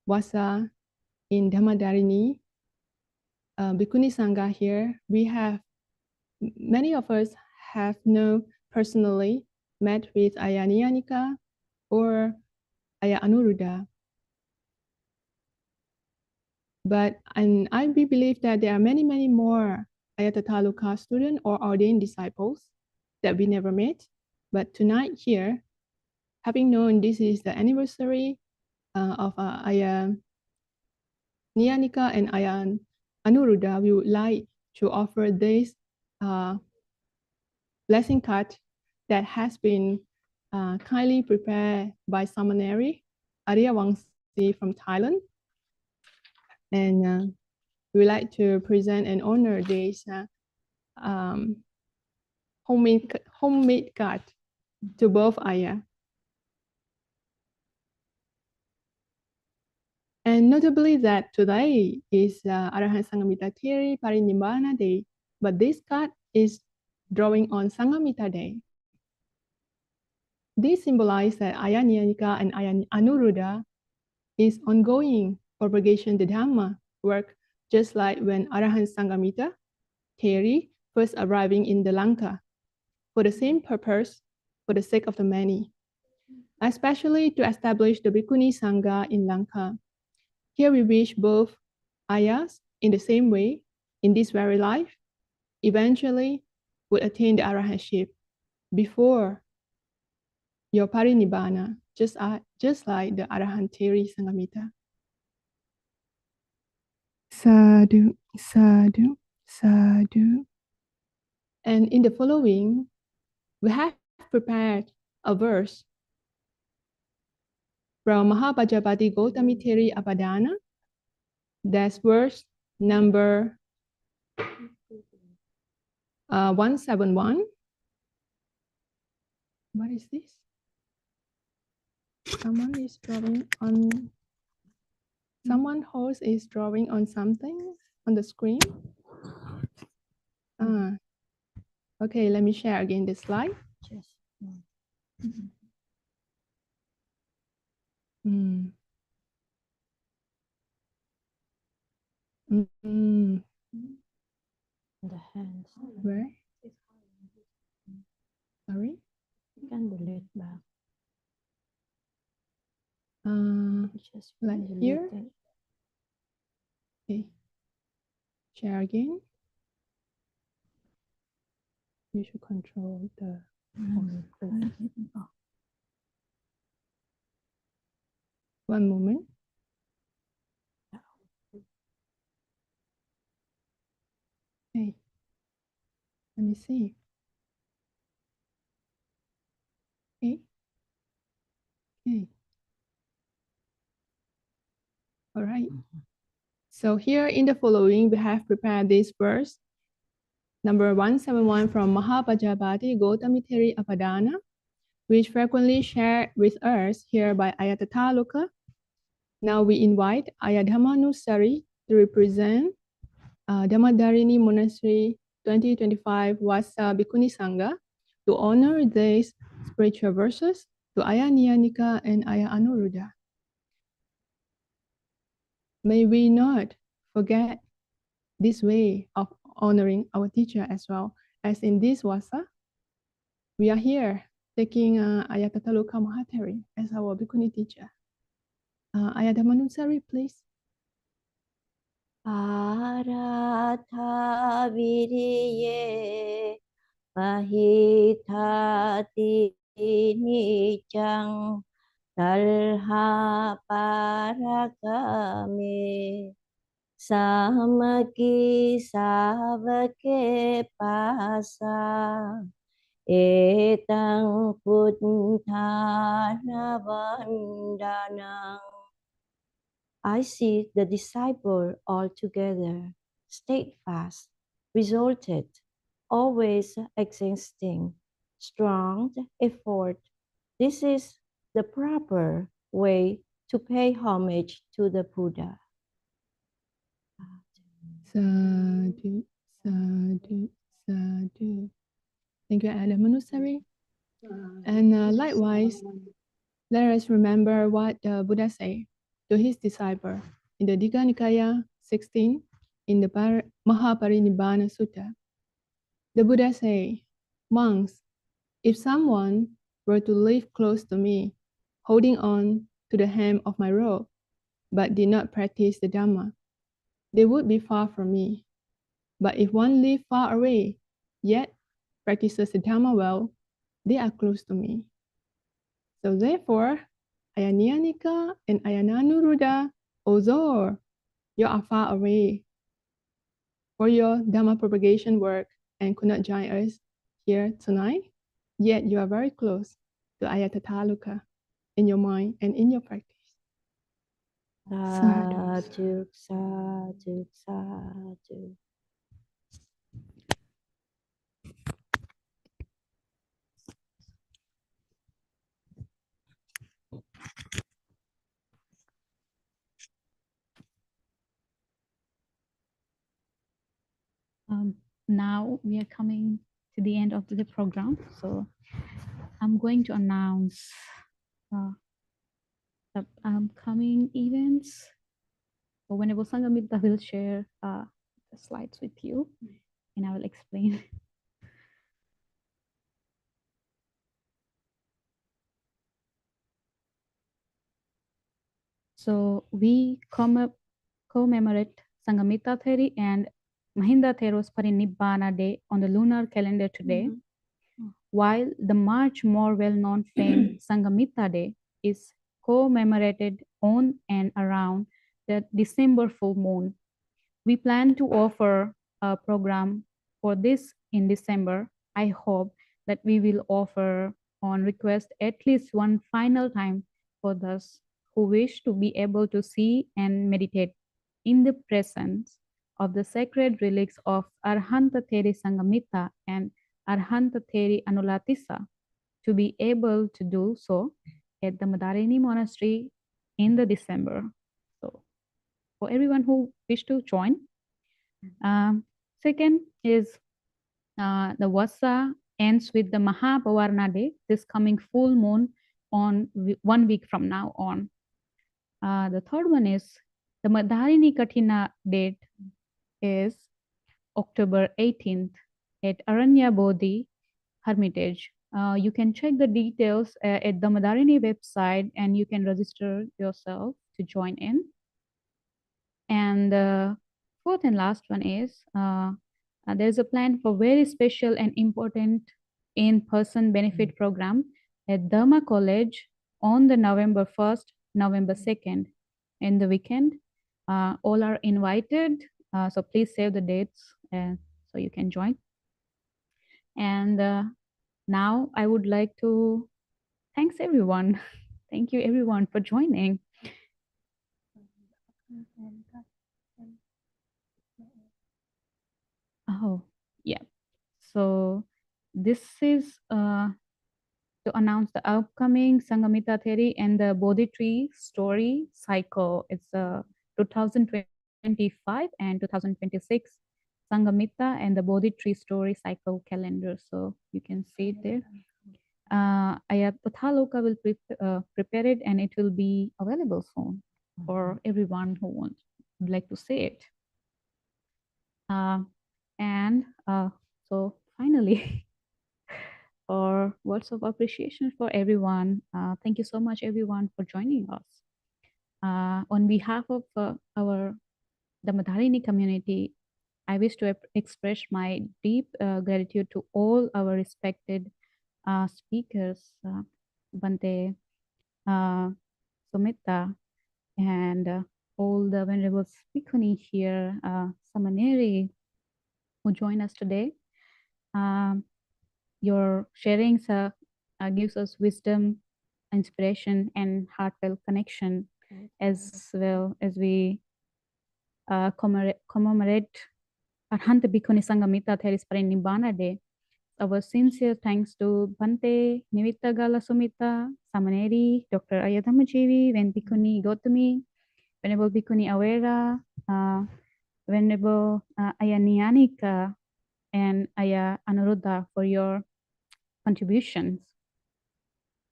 Vasa in Dhammadharini, Bhikkhunī Saṅgha here, we have, many of us have personally met with Ayya Niyanika or Ayya Anuruddha. But I believe that there are many more Ayattathaluka students or ordained disciples that we never met. But tonight here, having known this is the anniversary of Ayya Niyanika and Ayya Anuruddha, we would like to offer this blessing card that has been kindly prepared by Samanerī, Ariyadhammajivi from Thailand. And we would like to present and honor this homemade card to both Ayya. And notably that today is Arahant Sanghamitta Theri Parinibbāna Day, but this card is drawing on Sanghamitta Day. This symbolizes that Ayya Niyanika and Ayya Anuruddha is ongoing propagation the Dhamma work, just like when Arahant Sanghamitta Theri first arriving in the Lanka for the same purpose, for the sake of the many, especially to establish the Bhikkhunī Saṅgha in Lanka. Here we wish both Ayyas in the same way, in this very life, eventually would attain the Arahantship before your Parinibbāna, just like the Arahant Theri Sanghamitta. Sadhu, sadhu, sadhu. And in the following, we have prepared a verse from Mahapajapati Gotamī Theri Apadana. That's verse number 171. What is this? Someone is drawing on, someone else is drawing on something on the screen. Okay, let me share again the slide.
The hands.
Where? Sorry?
You can delete back. Just
like here.
it.
Okay. Share again. You should control the. One moment. Okay. Let me see. Okay. Okay. All right. So here in the following, we have prepared this verse, number 171 from Mahapajapati Gotamī Theri Apadana, which frequently shared with us here by Ayattathaluka. Now we invite Ariyadhammajivi to represent Dhammadharini Monastery 2025 Vasa Bhikkhunī Saṅgha to honor these spiritual verses to Ayya Niyanika and Ayya Anuruddha. May we not forget this way of honoring our teacher as well, as in this Vasa, we are here taking Ayattathaluka Mahatheri as our Bhikkhuni teacher. Ariyadhammajivi, please.
Aratha viriye pahithati nicang talha paragame Samaki savake pasa etang puttana vandanang. I see the disciple altogether, steadfast, resolted, always existing, strong effort. This is the proper way to pay homage to the Buddha.
Sadhu, sadhu, sadhu. Thank you, Ariyadhammajivi. And likewise, let us remember what the Buddha said to his disciple in the Digha Nikaya 16 in the Parinibbāna Sutta. The Buddha said, monks, if someone were to live close to me, holding on to the hem of my robe, but did not practice the Dhamma, they would be far from me. But if one lives far away, yet practices the Dhamma well, they are close to me. So therefore, Ayaniyanika and Ayananuruddha, although you are far away for your Dhamma propagation work and could not join us here tonight, yet you are very close to Ayattathaluka in your mind and in your practice.
Sadhu, sadhu, sadhu.
Now we are coming to the end of the program, so I'm going to announce the upcoming events. So whenever Sanghamitta will share the slides with you, and I will explain. So we commemorate Sanghamitta Theri and Mahinda Thero's Parinibbāna Day on the lunar calendar today, while the much more well-known famed Sanghamitta Day is commemorated on and around the December full moon. We plan to offer a program for this in December. I hope that we will offer on request at least one final time for those who wish to be able to see and meditate in the presence of the sacred relics of Arahant Theri Sanghamitta and Arahant Theri Anulatissa, to be able to do so at the Dhammadharini monastery in the December. So for everyone who wish to join. Second is the Vasa ends with the Mahapavarana Day, this coming full moon on 1 week from now on. The third one is the Dhammadharini Kathina date is October 18th at Aranya Bodhi Hermitage. You can check the details at the Dhammadharini website, and you can register yourself to join in. And the fourth and last one is there's a plan for very special and important in-person benefit program at Dhamma College on the November 1st, November 2nd in the weekend. All are invited, so please save the dates so you can join. And now I would like to thanks everyone. Thank you everyone for joining. Oh, yeah. So this is to announce the upcoming Sanghamitta Theri and the Bodhi Tree Story Cycle. It's 2025 and 2026 Sanghamitta and the Bodhi Tree Story Cycle calendar. So you can see it there. Ayattathaluka will prepare it, and it will be available soon for everyone who would like to see it. So finally, for words of appreciation for everyone, thank you so much everyone for joining us. On behalf of our Dhammadharini community, I wish to express my deep gratitude to all our respected speakers, Bhante, Sumitta, and all the venerable Bhikkhuni here, Samanerī, who join us today. Your sharings gives us wisdom, inspiration, and heartfelt connection, as well as we commemorate Arahant Bhikkhunī Saṅgamitta Theri's Parinibbāna Day. Our sincere thanks to Bhante, Nivitigala Sumitta, Samanerī, Dr. Ariyadhammajivi, Bhikkhuni Gotamī, Venerable Bhikkhuni Averā, Venerable Niyanika, and Anuruddha for your contributions.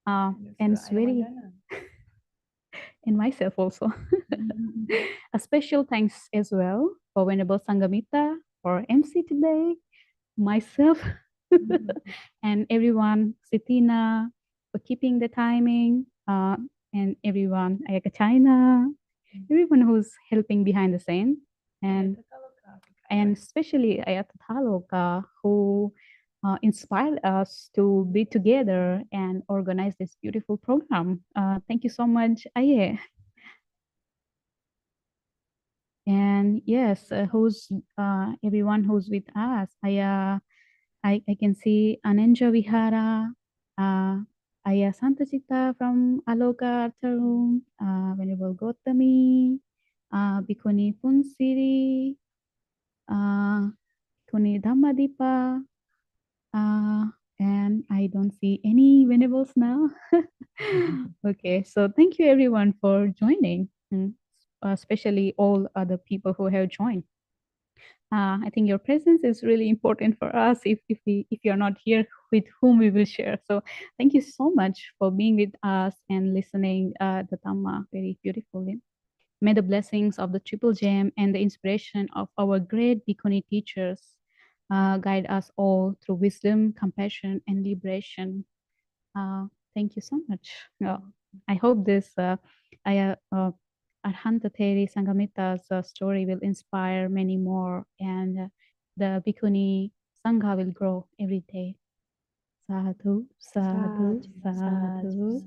And it's very, and myself also. A special thanks as well for Venerable Sanghamitta for MC today, myself, and everyone, Sitina, for keeping the timing, and everyone, Ayaka everyone who's helping behind the scene, and especially Ayatthaloka, who inspired us to be together and organize this beautiful program. Thank you so much, Aye. And yes, who's everyone who's with us. I can see Ananja Vihara, Aya Santacitta from Aloka Artharum, Venerable Gotamī, Bhikkhuni Punsiri, Bhikkhuni Dhammadipā, and I don't see any venerables now. Okay, so thank you everyone for joining, especially all other people who have joined. I think your presence is really important for us. If you're not here, with whom we will share. So thank you so much for being with us and listening the Dhamma very beautifully. May the blessings of the Triple Gem and the inspiration of our great Bhikkhuni teachers guide us all through wisdom, compassion, and liberation. Thank you so much. I hope this Arahant Theri Sanghamitta's story will inspire many more, and the Bhikkhunī Saṅgha will grow every day. Sadhu, sadhu, sadhu.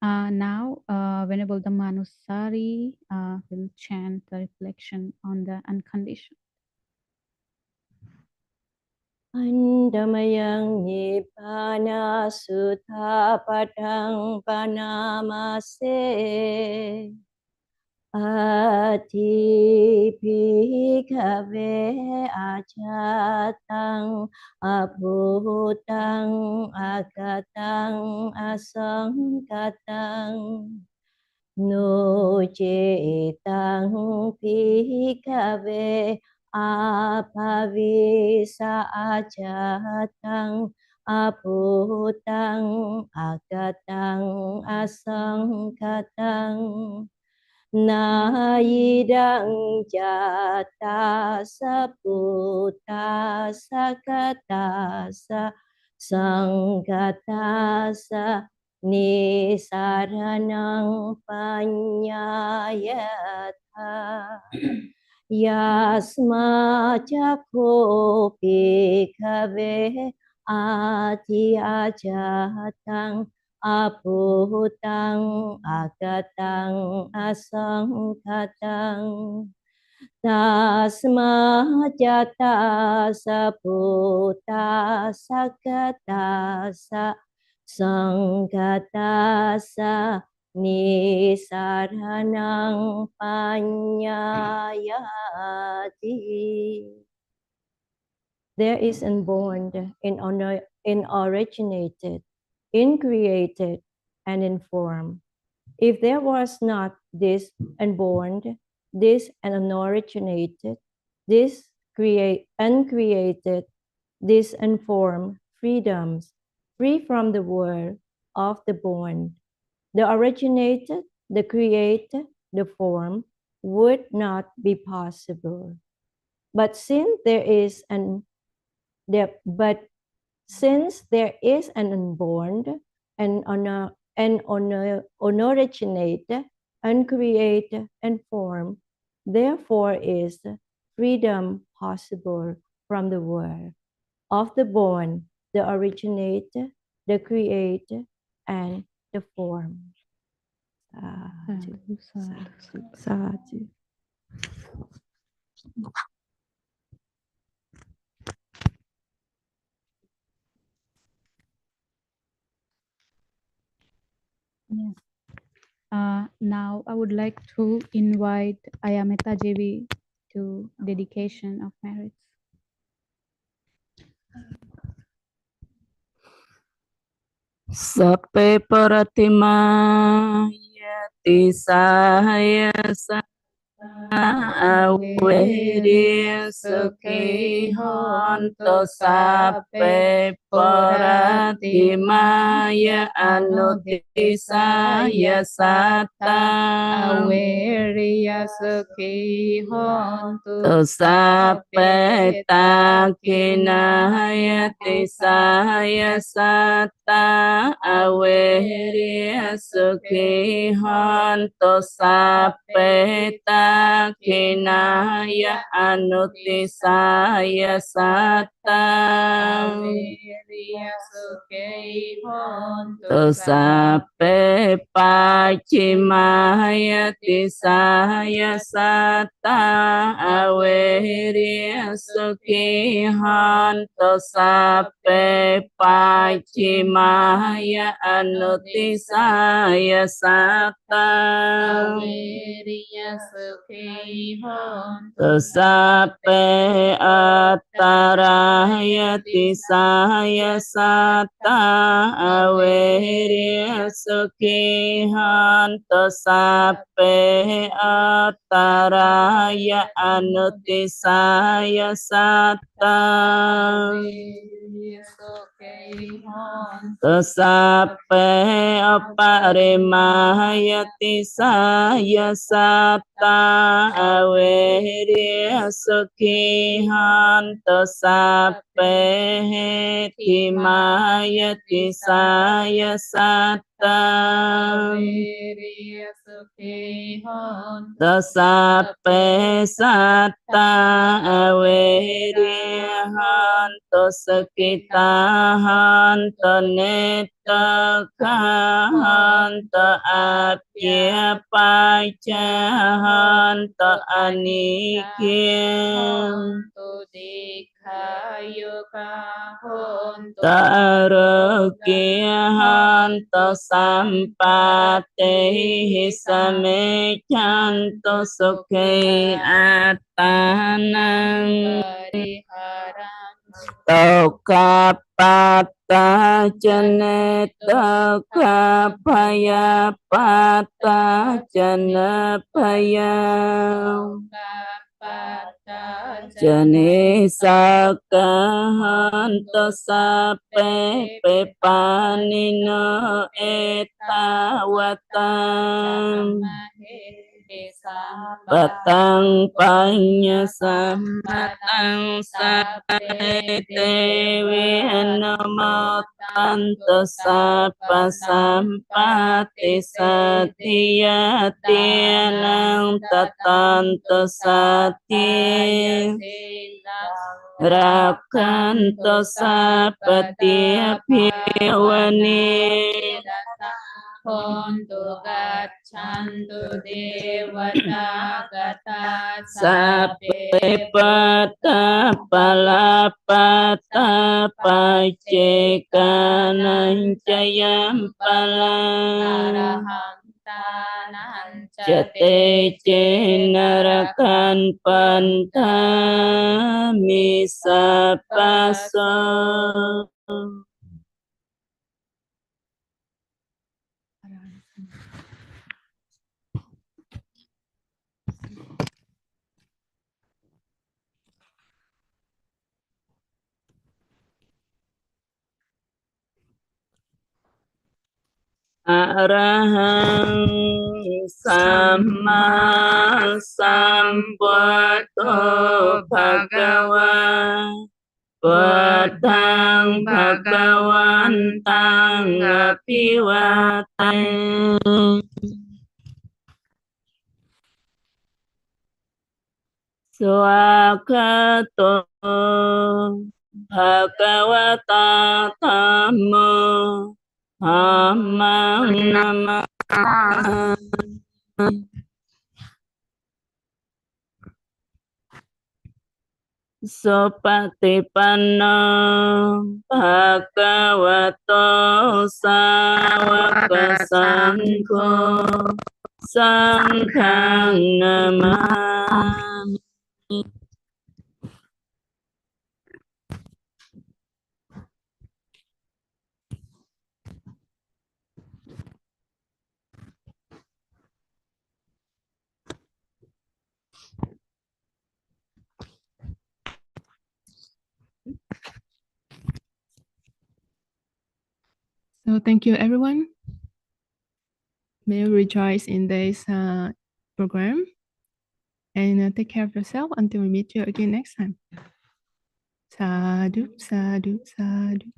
Now, Venerable Dhammanusari will chant the reflection on the unconditioned.
Andamayang Nibbāna Sutta Padang Panamase Ati Bhikkhave Ajatang Abhutang Agatang Asangkatang No Cetang Bhikkhave Apavisa Ajatang Abhutang Agatang Asangkatang Nayidang Jata Saputa Sakatasa Sangkatasa Nisaranang Panyayatha Yasma Jako Bhikkhave Ati Ajatang Abhutang Agatang Asangkatang Tasma Jata Saputa Sakatasa Sangkatasa Nisaranang Panyayati. There is unborn, inoriginated, increated, and informed. If there was not this unborn, this unoriginated, this uncreated, this unformed freedoms, free from the world of the born, the originated, the created, the form would not be possible. But since there is an unborn, and unoriginated, uncreated, and form, therefore is freedom possible from the world of the born, the originate, the create, and the form. Sadhu, sadhu, sadhu.
Yes. Now I would like to invite Ariyadhammajivi to dedication of merits.
Sape paratima yati sahaya Averā sukhi honto sape paratimaya anutisaya sata
Averā sukhi honto
sape takinaya tisaya sata Averā sukhi honto sape Kinaya anutisaya sata Sape pachimaya tisaya sata Averā sukhi honto sape pachimaya anutisaya sata Sape ataraya tisaya sata Averā sukhi honto sape ataraya anutisaya sata Sape aparimaya tisaya sata Averā sukhi honto sape timaya tisaya sata Sape sata Averā honto sakita honto netta honto apya pacha honto anikya Tarukya honto sampate same chanto sukhe atanang Toka pata jane toka paya pata jane paya Jane saka hanto sape pepanino etawatam Batang panya samatang sape dewi namo tanto sapa sampati satya tianang tatanto satya rakanto sapatia piwani Hontu gachantu devata gata sape pata palapata pacekanang cayam palang Jate cenarakan panta misa paso Arahant Sama Sambuddho Bhagava Buddhang Bhagavantang Apivatang Swakato Bhagavata Dhammo Dhammang Namami. Supatipanno Bhagavato Sāvaka Saṅgho Sanghang Namami.
So thank you, everyone. May you rejoice in this program and take care of yourself until we meet you again next time. Sadhu, sadhu, sadhu.